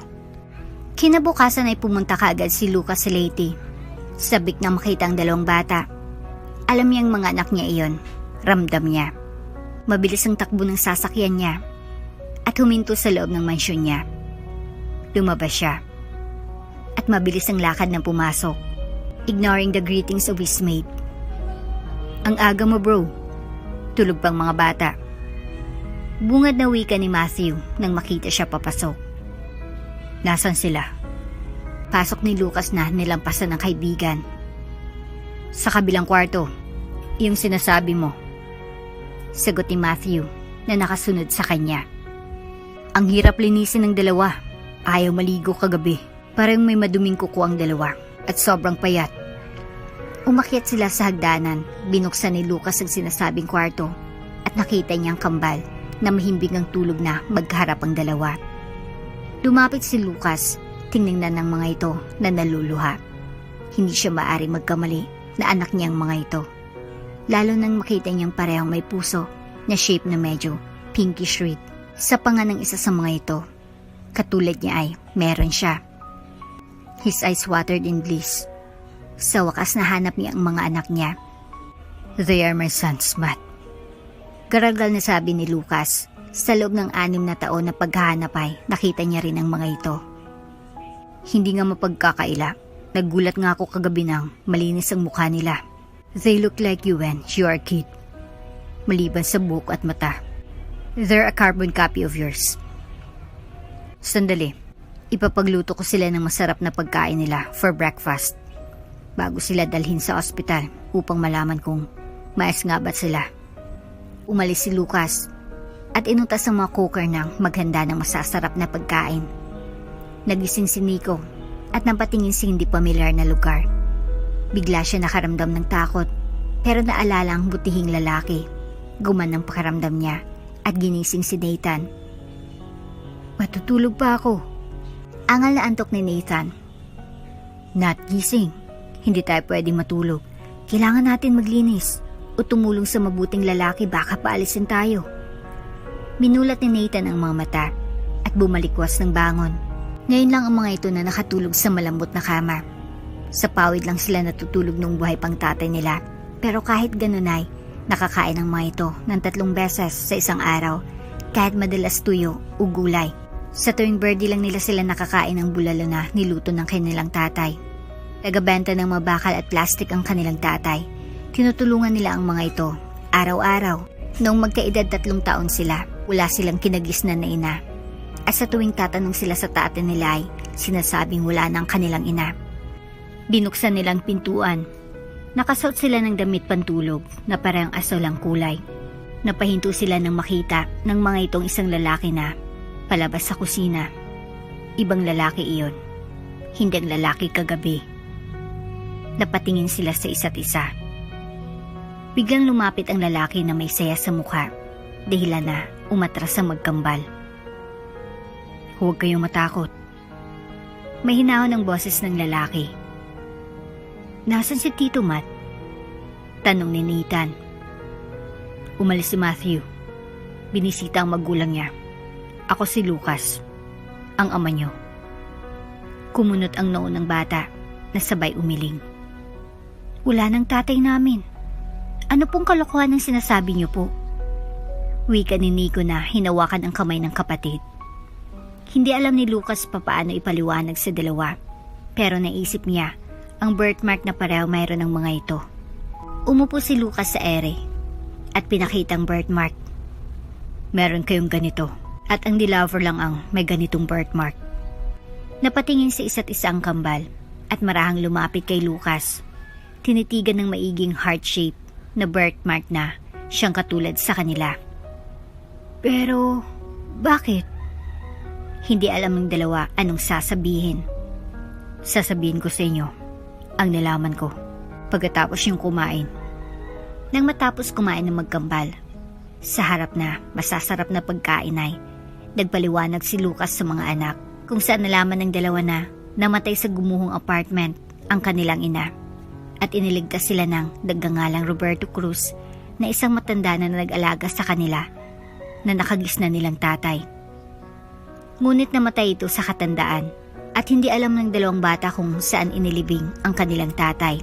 Kinabukasan ay pumunta kaagad si Lucas sa Leyte. Sabik na makita ang dalawang bata. Alam niyang mga anak niya iyon. Ramdam niya. Mabilis ang takbo ng sasakyan niya at huminto sa loob ng mansyon niya. Lumabas siya at mabilis ang lakad na pumasok, ignoring the greetings of his mate. "Ang aga mo, bro." Tulog pang mga bata. Bungad na wika ni Matthew nang makita siya papasok. "Nasaan sila?" Pasok ni Lucas na nilampasan ng kaibigan. "Sa kabilang kwarto, yung sinasabi mo," sagot ni Matthew na nakasunod sa kanya. "Ang hirap linisin ng dalawa. Ayaw maligo kagabi. Parang may maduming kuko ang dalawa at sobrang payat." Umakyat sila sa hagdanan. Binuksan ni Lucas ang sinasabing kwarto at nakita niyang kambal na mahimbing ang tulog na magkaharap ang dalawa. Lumapit si Lucas. Tiningnan ng mga ito na naluluha. Hindi siya maaari magkamali na anak niya ang mga ito. Lalo nang makita niyang parehong may puso na shape na medyo pinkish red sa panga ng isa sa mga ito. Katulad niya ay meron siya. His eyes watered in bliss. Sa wakas nahanap niya ang mga anak niya. "They are my sons, Matt." Garagal na sabi ni Lucas. Sa loob ng 6 na taon na paghahanap ay nakita niya rin ang mga ito. Hindi nga mapagkakaila. Naggulat nga ako kagabi nang malinis ang mukha nila. "They look like you when you are a kid. Maliban sa buhok at mata. They're a carbon copy of yours." "Sandali. Ipapagluto ko sila ng masarap na pagkain nila for breakfast bago sila dalhin sa ospital upang malaman kung maayos nga ba't sila." Umalis si Lucas at inutas ang mga cooker ng maghanda ng masasarap na pagkain. Nagising si Nico at napatingin sa hindi pamilyar na lugar. Bigla siya nakaramdam ng takot pero naalala ang butihing lalaki. Guman ang pakaramdam niya at ginising si Nathan. "Matutulog pa ako." Angal na antok ni Nathan. "Nat, gising. Hindi tayo pwedeng matulog. Kailangan natin maglinis o tumulong sa mabuting lalaki, baka paalisin tayo." Minulat ni Nathan ang mga mata at bumalikwas ng bangon. Ngayon lang ang mga ito na nakatulog sa malambot na kama. Sa pawid lang sila natutulog nung buhay pang tatay nila. Pero kahit ganun ay nakakain ang mga ito ng 3 beses sa isang araw, kahit madalas tuyo o gulay. Sa tuwing birthday lang nila sila nakakain ng bulalo na niluto ng kanilang tatay. Tagabenta ng mga bakal at plastic ang kanilang tatay. Tinutulungan nila ang mga ito araw-araw. Noong magkaedad 3 taon sila, wala silang kinagisnan na ina. At sa tuwing tatanong sila sa tatay nila ay sinasabing wala na ang kanilang ina. Binuksan nilang pintuan Nakasuot sila ng damit pantulog na parang asol ang kulay. Napahinto sila nang makita ng mga itong isang lalaki na palabas sa kusina. Ibang lalaki iyon. Hindi ang lalaki kagabi. Napatingin sila sa isa't isa. Biglang lumapit ang lalaki na may saya sa mukha. Dahilan na umatras ang magkambal. Huwag kayong matakot. May hinahon ng boses ng lalaki. Nasaan si Tito Matt? Tanong ni Nathan. Umalis si Matthew. Binisita ang magulang niya. Ako si Lucas, ang ama niyo. Kumunot ang noo ng bata na sabay umiling. Wala ng tatay namin. Ano pong kalokohan ang sinasabi niyo po? Wika ni Nico na hinawakan ang kamay ng kapatid. Hindi alam ni Lucas papaano ipaliwanag sa dalawa, pero naisip niya ang birthmark na pareho mayroon ng mga ito. Umupo si Lucas sa ere at pinakitang birthmark. Meron kayong ganito at ang Dilover lang ang may ganitong birthmark. Napatingin sa isa't isa ang kambal at marahang lumapit kay Lucas. Tinitigan ng maiging heart shape na birthmark na siyang katulad sa kanila. Pero, bakit? Hindi alam ng dalawa anong sasabihin. Sasabihin ko sa inyo ang nalaman ko pagkatapos yung kumain. Nang matapos kumain ng magkambal, sa harap na masasarap na pagkain ay nagpaliwanag si Lucas sa mga anak kung saan nalaman ng dalawa na namatay sa gumuhong apartment ang kanilang ina at iniligtas sila ng nagngangalang Roberto Cruz na isang matanda na nag-alaga sa kanila na nakagisna nilang tatay. Ngunit namatay ito sa katandaan at hindi alam ng dalawang bata kung saan inilibing ang kanilang tatay.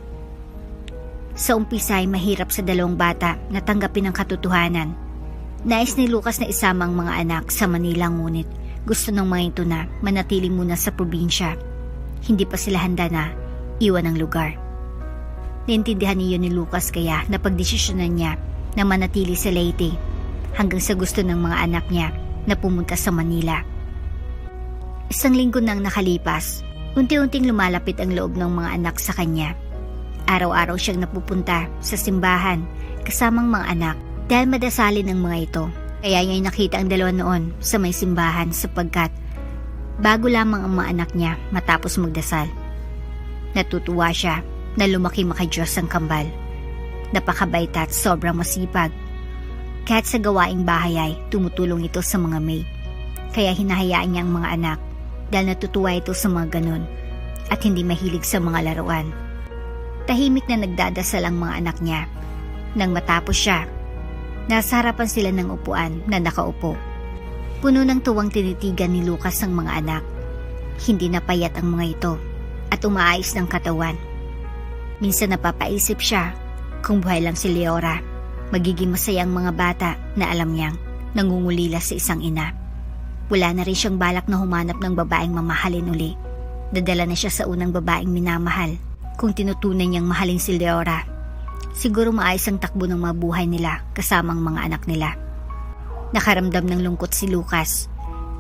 Sa umpisa ay mahirap sa dalawang bata na tanggapin ang katotohanan. Nais ni Lucas na isama ang mga anak sa Manila ngunit gusto ng mga ito na manatili muna sa probinsya. Hindi pa sila handa na iwan ang lugar. Naintindihan niyo ni Lucas kaya napagdesisyonan niya na manatili sa Leyte hanggang sa gusto ng mga anak niya na pumunta sa Manila. Isang linggo nang nakalipas, unti-unting lumalapit ang loob ng mga anak sa kanya. Araw-araw siyang napupunta sa simbahan kasamang mga anak dahil madasalin ang mga ito. Kaya niya nakita ang dalawa noon sa may simbahan sapagkat bago lamang ang mga anak niya matapos magdasal. Natutuwa siya na lumaki maka-Diyos ang kambal. Napakabait at sobrang masipag. Kahit sa gawaing bahay ay tumutulong ito sa mga maid. Kaya hinahayaan niya ang mga anak dahil natutuwa ito sa mga ganun at hindi mahilig sa mga laruan. Tahimik na nagdadasal ang mga anak niya. Nang matapos siya, nasa harapan sila ng upuan na nakaupo. Puno ng tuwang tinitigan ni Lucas ang mga anak. Hindi napayat ang mga ito at umaayos ng katawan. Minsan napapaisip siya kung buhay lang si Leora. Magiging masaya ang mga bata na alam niyang nangungulila sa isang ina. Wala na rin siyang balak na humanap ng babaeng mamahalin uli. Dadala na siya sa unang babaeng minamahal. Kung tinutunan niyang mahalin si Leora, siguro maayos ang takbo ng mabuhay nila kasamang mga anak nila. Nakaramdam ng lungkot si Lucas.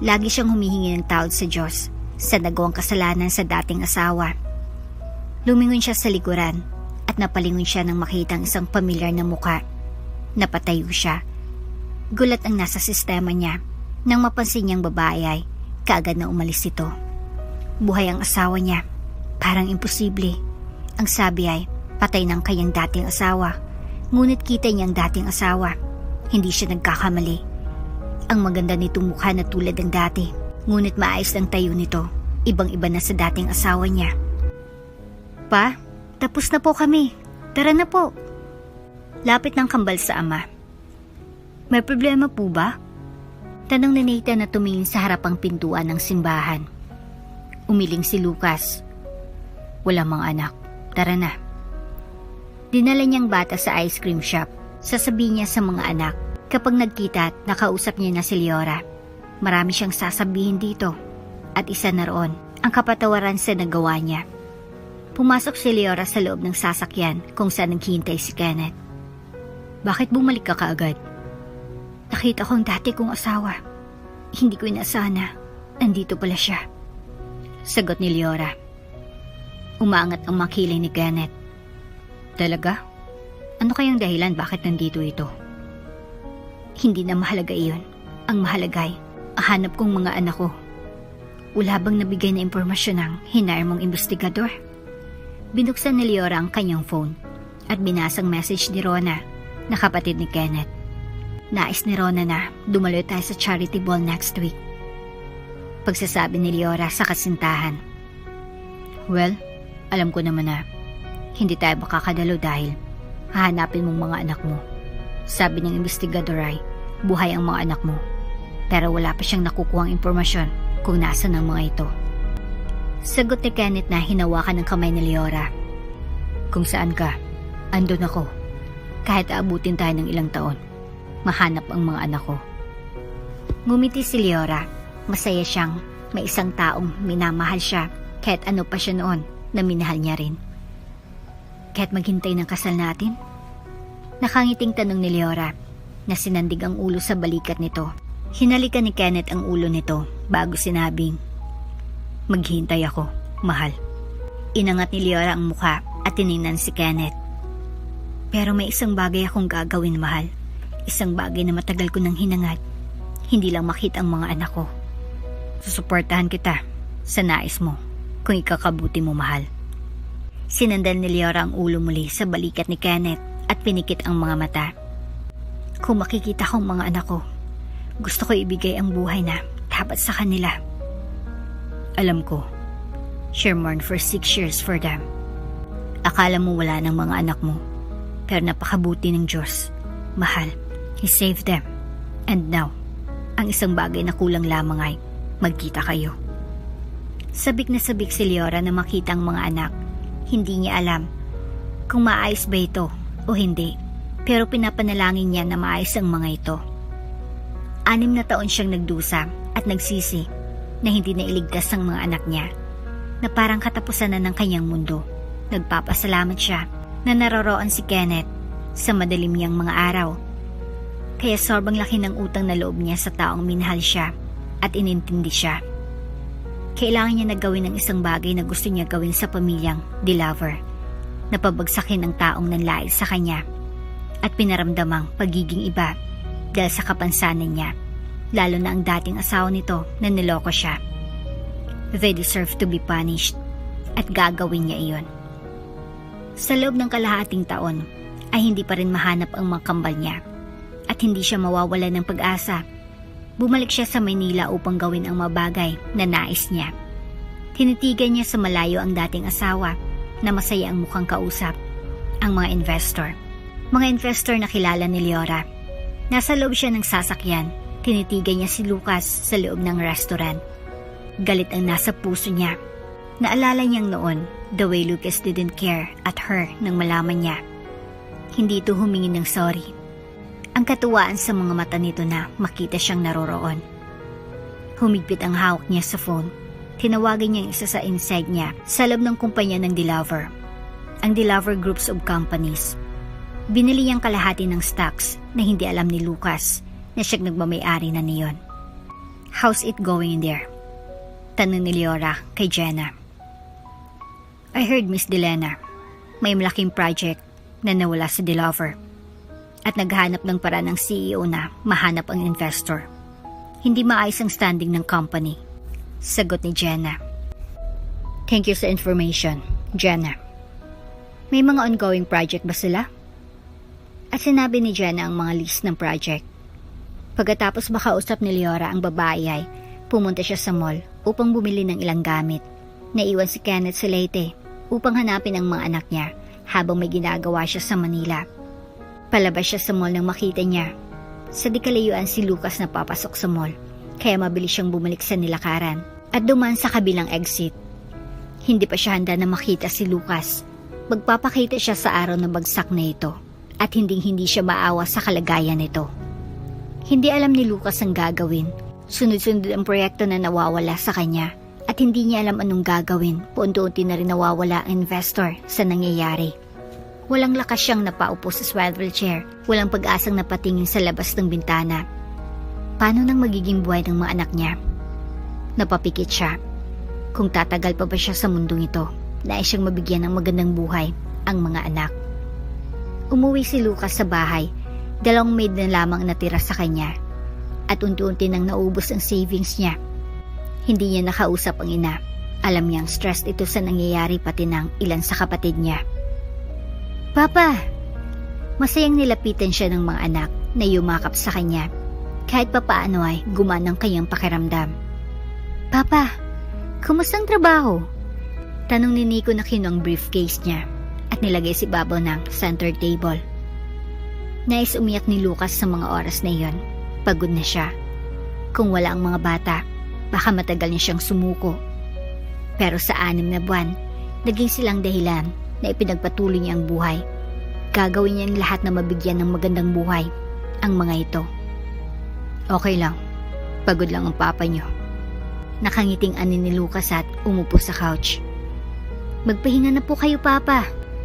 Lagi siyang humihingi ng tawad sa Diyos sa nagawang kasalanan sa dating asawa. Lumingon siya sa likuran at napalingon siya nang makita ang isang pamilyar na muka. Napatayo siya. Gulat ang nasa sistema niya nang mapansin niyang babae ay kaagad na umalis ito. Buhay ang asawa niya. Parang imposible. Ang sabi ay patay ng kanyang dating asawa. Ngunit kita niyang dating asawa. Hindi siya nagkakamali. Ang maganda nitong mukha na tulad ng dati. Ngunit maayos lang tayo nito. Ibang-iba na sa dating asawa niya. Pa, tapos na po kami. Tara na po. Lapit ng kambal sa ama. May problema po ba? Tanong ni Nathan na tumingin sa harapang pintuan ng simbahan. Umiling si Lucas. Wala mga anak. Tara na. Dinala niyang bata sa ice cream shop. Sasabihin niya sa mga anak kapag nagkita at nakausap niya na si Leora. Marami siyang sasabihin dito. At isa na roon ang kapatawaran sa nagawa niya. Pumasok si Leora sa loob ng sasakyan kung saan naghihintay si Kenneth. Bakit bumalik ka kaagad? Nakita ko ang dati kong asawa. Hindi ko inaasahan na nandito pala siya. Sagot ni Leora. Umaangat ang makilay ni Kenneth. Talaga? Ano kayang dahilan bakit nandito ito? Hindi na mahalaga iyon. Ang mahalaga ay hanap kong mga anak ko. Wala bang nabigay na impormasyon ng hinire mong investigador? Binuksan ni Leora ang kanyang phone at binasang message ni Rona na kapatid ni Kenneth. Nais ni Rona na dumaloy tayo sa charity ball next week. Pagsasabi ni Leora sa kasintahan. Well, alam ko naman na hindi tayo makakadalo dahil hahanapin mong mga anak mo. Sabi ng investigador ay buhay ang mga anak mo. Pero wala pa siyang nakukuhang impormasyon kung nasa ng mga ito. Sagot ni Kenneth na hinawakan ng kamay ni Leora. Kung saan ka, andun ako. Kahit aabutin tayo ng ilang taon, mahanap ang mga anak ko. Ngumiti si Leora. Masaya siyang may isang taong minamahal siya kahit ano pa siya noon na minahal niya rin. Kahit maghintay ng kasal natin? Nakangiting tanong ni Leora na sinandig ang ulo sa balikat nito. Hinalikan ni Kenneth ang ulo nito bago sinabing, maghintay ako, mahal. Inangat ni Leora ang mukha at tiningnan si Kenneth. Pero may isang bagay akong gagawin, mahal. Isang bagay na matagal ko nang hinangad. Hindi lang makita ang mga anak ko. Susuportahan kita sa nais mo kung ikakabuti mo, mahal. Sinandal ni Leora ang ulo muli sa balikat ni Kenneth at pinikit ang mga mata. Kung makikita ko ang mga anak ko, gusto ko ibigay ang buhay na dapat sa kanila. Alam ko, she mourned for 6 years for them. Akala mo wala ng mga anak mo, pero napakabuti ng Diyos. Mahal, He saved them. And now, ang isang bagay na kulang lamang ay magkita kayo. Sabik na sabik si Leora na makita ang mga anak. Hindi niya alam kung maayos ba ito o hindi, pero pinapanalangin niya na maayos ang mga ito. 6 na taon siyang nagdusa at nagsisi na hindi na iligtas ang mga anak niya, na parang katapusan na ng kanyang mundo. Nagpapasalamat siya na naroroon si Kenneth sa madilim niyang mga araw. Kaya sobrang laki ng utang na loob niya sa taong minahal siya at inintindi siya. Kailangan niya na gawin ang isang bagay na gusto niya gawin sa pamilyang DeLaver, na pabagsakin ang taong nanlait sa kanya at pinaramdamang pagiging iba dahil sa kapansanan niya, lalo na ang dating asawa nito na niloko siya. They deserve to be punished at gagawin niya iyon. Sa loob ng kalahating taon ay hindi pa rin mahanap ang mga kambal niya at hindi siya mawawala ng pag-asa. Bumalik siya sa Maynila upang gawin ang mga bagay na nais niya. Tinitigan niya sa malayo ang dating asawa na masaya ang mukhang kausap, ang mga investor. Mga investor na kilala ni Leora. Nasa loob siya ng sasakyan, tinitigan niya si Lucas sa loob ng restaurant. Galit ang nasa puso niya. Naalala niyang noon, the way Lucas didn't care at her nang malaman niya. Hindi ito humingi ng sorry. Ang katuwaan sa mga mata nito na makita siyang naroroon. Humigpit ang hawak niya sa phone. Tinawagan niya ang isa sa inside niya sa loob ng kumpanya ng DeLaver, ang DeLaver Groups of Companies. Binili niyang kalahati ng stocks na hindi alam ni Lucas na siyang nagmamayari na niyon. How's it going in there? Tanong ni Leora kay Jenna. I heard, Miss Delena, may malaking project na nawala sa DeLaver at naghanap ng paraan ng CEO na mahanap ang investor. Hindi maayos ang standing ng company. Sagot ni Jenna. Thank you sa information, Jenna. May mga ongoing project ba sila? At sinabi ni Jenna ang mga list ng project. Pagkatapos makausap ni Leora ang babae ay pumunta siya sa mall upang bumili ng ilang gamit. Naiwan si Kenneth sa Leyte upang hanapin ang mga anak niya habang may ginagawa siya sa Manila. Palabas siya sa mall nang makita niya sa di kalayuan si Lucas na papasok sa mall, kaya mabilis siyang bumalik sa nilakaran at dumaan sa kabilang exit. Hindi pa siya handa na makita si Lucas. Magpapakita siya sa araw na bagsak na ito at hindi siya maawa sa kalagayan nito. Hindi alam ni Lucas ang gagawin. Sunod-sunod ang proyekto na nawawala sa kanya at hindi niya alam anong gagawin. Paunti-unti na rin nawawala ang investor sa nangyayari. Walang lakas siyang napaupo sa swivel chair. Walang pag-asang napatingin sa labas ng bintana. Paano nang magiging buhay ng mga anak niya? Napapikit siya. Kung tatagal pa ba siya sa mundong ito, nais siyang mabigyan ng magandang buhay ang mga anak. Umuwi si Lucas sa bahay. 2 maid na lamang natira sa kanya. At unti-unti nang naubos ang savings niya. Hindi niya nakausap ang ina. Alam niyang stressed ito sa nangyayari pati ng ilan sa kapatid niya. Papa! Masayang nilapitan siya ng mga anak na yumakap sa kanya. Kahit papaano ay gumaan ang kanyang pakiramdam. Papa, kumusta ang trabaho? Tanong ni Nico na kinuha ang briefcase niya at nilagay si Babaw ng center table. Nais umiyak ni Lucas sa mga oras na iyon. Pagod na siya. Kung wala ang mga bata, baka matagal niya siyang sumuko. Pero sa 6 na buwan, naging silang dahilan na ipinagpatuloy niya ang buhay. Gagawin niya ang lahat na mabigyan ng magandang buhay ang mga ito. Okay lang. Pagod lang ang papa niyo. Nakangiting ani ni Lucas at umupo sa couch. Magpahinga na po kayo, Papa.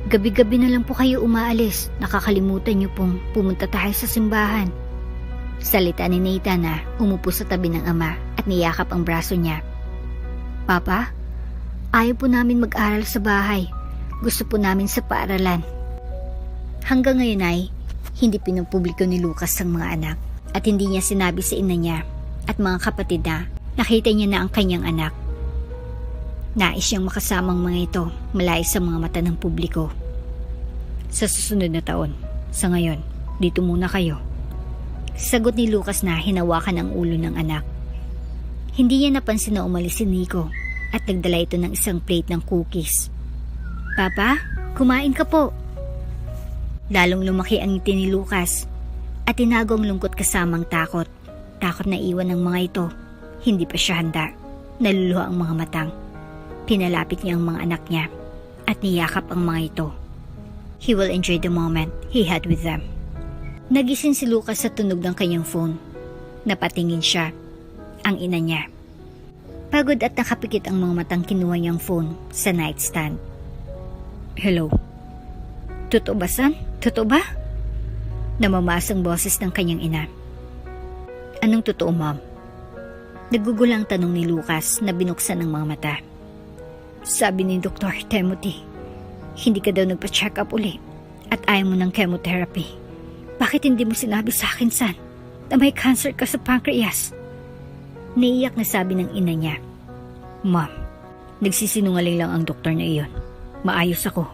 Gabi-gabi na lang po kayo umaalis. Nakakalimutan niyo pong pumunta tayo sa simbahan. Salita ni Nathan na umupo sa tabi ng ama at niyakap ang braso niya. Papa, ayaw po namin mag-aral sa bahay. Gusto po namin sa paaralan. Hanggang ngayon ay hindi pinupubliko ni Lucas ang mga anak at hindi niya sinabi sa ina niya at mga kapatid na nakita niya na ang kanyang anak. Nais siyang makasamang mga ito malayo sa mga mata ng publiko. Sa susunod na taon, sa ngayon, dito muna kayo. Sagot ni Lucas na hinawakan ang ulo ng anak. Hindi niya napansin na umalis si Nico at nagdala ito ng isang plate ng cookies. Papa, kumain ka po. Lalong lumaki ang ngiti ni Lucas at tinago ang lungkot kasamang takot. Takot na iwan ng mga ito. Hindi pa siya handa. Naluluha ang mga matang. Pinalapit niya ang mga anak niya at niyakap ang mga ito. He will enjoy the moment he had with them. Nagising si Lucas sa tunog ng kanyang phone. Napatingin siya. Ang ina niya. Pagod at nakapikit ang mga matang kinuha niyang phone sa nightstand. Hello? Totoo ba, son? Totoo ba? Namamasang boses ng kanyang ina. Anong totoo, ma'am? Nagugulang tanong ni Lucas na binuksan ng mga mata. Sabi ni Dr. Timothy, hindi ka daw nagpa-check up uli at ayaw mo ng chemotherapy. Bakit hindi mo sinabi sa akin, son, na may cancer ka sa pancreas? Naiyak na sabi ng ina niya. Ma'am, nagsisinungaling lang ang doktor na iyon. Maayos ako.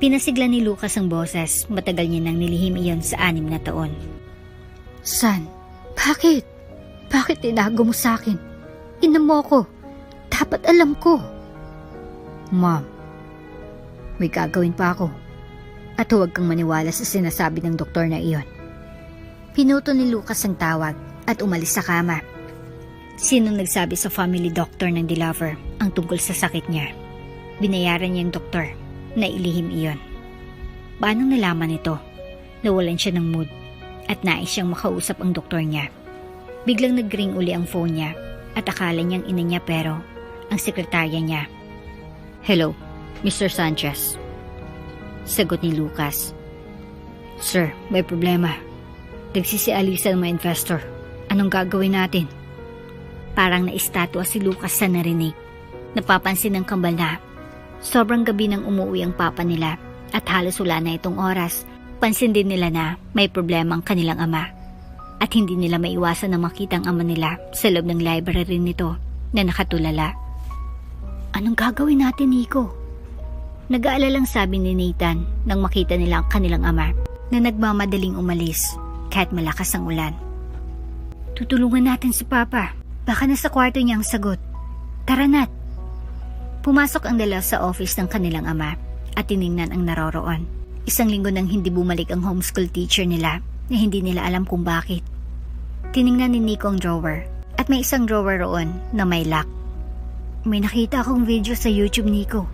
Pinasigla ni Lucas ang boses. Matagal niya nang nilihim iyon sa 6 na taon. Son, bakit? Bakit tinago mo sa akin? Ina mo ko. Dapat alam ko. Ma'am, may gagawin pa ako. At huwag kang maniwala sa sinasabi ng doktor na iyon. Pinuto ni Lucas ang tawag at umalis sa kama. Sinong nagsabi sa family doctor ng Delaver ang tungkol sa sakit niya? Binayaran niya ang doktor na ilihim iyon. Paano nalaman ito? Nawalan siya ng mood at nais siyang makausap ang doktor niya. Biglang nag-ring uli ang phone niya at akala niyang ina niya pero ang sekretarya niya. Hello, Mr. Sanchez. Sagot ni Lucas. Sir, may problema. Nagsisialisa ng mga investor. Anong gagawin natin? Parang naistatwa si Lucas sa narinig. Napapansin ng kambal na sobrang gabi nang umuwi ang papa nila at halos wala na itong oras. Pansin din nila na may problema ang kanilang ama at hindi nila maiwasan na makita ang ama nila sa loob ng library nito na nakatulala. Anong gagawin natin, Nico? Nag-aalalang sabi ni Nathan nang makita nila ang kanilang ama na nagmamadaling umalis kahit malakas ang ulan. Tutulungan natin si Papa. Baka nasa kwarto niya ang sagot. Tara na't. Pumasok ang dalawa sa office ng kanilang ama at tiningnan ang naroroon. 1 linggo nang hindi bumalik ang homeschool teacher nila na hindi nila alam kung bakit. Tiningnan ni Nico ang drawer at may isang drawer roon na may lock. May nakita akong video sa YouTube, Nico.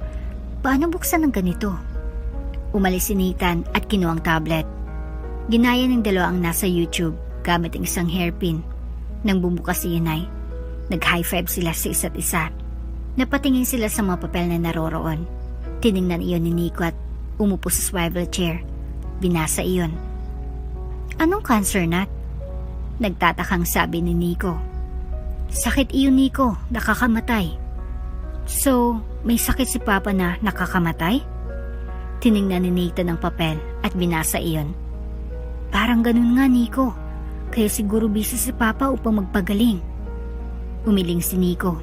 Paano buksan ng ganito? Umalis si Nathan at kinuha ang tablet. Ginaya ng dalawa ang nasa YouTube gamit ang isang hairpin. Nang bumukas si Inay, nag-high five sila sa isa't isa. Napatingin sila sa mga papel na naroroon. Tiningnan iyon ni Nico at umupo sa swivel chair. Binasa iyon. Anong cancer, Nat? Nagtatakang sabi ni Nico. Sakit iyon, Nico. Nakakamatay. So, may sakit si Papa na nakakamatay? Tiningnan ni Nathan ang papel at binasa iyon. Parang ganun nga, Nico. Kaya siguro busy si Papa upang magpagaling. Umiling si Nico.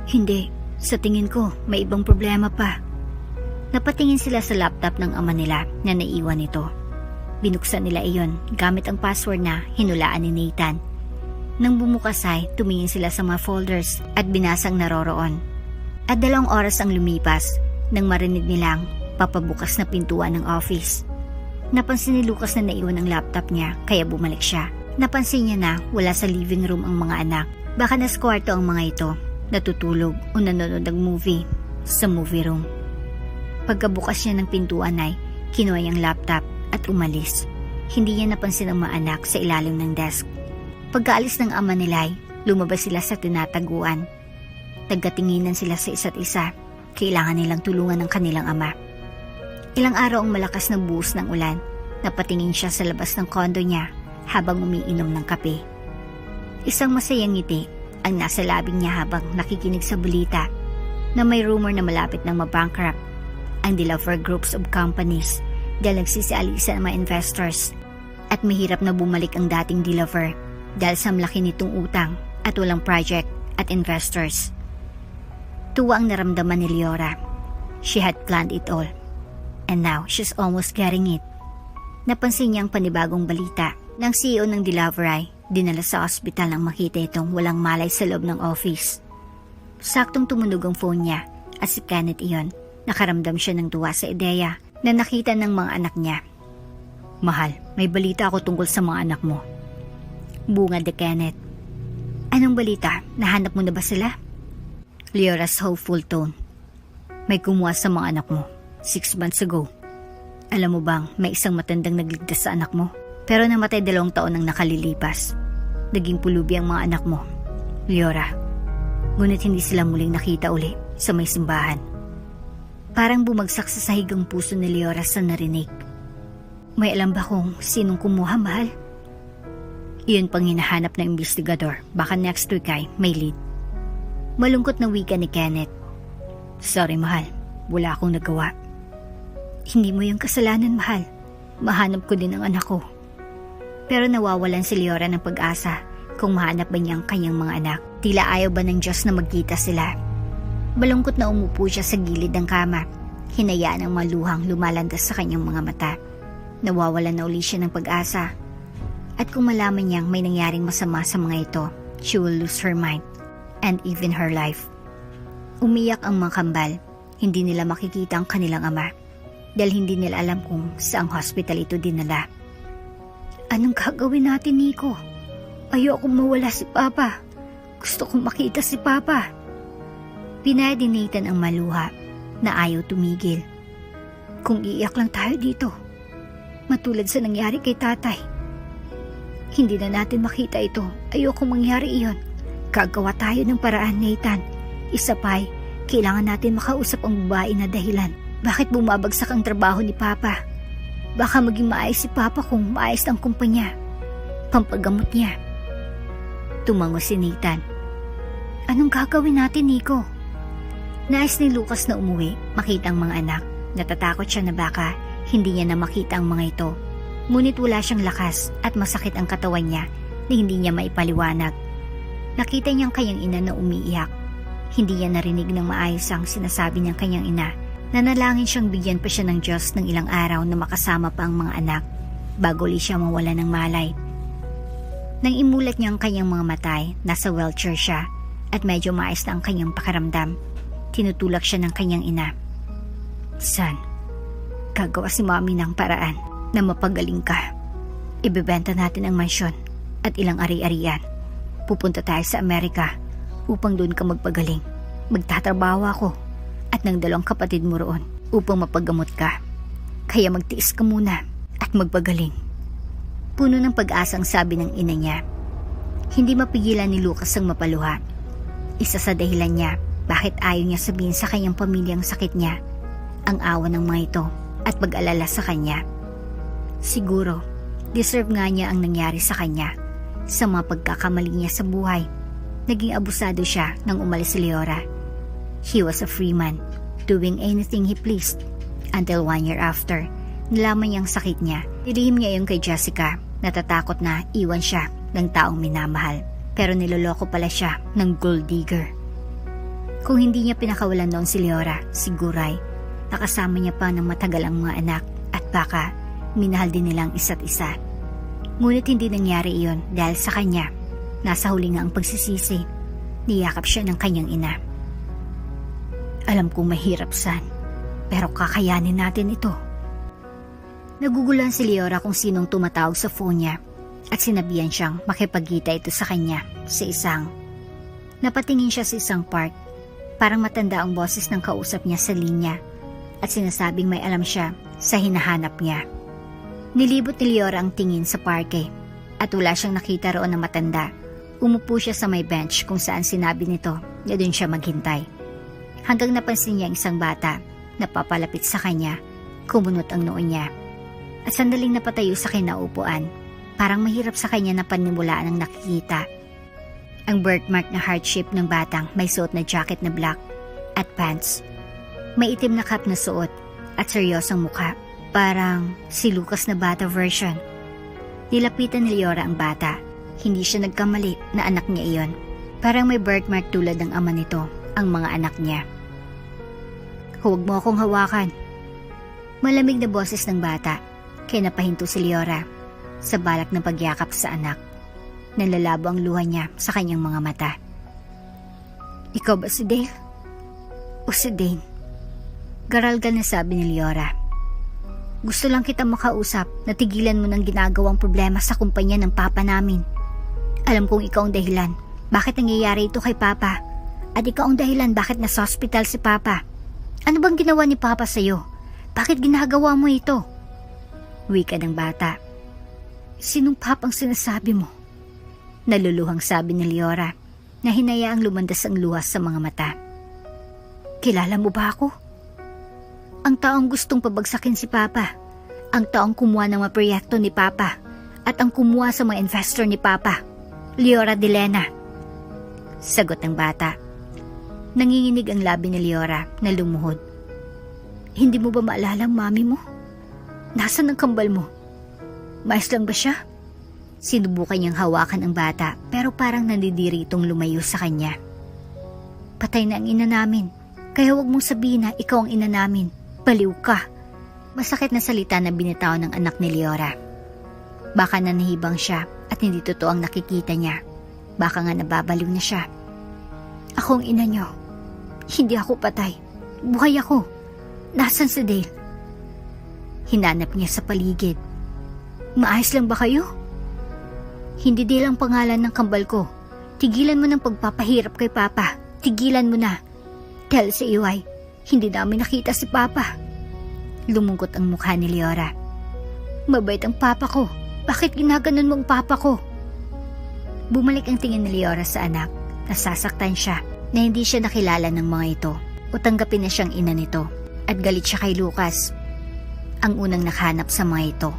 Hindi, sa tingin ko may ibang problema pa. Napatingin sila sa laptop ng ama nila na naiwan ito. Binuksan nila iyon gamit ang password na hinulaan ni Nathan. Nang bumukas ay tumingin sila sa mga folders at binasang naroroon. At 2 oras ang lumipas nang marinig nilang papabukas na pintuan ng office. Napansin ni Lucas na naiwan ang laptop niya kaya bumalik siya. Napansin niya na wala sa living room ang mga anak. Baka nasa kwarto ang mga ito, natutulog o nanonood ng movie sa movie room. Pagkabukas niya ng pintuan ay kinuha niyang laptop at umalis. Hindi niya napansin ang mga anak sa ilalim ng desk. Pagkaalis ng ama nila ay lumabas sila sa tinataguan. Nagkatinginan sila sa isa't isa. Kailangan nilang tulungan ng kanilang ama. Ilang araw ang malakas na buhos ng ulan. Napatingin siya sa labas ng kondo niya habang umiinom ng kape. Isang masayang ngiti ang nasa labing niya habang nakikinig sa balita na may rumor na malapit nang mabankrupt ang Dilaver Groups of Companies dahil nagsisialisa ng mga investors at mahirap na bumalik ang dating Dilaver dahil sa malaki nitong utang at walang project at investors. Tuwa ang naramdaman ni Leora. She had planned it all. And now, she's almost getting it. Napansin niya ang panibagong balita ng CEO ng Dilaver ay dinala sa ospital nang makita itong walang malay sa loob ng office. Saktong tumunog ang phone niya at si Kenneth iyon. Nakaramdam siya ng tuwa sa ideya na nakita ng mga anak niya. Mahal, may balita ako tungkol sa mga anak mo. Bungad ni Kenneth. Anong balita? Nahanap mo na ba sila? Leora's hopeful tone. May kumuha sa mga anak mo 6 months ago. Alam mo bang may isang matandang nagligtas sa anak mo? Pero namatay 2 taon nang nakalilipas. Naging pulubi ang mga anak mo, Leora. Ngunit hindi sila muling nakita uli sa may simbahan. Parang bumagsak sa sahig ang puso ni Leora sa narinig. May alam ba kung sinong kumuha, mahal? Iyon pang hinahanap ng investigador. Baka next week ay may lead. Malungkot na wika ni Kenneth. Sorry, mahal. Wala akong nagawa. Hindi mo yung kasalanan, mahal. Mahanap ko din ang anak ko. Pero nawawalan si Leora ng pag-asa kung mahanap ba niya ang kanyang mga anak. Tila ayaw ba ng Diyos na magkita sila. Malungkot na umupo siya sa gilid ng kama. Hinayaan ang maluhang lumalandas sa kanyang mga mata. Nawawalan na uli siya ng pag-asa. At kung malaman niyang may nangyaring masama sa mga ito, she will lose her mind and even her life. Umiyak ang mga kambal. Hindi nila makikita ang kanilang ama dahil hindi nila alam kung saang hospital ito dinala. Anong gagawin natin, Nico? Ayokong mawala si Papa. Gusto kong makita si Papa. Pinayad ni Nathan ang maluha na ayaw tumigil. Kung iiyak lang tayo dito, matulad sa nangyari kay tatay. Hindi na natin makita ito. Ayokong mangyari iyon. Gagawa tayo ng paraan, Nathan. Isa pa'y, kailangan natin makausap ang babae na dahilan. Bakit bumabagsak ang trabaho ni Papa? Baka maging maayos si Papa kung maayos ang kumpanya. Pampagamot niya. Tumango si Nathan. Anong gagawin natin, Nico? Nais ni Lucas na umuwi, makita ang mga anak. Natatakot siya na baka hindi niya na makita ang mga ito. Ngunit wala siyang lakas at masakit ang katawan niya na hindi niya maipaliwanag. Nakita niyang kanyang ina na umiiyak. Hindi niya narinig ng maayos ang sinasabi niyang kanyang ina. Nanalangin siyang bigyan pa siya ng Diyos ng ilang araw na makasama pa ang mga anak bago ulit siya mawala ng malay. Nang imulat niya ang kanyang mga matay, nasa wheelchair siya at medyo maayos na ang kanyang pakaramdam. Tinutulak siya ng kanyang ina. Son, gagawa si Mommy ng paraan na mapagaling ka. Ibebenta natin ang mansyon at ilang ari-arian. Pupunta tayo sa Amerika upang doon ka magpagaling. Magtatrabaho ako at ng 2 kapatid mo roon upang mapagamot ka. Kaya magtiis ka muna at magpagaling. Puno ng pag-asang sabi ng ina niya. Hindi mapigilan ni Lucas ang mapaluha. Isa sa dahilan niya bakit ayaw niya sabihin sa kanyang pamilyang sakit niya, ang awa ng mga ito at pag-alala sa kanya. Siguro, deserve nga niya ang nangyari sa kanya. Sa mga pagkakamali niya sa buhay, naging abusado siya nang umalis si Leora. He was a free man, doing anything he pleased. Until 1 year after, nalaman niyang sakit niya. Nilihim niya yung kay Jessica. Natatakot na iwan siya ng taong minamahal. Pero niloloko pala siya ng gold digger. Kung hindi niya pinakawalan noon si Leora, siguray, nakasama niya pa ng matagal ang mga anak at baka minahal din nilang isa't isa. Ngunit hindi nangyari iyon dahil sa kanya, nasa huli nga ang pagsisisi. Niyakap siya ng kanyang ina. Alam kong mahirap, San, pero kakayanin natin ito. Nagugulan si Leora kung sinong tumatawag sa phone niya at sinabihan siyang makipagkita ito sa kanya sa isang. Napatingin siya sa isang park. Parang matanda ang boses ng kausap niya sa linya at sinasabing may alam siya sa hinahanap niya. Nilibot ni Leora ang tingin sa parke at wala siyang nakita roon na matanda. Umupo siya sa may bench kung saan sinabi nito na doon siya maghintay. Hanggang napansin niya ang isang bata na papalapit sa kanya, kumunot ang noo niya. At sandaling napatayo sa kinaupuan, parang mahirap sa kanya na panimulaan ang nakikita. Ang birthmark na heart shape ng batang may suot na jacket na black at pants. May itim na cap na suot at seryosong mukha. Parang si Lucas na bata version. Nilapitan ni Leora ang bata. Hindi siya nagkamali na anak niya iyon. Parang may birthmark tulad ng ama nito ang mga anak niya. Huwag mo akong hawakan. Malamig na boses ng bata. Kaya napahinto si Leora sa balak ng pagyakap sa anak. Nalalabo ang luha niya sa kanyang mga mata. Ikaw ba si Dale? O si Dane? Garalgal na sabi ni Leora. Gusto lang kita makausap na tigilan mo ng ginagawang problema sa kumpanya ng papa namin. Alam kong ikaw ang dahilan bakit nangyayari ito kay papa. At ikaw ang dahilan bakit nasa hospital si papa. Ano bang ginawa ni papa sa'yo? Bakit ginagawa mo ito? Wika ng bata. Sinong papang sinasabi mo? Naluluhang sabi ni Leora na hinayaang lumandas ang luha sa mga mata. Kilala mo ba ako? Ang taong gustong pabagsakin si Papa. Ang taong kumuha ng mga proyekto ni Papa. At ang kumuha sa mga investor ni Papa. Leora Delena. Sagot ng bata. Nanginginig ang labi ni Leora na lumuhod. Hindi mo ba maalala ang mami mo? Nasaan ang kambal mo? Mais lang ba siya? Sinubukan niyang hawakan ang bata pero parang nandidiritong lumayo sa kanya. Patay na ang ina namin. Kaya huwag mong sabihin na ikaw ang ina namin. Baliw ka. Masakit na salita na binitaw ng anak ni Leora. Baka nanahibang siya at hindi totoo ang nakikita niya. Baka nga nababaliw na siya. Ako ang ina niyo. Hindi ako patay. Buhay ako. Nasaan si Dale? Hinanap niya sa paligid. Maayos lang ba kayo? Hindi Dale ang pangalan ng kambal ko. Tigilan mo ng pagpapahirap kay Papa. Tigilan mo na. Dahil sa iway, hindi namin nakita si Papa. Lumungkot ang mukha ni Leora. Mabait ang Papa ko. Bakit ginaganon mo ang Papa ko? Bumalik ang tingin ni Leora sa anak. Nasasaktan siya na hindi siya nakilala ng mga ito o tanggapin na siyang ina nito. At galit siya kay Lucas, ang unang nakahanap sa mga ito.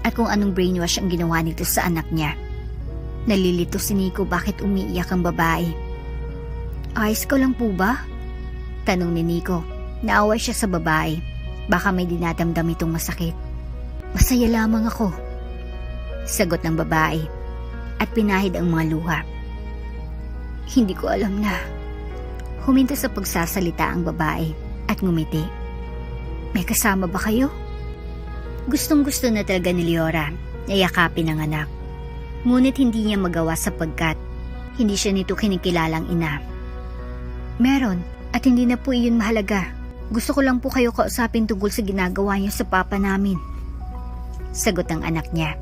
At kung anong brainwash ang ginawa nito sa anak niya. Nalilito si Nico bakit umiiyak ang babae. Ayos ko lang po ba? Tanong ni Nico. Naaway siya sa babae. Baka may dinadamdam itong masakit. Masaya lamang ako. Sagot ng babae. At pinahid ang mga luha. Hindi ko alam na. Huminto sa pagsasalita ang babae at ngumiti. May kasama ba kayo? Gustong-gusto na talaga ni Leora na yakapin ang anak. Ngunit hindi niya magawa sapagkat hindi siya nito kinikilalang ina. Meron at hindi na po iyon mahalaga. Gusto ko lang po kayo kausapin tungkol sa ginagawa niyo sa papa namin. Sagot ng anak niya.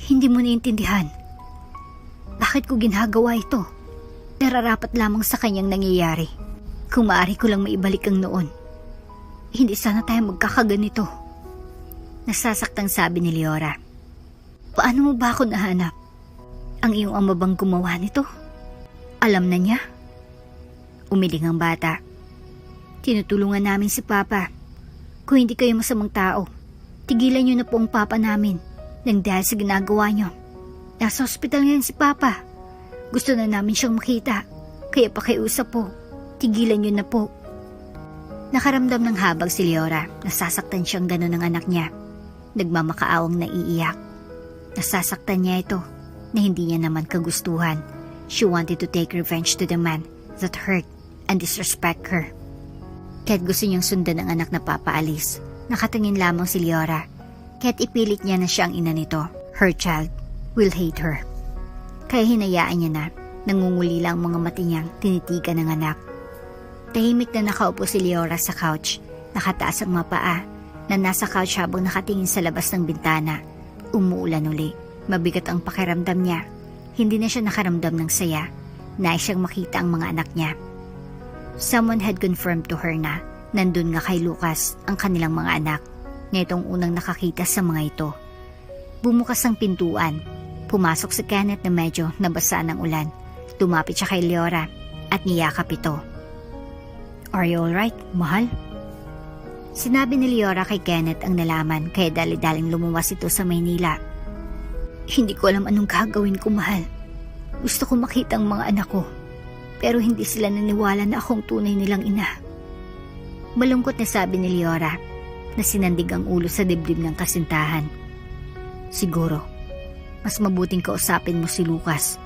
Hindi mo naiintindihan. Bakit ko ginagawa ito? Nararapat lamang sa kanyang nangyayari. Kung maaari ko lang maibalik ang noon. Hindi sana tayo magkakaganito. Nasasaktang sabi ni Leora. Paano mo ba ako nahanap? Ang iyong ama bang gumawa nito? Alam na niya? Umiling ang bata. Tinutulungan namin si Papa. Kung hindi kayo masamang tao, tigilan niyo na po ang Papa namin nang dahil sa ginagawa niyo. Nasa ospital ngayon si Papa. Gusto na namin siyang makita. Kaya pakiusap po. Tigilan niyo na po. Nakaramdam ng habag si Leora. Nasasaktan siyang gano'n ng anak niya. Nagmamakaawang naiiyak. Nasasaktan niya ito na hindi niya naman kagustuhan. She wanted to take revenge to the man that hurt and disrespect her. Kahit gusto niyang sundan ang anak na papaalis, nakatingin lamang si Leora. Kahit ipilit niya na siya ang ina nito, her child will hate her. Kaya hinayaan niya na, nangungulila ang mga mata niyang tinitigan ng anak. Tahimik na nakaupo si Leora sa couch, nakataas ang mga paa, na nasa couch habang nakatingin sa labas ng bintana. Umuulan uli, mabigat ang pakiramdam niya. Hindi na siya nakaramdam ng saya, nais siyang makita ang mga anak niya. Someone had confirmed to her na nandun nga kay Lucas ang kanilang mga anak, na itong unang nakakita sa mga ito. Bumukas ang pintuan, pumasok si Kenneth na medyo nabasa ng ulan. Tumapit siya kay Leora at niyakap ito. "Are you alright, mahal?" Sinabi ni Leora kay Kenneth ang nalaman, kaya dali-daling lumuwas ito sa Maynila. "Hindi ko alam anong gagawin ko, mahal. Gusto ko makita ang mga anak ko, pero hindi sila naniwala na akong tunay nilang ina." Malungkot na sabi ni Leora na sinandig ang ulo sa dibdib ng kasintahan. "Siguro, mas mabuting kausapin mo si Lucas.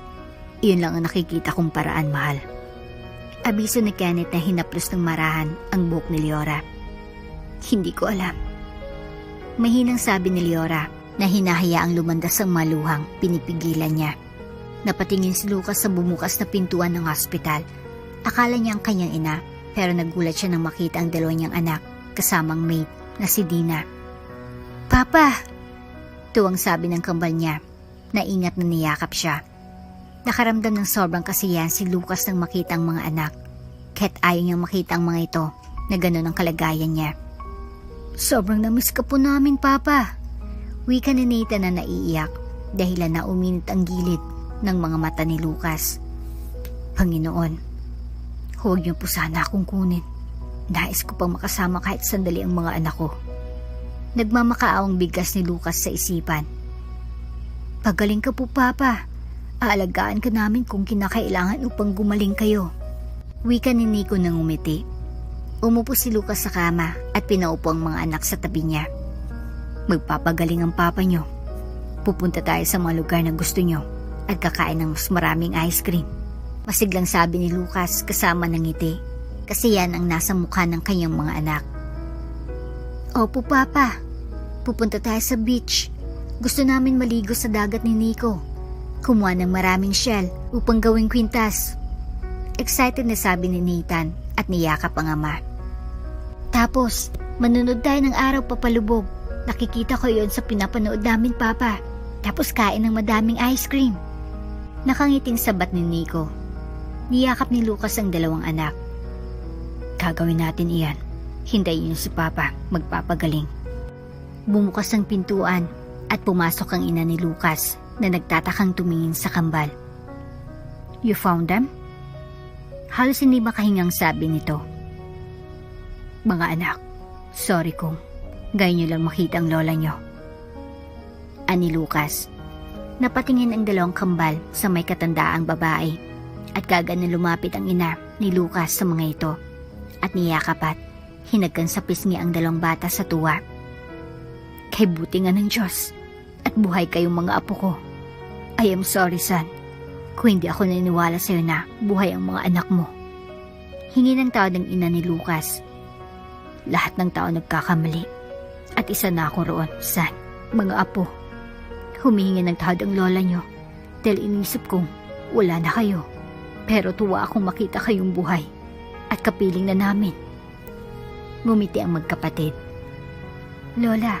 Iyon lang ang nakikita kong paraan, mahal." Abiso ni Kenneth na hinaplos ng marahan ang buhok ni Leora. "Hindi ko alam." Mahinang sabi ni Leora na hinahayaang lumandas ang maluhang, pinipigilan niya. Napatingin si Lucas sa bumukas na pintuan ng hospital. Akala niya ang kanyang ina, pero nagulat siya nang makita ang dalawa niyang anak kasamang maid na si Dina. "Papa!" Tuwang sabi ng kambal niya. Naingat na niyakap siya. Nakaramdam ng sobrang kasiyahan si Lucas nang makita ang mga anak. Kahit ayaw niyang makita ang mga ito na gano'n ang kalagayan niya. "Sobrang namiss ka po namin, Papa." Wika ni Nathan na naiiyak dahilan na uminit ang gilid ng mga mata ni Lucas. "Panginoon, huwag niyo po sana akong kunin. Nais ko pang makasama kahit sandali ang mga anak ko." Nagmamakaawang bigas ni Lucas sa isipan. "Pagaling ka po, Papa. Aalagaan ka namin kung kinakailangan upang gumaling kayo." Wika ni Nico nang umiti. Umupo si Lucas sa kama at pinaupo ang mga anak sa tabi niya. "Magpapagaling ang papa niyo. Pupunta tayo sa mga lugar na gusto niyo at kakain ng mas maraming ice cream." Masiglang sabi ni Lucas kasama ng ngiti, kasi yan ang nasa mukha ng kanyang mga anak. "Opo, Papa. Pupunta tayo sa beach. Gusto namin maligo sa dagat ni Nico. Kumuha ng maraming shell upang gawing kwintas." Excited na sabi ni Nathan at niyakap ang ama. "Tapos, manunod tayo ng araw papalubog. Nakikita ko yon sa pinapanood namin, Papa. Tapos kain ng madaming ice cream." Nakangiting sabat ni Nico. Niyakap ni Lucas ang dalawang anak. "Gagawin natin iyan. Hintayin niyo si Papa, magpapagaling." Bumukas ang pintuan at pumasok ang ina ni Lucas na nagtatakang tumingin sa kambal. "You found them?" Halos hindi makahingang sabi nito. "Mga anak, sorry kung gayon niyo lang makita ang lola niyo." Ani Lucas. Napatingin ang dalawang kambal sa may katandaang babae at kaagad na lumapit ang ina ni Lucas sa mga ito at niyakap at hinagkan sa pisngi ang dalawang bata sa tuwa. "Kay buti nga ng Diyos at buhay kayong mga apo ko. I am sorry, son, kung hindi ako naniniwala sa'yo na buhay ang mga anak mo." Hingi ng tawad ng ina ni Lucas. "Lahat ng tao nagkakamali at isa na ako roon, son. Mga apo, humihingi ng tawad ang lola nyo dahil inisip kong wala na kayo. Pero tuwa akong makita kayong buhay at kapiling na namin." Ngumiti ang magkapatid. "Lola,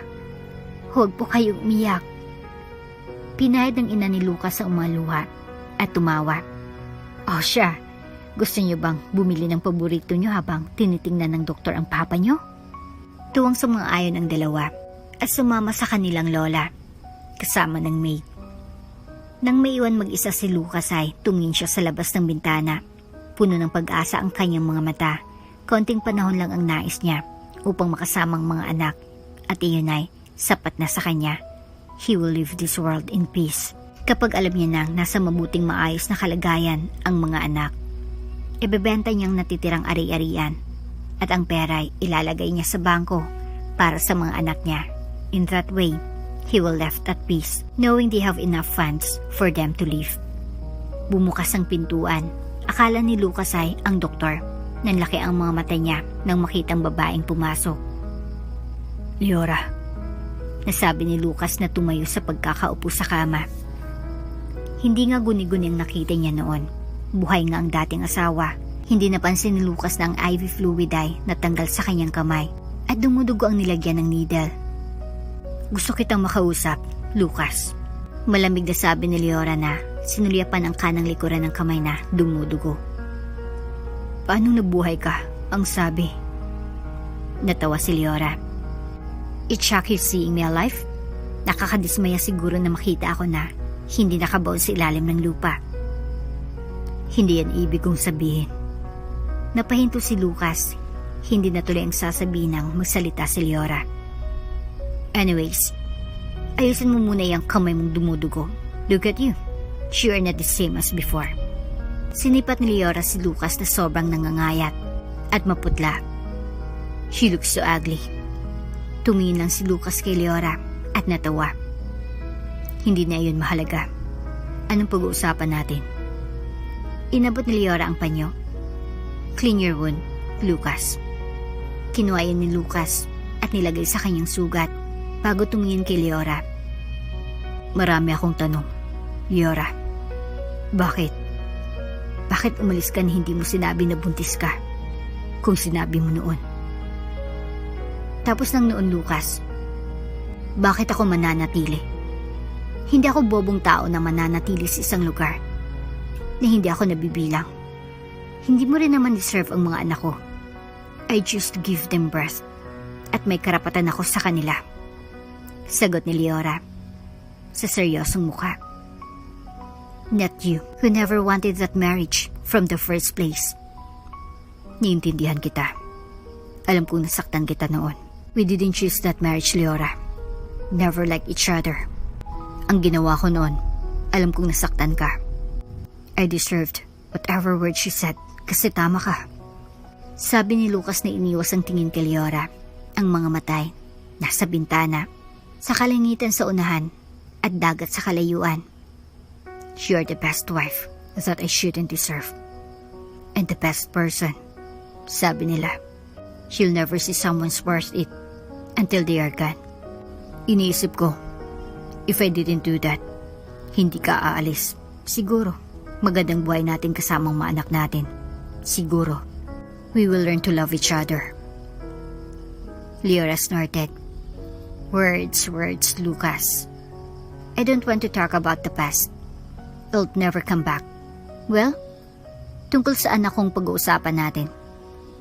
huwag po kayong umiyak." Pinahid ng ina ni Lucas ang mga luha at tumawa. "Oh siya, gusto niyo bang bumili ng paborito niyo habang tinitingnan ng doktor ang papa niyo?" Tuwang sumang-ayon ang dalawa at sumama sa kanilang lola, kasama ng maid. Nang maiwan mag-isa si Lucas ay tumingin siya sa labas ng bintana. Puno ng pag-asa ang kanyang mga mata. Konting panahon lang ang nais niya upang makasama ang mga anak at iyon ay sapat na sa kanya. He will leave this world in peace kapag alam niya nang nasa mabuting maayos na kalagayan ang mga anak. Ibebenta niyang natitirang ari-arian at ang pera ay ilalagay niya sa bangko para sa mga anak niya. In that way, he will left at peace, knowing they have enough funds for them to live. Bumukas ang pintuan. Akala ni Lucas ay ang doktor. Nanlaki ang mga mata niya nang makitang babaeng pumasok. Leora, nasabi ni Lucas na tumayo sa pagkakaupo sa kama. Hindi nga guni-guni ang nakita niya noon. Buhay nga ang dating asawa. Hindi napansin ni Lucas na ang IV fluid ay natanggal sa kanyang kamay at dumudugo ang nilagyan ng needle. Gusto kitang makausap, Lucas. Malamig na sabi ni Leora na sinulyapan ang kanang likuran ng kamay na dumudugo. Paano nabuhay ka? Ang sabi. Natawa si Leora. It shocked you seeing me alive? Nakakadismaya siguro na makita ako na hindi nakabaon sa ilalim ng lupa. Hindi yan ibig kong sabihin. Napahinto si Lucas. Hindi na tuloy ang sasabihin ng magsalita si Leora. Anyways, ayusin mo muna yung kamay mong dumudugo. Look at you. You are not the same as before. Sinipat ni Leora si Lucas na sobrang nangangayat at maputla. She looks so ugly. Tumingin lang si Lucas kay Leora at natawa. Hindi na iyon mahalaga. Anong pag-uusapan natin? Inabot ni Leora ang panyo. Clean your wound, Lucas. Kinuha yun ni Lucas at nilagay sa kanyang sugat bago tumingin kay Leora. Marami akong tanong, Leora. Bakit? Bakit umalis ka na hindi mo sinabi na buntis ka? Kung sinabi mo noon. Tapos ng noon, Lucas. Bakit ako mananatili? Hindi ako bobong tao na mananatili sa isang lugar na hindi ako nabibilang. Hindi mo rin naman deserve ang mga anak ko. I choose to give them birth at may karapatan ako sa kanila. Sagot ni Leora sa seryosong mukha. Not you, who never wanted that marriage from the first place. Niintindihan kita. Alam kong nasaktan kita noon. We didn't choose that marriage, Leora. Never like each other. Ang ginawa ko noon, alam kong nasaktan ka. I deserved whatever word she said kasi tama ka. Sabi ni Lucas na iniwas ang tingin kay Leora. Ang mga matay, nasa bintana, sa kalangitan sa unahan, at dagat sa kalayuan. You're the best wife that I shouldn't deserve. And the best person, sabi nila. You'll never see someone's worth it until they are gone. Iniisip ko, if I didn't do that, hindi ka aalis. Siguro, magandang buhay natin kasamang mga anak natin. Siguro, we will learn to love each other. Leora snorted. Words, Lucas. I don't want to talk about the past. It'll never come back. Well, tungkol sa anak kong pag-uusapan natin.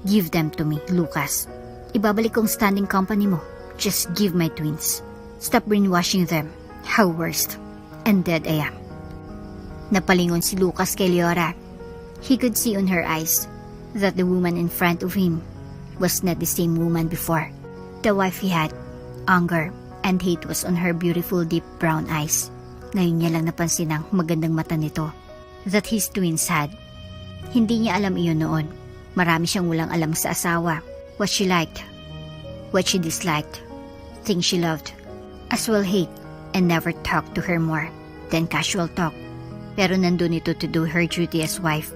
Give them to me, Lucas. Ibabalik kong standing company mo. Just give my twins. Stop brainwashing them. How worst and dead I am. Napalingon si Lucas kay Leora. He could see on her eyes that the woman in front of him was not the same woman before. The wife he had, anger and hate was on her beautiful deep brown eyes. Ngayon niya lang napansin ang magandang mata nito that his twins had. Hindi niya alam iyon noon. Marami siyang walang alam sa asawa. What she liked, what she disliked, things she loved, as well hate, and never talk to her more than casual talk. Pero nandun ito to do her duty as wife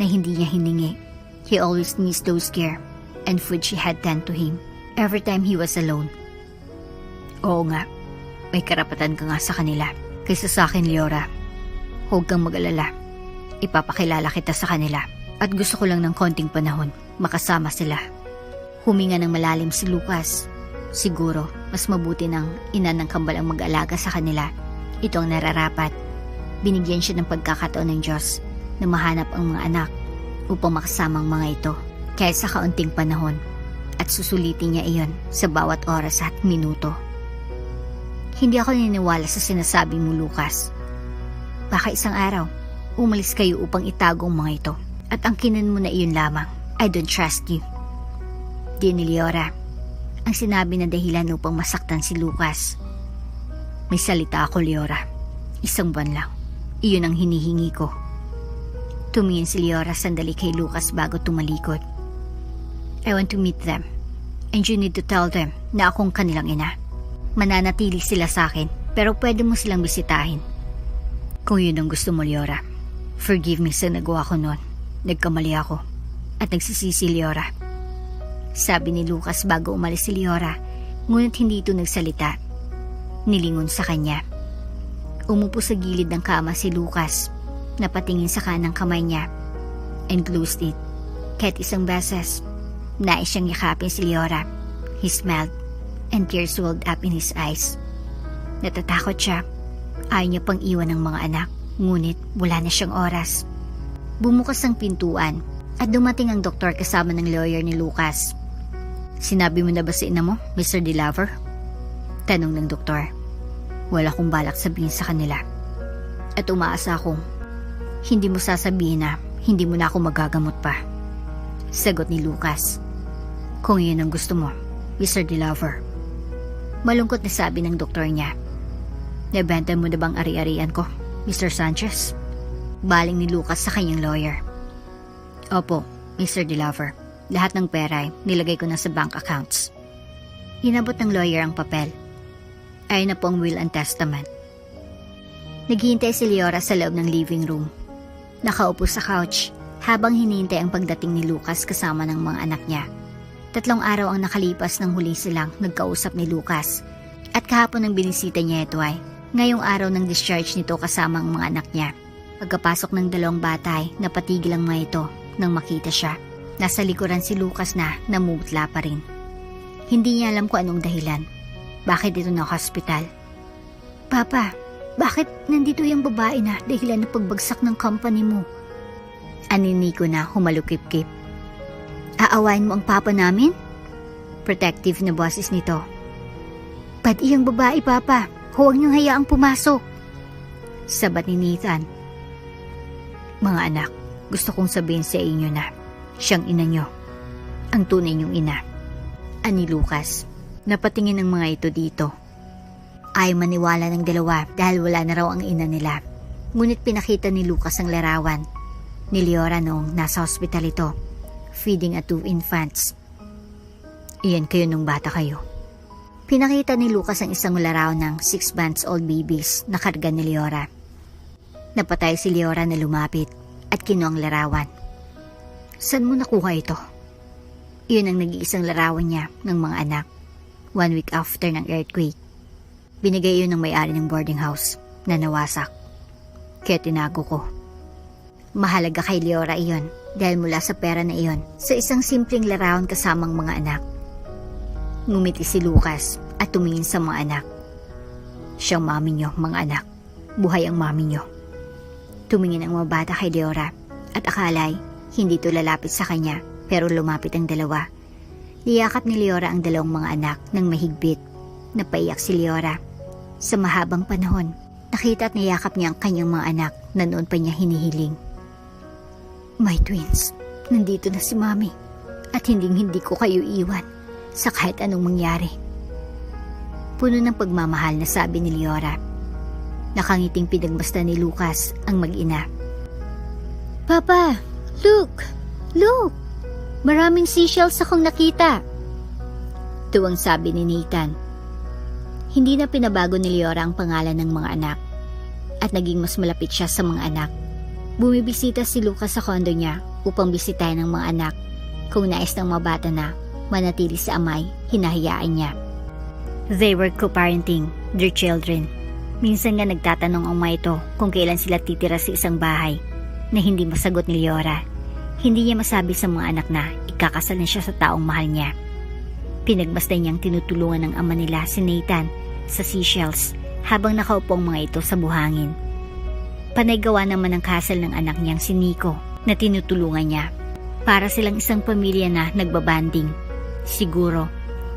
na hindi niya hiningi. He always needs those care and food she had done to him every time he was alone. Oo nga, may karapatan ka nga sa kanila. Kaysa sa akin, Leora. Huwag kang mag-alala. Ipapakilala kita sa kanila. At gusto ko lang ng konting panahon makasama sila. Huminga ng malalim si Lucas. Siguro, mas mabuti ng ina ng kambal ang mag-alaga sa kanila. Ito ang nararapat. Binigyan siya ng pagkakataon ng Diyos na mahanap ang mga anak upang makasama ang mga ito kahit sa kaunting panahon at susulitin niya iyon sa bawat oras at minuto. Hindi ako naniniwala sa sinasabi mo, Lucas. Baka isang araw, umalis kayo upang itago ang mga ito. At ang kinan mo na iyon lamang. I don't trust you. Di ni Leora ang sinabi na dahilan upang masaktan si Lucas. May salita ako, Leora. 1 buwan lang. Iyon ang hinihingi ko. Tumingin si Leora sandali kay Lucas bago tumalikod. I want to meet them. And you need to tell them na akong kanilang ina. Mananatili sila sa akin, pero pwede mo silang bisitahin. Kung yun ang gusto mo, Leora. Forgive me sa nagawa ko noon. Nagkamali ako. At nagsisisi, Leora. Sabi ni Lucas bago umalis si Leora, ngunit hindi ito nagsalita. Nilingon sa kanya. Umupo sa gilid ng kama si Lucas, napatingin sa kanang kamay niya, and closed it. Kahit isang beses, nais siyang yakapin si Leora. He smiled, and tears welled up in his eyes. Natatakot siya. Ayaw niya pang iwan ng mga anak, ngunit wala na siyang oras. Bumukas ang pintuan, at dumating ang doktor kasama ng lawyer ni Lucas. Sinabi mo na ba sa ina mo, Mr. DeLaver? Tanong ng doktor. Wala akong balak sabihin sa kanila. At umaasa akong hindi mo sasabihin na hindi mo na ako magagamot pa. Sagot ni Lucas. Kung yun ang gusto mo, Mr. DeLaver. Malungkot na sabi ng doktor niya. Nabenta mo na bang ari-arian ko, Mr. Sanchez? Baling ni Lucas sa kanyang lawyer. Opo, Mr. DeLaver. Lahat ng pera ay nilagay ko na sa bank accounts. Hinabot ng lawyer ang papel. Ay na po ang will and testament. Naghihintay si Leora sa loob ng living room. Nakaupo sa couch habang hinihintay ang pagdating ni Lucas kasama ng mga anak niya. 3 araw ang nakalipas nang huli silang nagkausap ni Lucas. At kahapon ang binisita niya ito ay ngayong araw ng discharge nito kasama ang mga anak niya. Pagkapasok ng 2 bata ay napatigil ang mga ito nang makita siya. Nasa likuran si Lucas na namumutla pa rin. Hindi niya alam kung anong dahilan. Bakit ito na hospital? Papa, bakit nandito yung babae na dahilan ng pagbagsak ng company mo? Anini ko na humalukip-kip. Aawain mo ang papa namin? Protective na boses nito. Pati yung babae, Papa. Huwag niyong hayaang pumasok. Sabat ni Nathan. Mga anak, gusto kong sabihin sa inyo na siyang ina niyo. Ang tunay niyong ina. Ani Lucas. Napatingin ng mga ito dito. Ay maniwala ng dalawa dahil wala na raw ang ina nila. Ngunit pinakita ni Lucas ang larawan ni Leora noong nasa hospital ito, feeding 2 infants. Iyan kayo nung bata kayo. Pinakita ni Lucas ang isang larawan ng 6 months old babies na karga ni Leora. Napatay si Leora na lumapit at kinuha ang larawan. Saan mo nakuha ito? Iyon ang nag-iisang larawan niya ng mga anak 1 week after ng earthquake. Binigay yun ng may-ari ng boarding house na nawasak. Kaya tinago ko. Mahalaga kay Leora iyon dahil mula sa pera na iyon sa isang simpleng larawan kasamang mga anak. Ngumiti si Lucas at tumingin sa mga anak. Siyang mami niyo, mga anak. Buhay ang mami niyo. Tumingin ang mga bata kay Leora at akalay hindi to lalapit sa kanya pero lumapit ang dalawa. Niyakap ni Leora ang 2 mga anak ng mahigpit. Napaiyak si Leora. Sa mahabang panahon, nakita at niyakap niya ang kanyang mga anak na noon pa niya hinihiling. My twins, nandito na si Mami at hindi ko kayo iwan sa kahit anong mangyari. Puno ng pagmamahal na sabi ni Leora. Nakangiting pinagbasta ni Lucas ang mag-ina. Papa, look! Maraming seashells akong nakita. Tuwang sabi ni Nathan. Hindi na pinabago ni Leora ang pangalan ng mga anak at naging mas malapit siya sa mga anak. Bumibisita si Lucas sa kondo niya upang bisitahin ng mga anak. Kung nais ng mga bata na manatili sa amay, hinahayaan niya. They were co-parenting their children. Minsan nga nagtatanong ang mga ito kung kailan sila titira sa isang bahay na hindi masagot ni Leora. Hindi niya masabi sa mga anak na ikakasal na siya sa taong mahal niya. Pinagbasta niyang tinutulungan ng ama nila si Nathan sa seashells habang nakaupo ang mga ito sa buhangin. Panay gawa naman ang kasal ng anak niyang si Nico na tinutulungan niya. Para silang isang pamilya na nagbabanding. Siguro,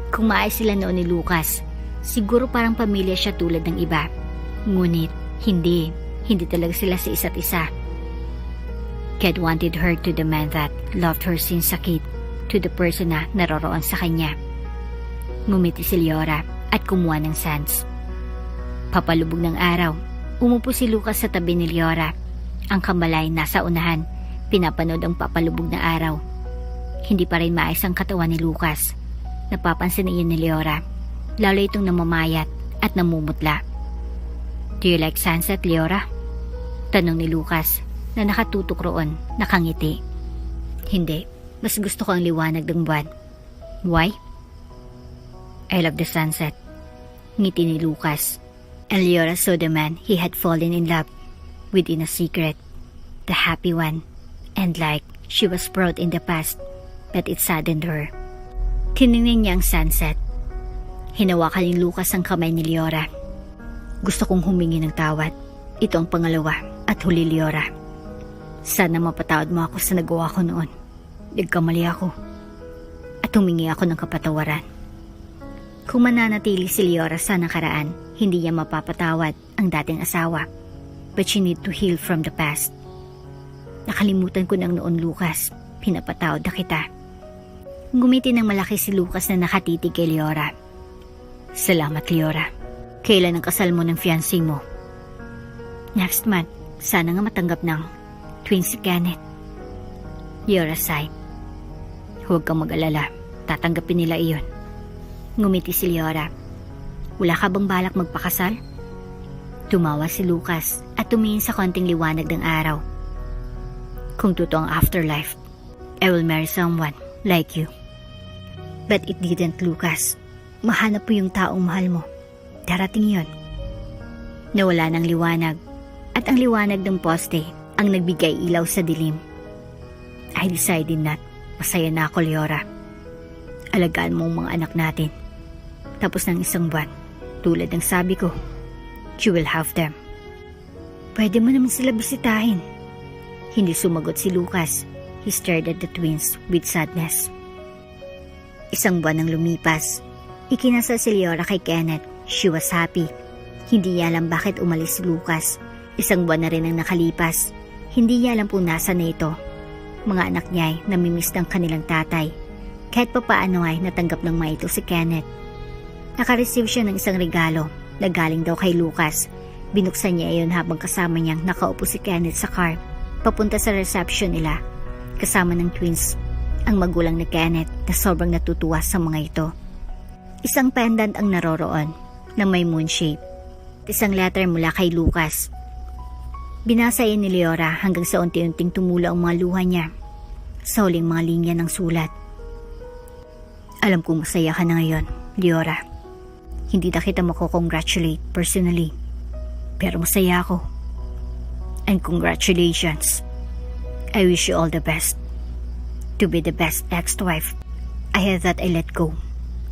kung maayos sila noon ni Lucas, siguro parang pamilya siya tulad ng iba. Ngunit, hindi talaga sila sa isa't isa. Kat wanted her to the man that loved her since a kid, to the person na naroroon sa kanya. Ngumiti si Leora at kumuha ng sands. Papalubog ng araw, umupo si Lucas sa tabi ni Leora. Ang kambalay nasa unahan, pinapanood ang papalubog na araw. Hindi pa rin maayos ang katawan ni Lucas. Napapansin iyon ni Leora. Lalo itong namamayat at namumutla. Do you like sunset, Leora? Tanong ni Lucas na nakatutok roon, nakangiti. Hindi, mas gusto ko ang liwanag ng buwan. Why? I love the sunset. Ngiti ni Lucas. And Leora saw the man he had fallen in love with in a secret. The happy one. And like she was proud in the past, but it saddened her. Tiningnan niya ang sunset. Hinawakan ni Lucas ang kamay ni Leora. Gusto kong humingi ng tawad. Ito ang pangalawa at huli, Leora. Sana mapatawad mo ako sa nagawa ko noon. Nagkamali ako. At humingi ako ng kapatawaran. Kung mananatili si Leora sa nakaraan, hindi niya mapapatawad ang dating asawa. But she need to heal from the past. Nakalimutan ko nang noon, Lucas. Pinapatawad na kita. Gumiti ng malaki si Lucas na nakatitig kay Leora. Salamat, Leora. Kailan ang kasal mo ng fiancé mo? Next month. Sana nga matanggap ng twins si Kenneth. Leora sighed. Huwag kang mag-alala. Tatanggapin nila iyon. Ngumiti si Leora. Wala ka bang balak magpakasal? Tumawa si Lucas at tumingin sa konting liwanag ng araw. Kung totoo ang afterlife, I will marry someone like you. But it didn't, Lucas. Mahanap po yung taong mahal mo. Darating yon. Nawala ng liwanag at ang liwanag ng poste ang nagbigay ilaw sa dilim. I decided not. Masaya na ako, Leora. Alagaan mo ang mga anak natin. Tapos ng isang buwan, tulad ng sabi ko, you will have them. Pwede mo naman sila bisitahin. Hindi sumagot si Lucas. He stared at the twins with sadness. Isang buwan nang lumipas. Ikinasal si Leora kay Kenneth. She was happy. Hindi niya alam bakit umalis si Lucas. Isang buwan na rin ang nakalipas. Hindi niya alam kung nasa na ito. Mga anak niya ay namimiss ng kanilang tatay. Kahit papaano ay natanggap ng maito si Kenneth. Nakareceive siya ng isang regalo na galing daw kay Lucas. Binuksan niya iyon habang kasama niyang nakaupo si Kenneth sa car. Papunta sa reception nila. Kasama ng twins, ang magulang ni Kenneth na sobrang natutuwa sa mga ito. Isang pendant ang naroroon na may moon shape. Isang letter mula kay Lucas. Binasa iyon ni Leora hanggang sa unti-unting tumulo ang mga luha niya. Sa huling mga linya ng sulat. Alam kong masaya ka na ngayon, Leora. Hindi na kita mako-congratulate personally. Pero masaya ako. And congratulations. I wish you all the best. To be the best ex-wife. I had that I let go.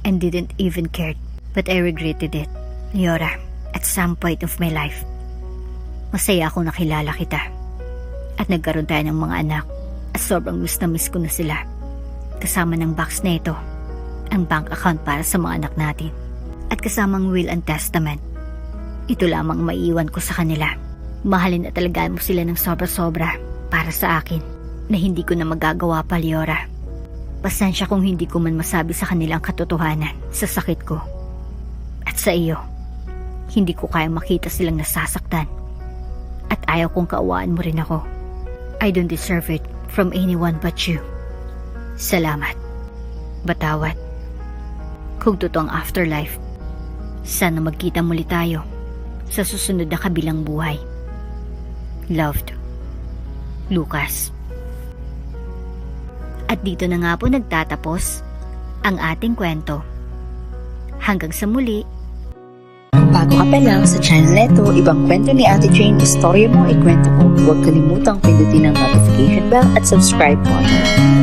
And didn't even care. But I regretted it, Leora. At some point of my life. Masaya akong nakilala kita. At nagkaroon tayo ng mga anak. At sobrang miss na miss ko na sila. Kasama ng box na ito. Ang bank account para sa mga anak natin. At kasamang will and testament. Ito lamang maiiwan ko sa kanila. Mahalin at alagaan mo sila ng sobra-sobra para sa akin na hindi ko na magagawa pa, Leora. Pasensya kung hindi ko man masabi sa kanila ang katotohanan sa sakit ko. At sa iyo, hindi ko kayang makita silang nasasaktan. At ayaw kong kaawaan mo rin ako. I don't deserve it from anyone but you. Salamat. Batawad. Kung totoo ang afterlife, sana magkita muli tayo sa susunod na kabilang buhay. Loved, Lucas. At dito na nga po nagtatapos ang ating kwento. Hanggang sa muli. Bago ka pa lang sa channel neto, ibang kwento ni Ate Jane, istorya mo, ikwento ko. Huwag kalimutang pindutin ang notification bell at subscribe button.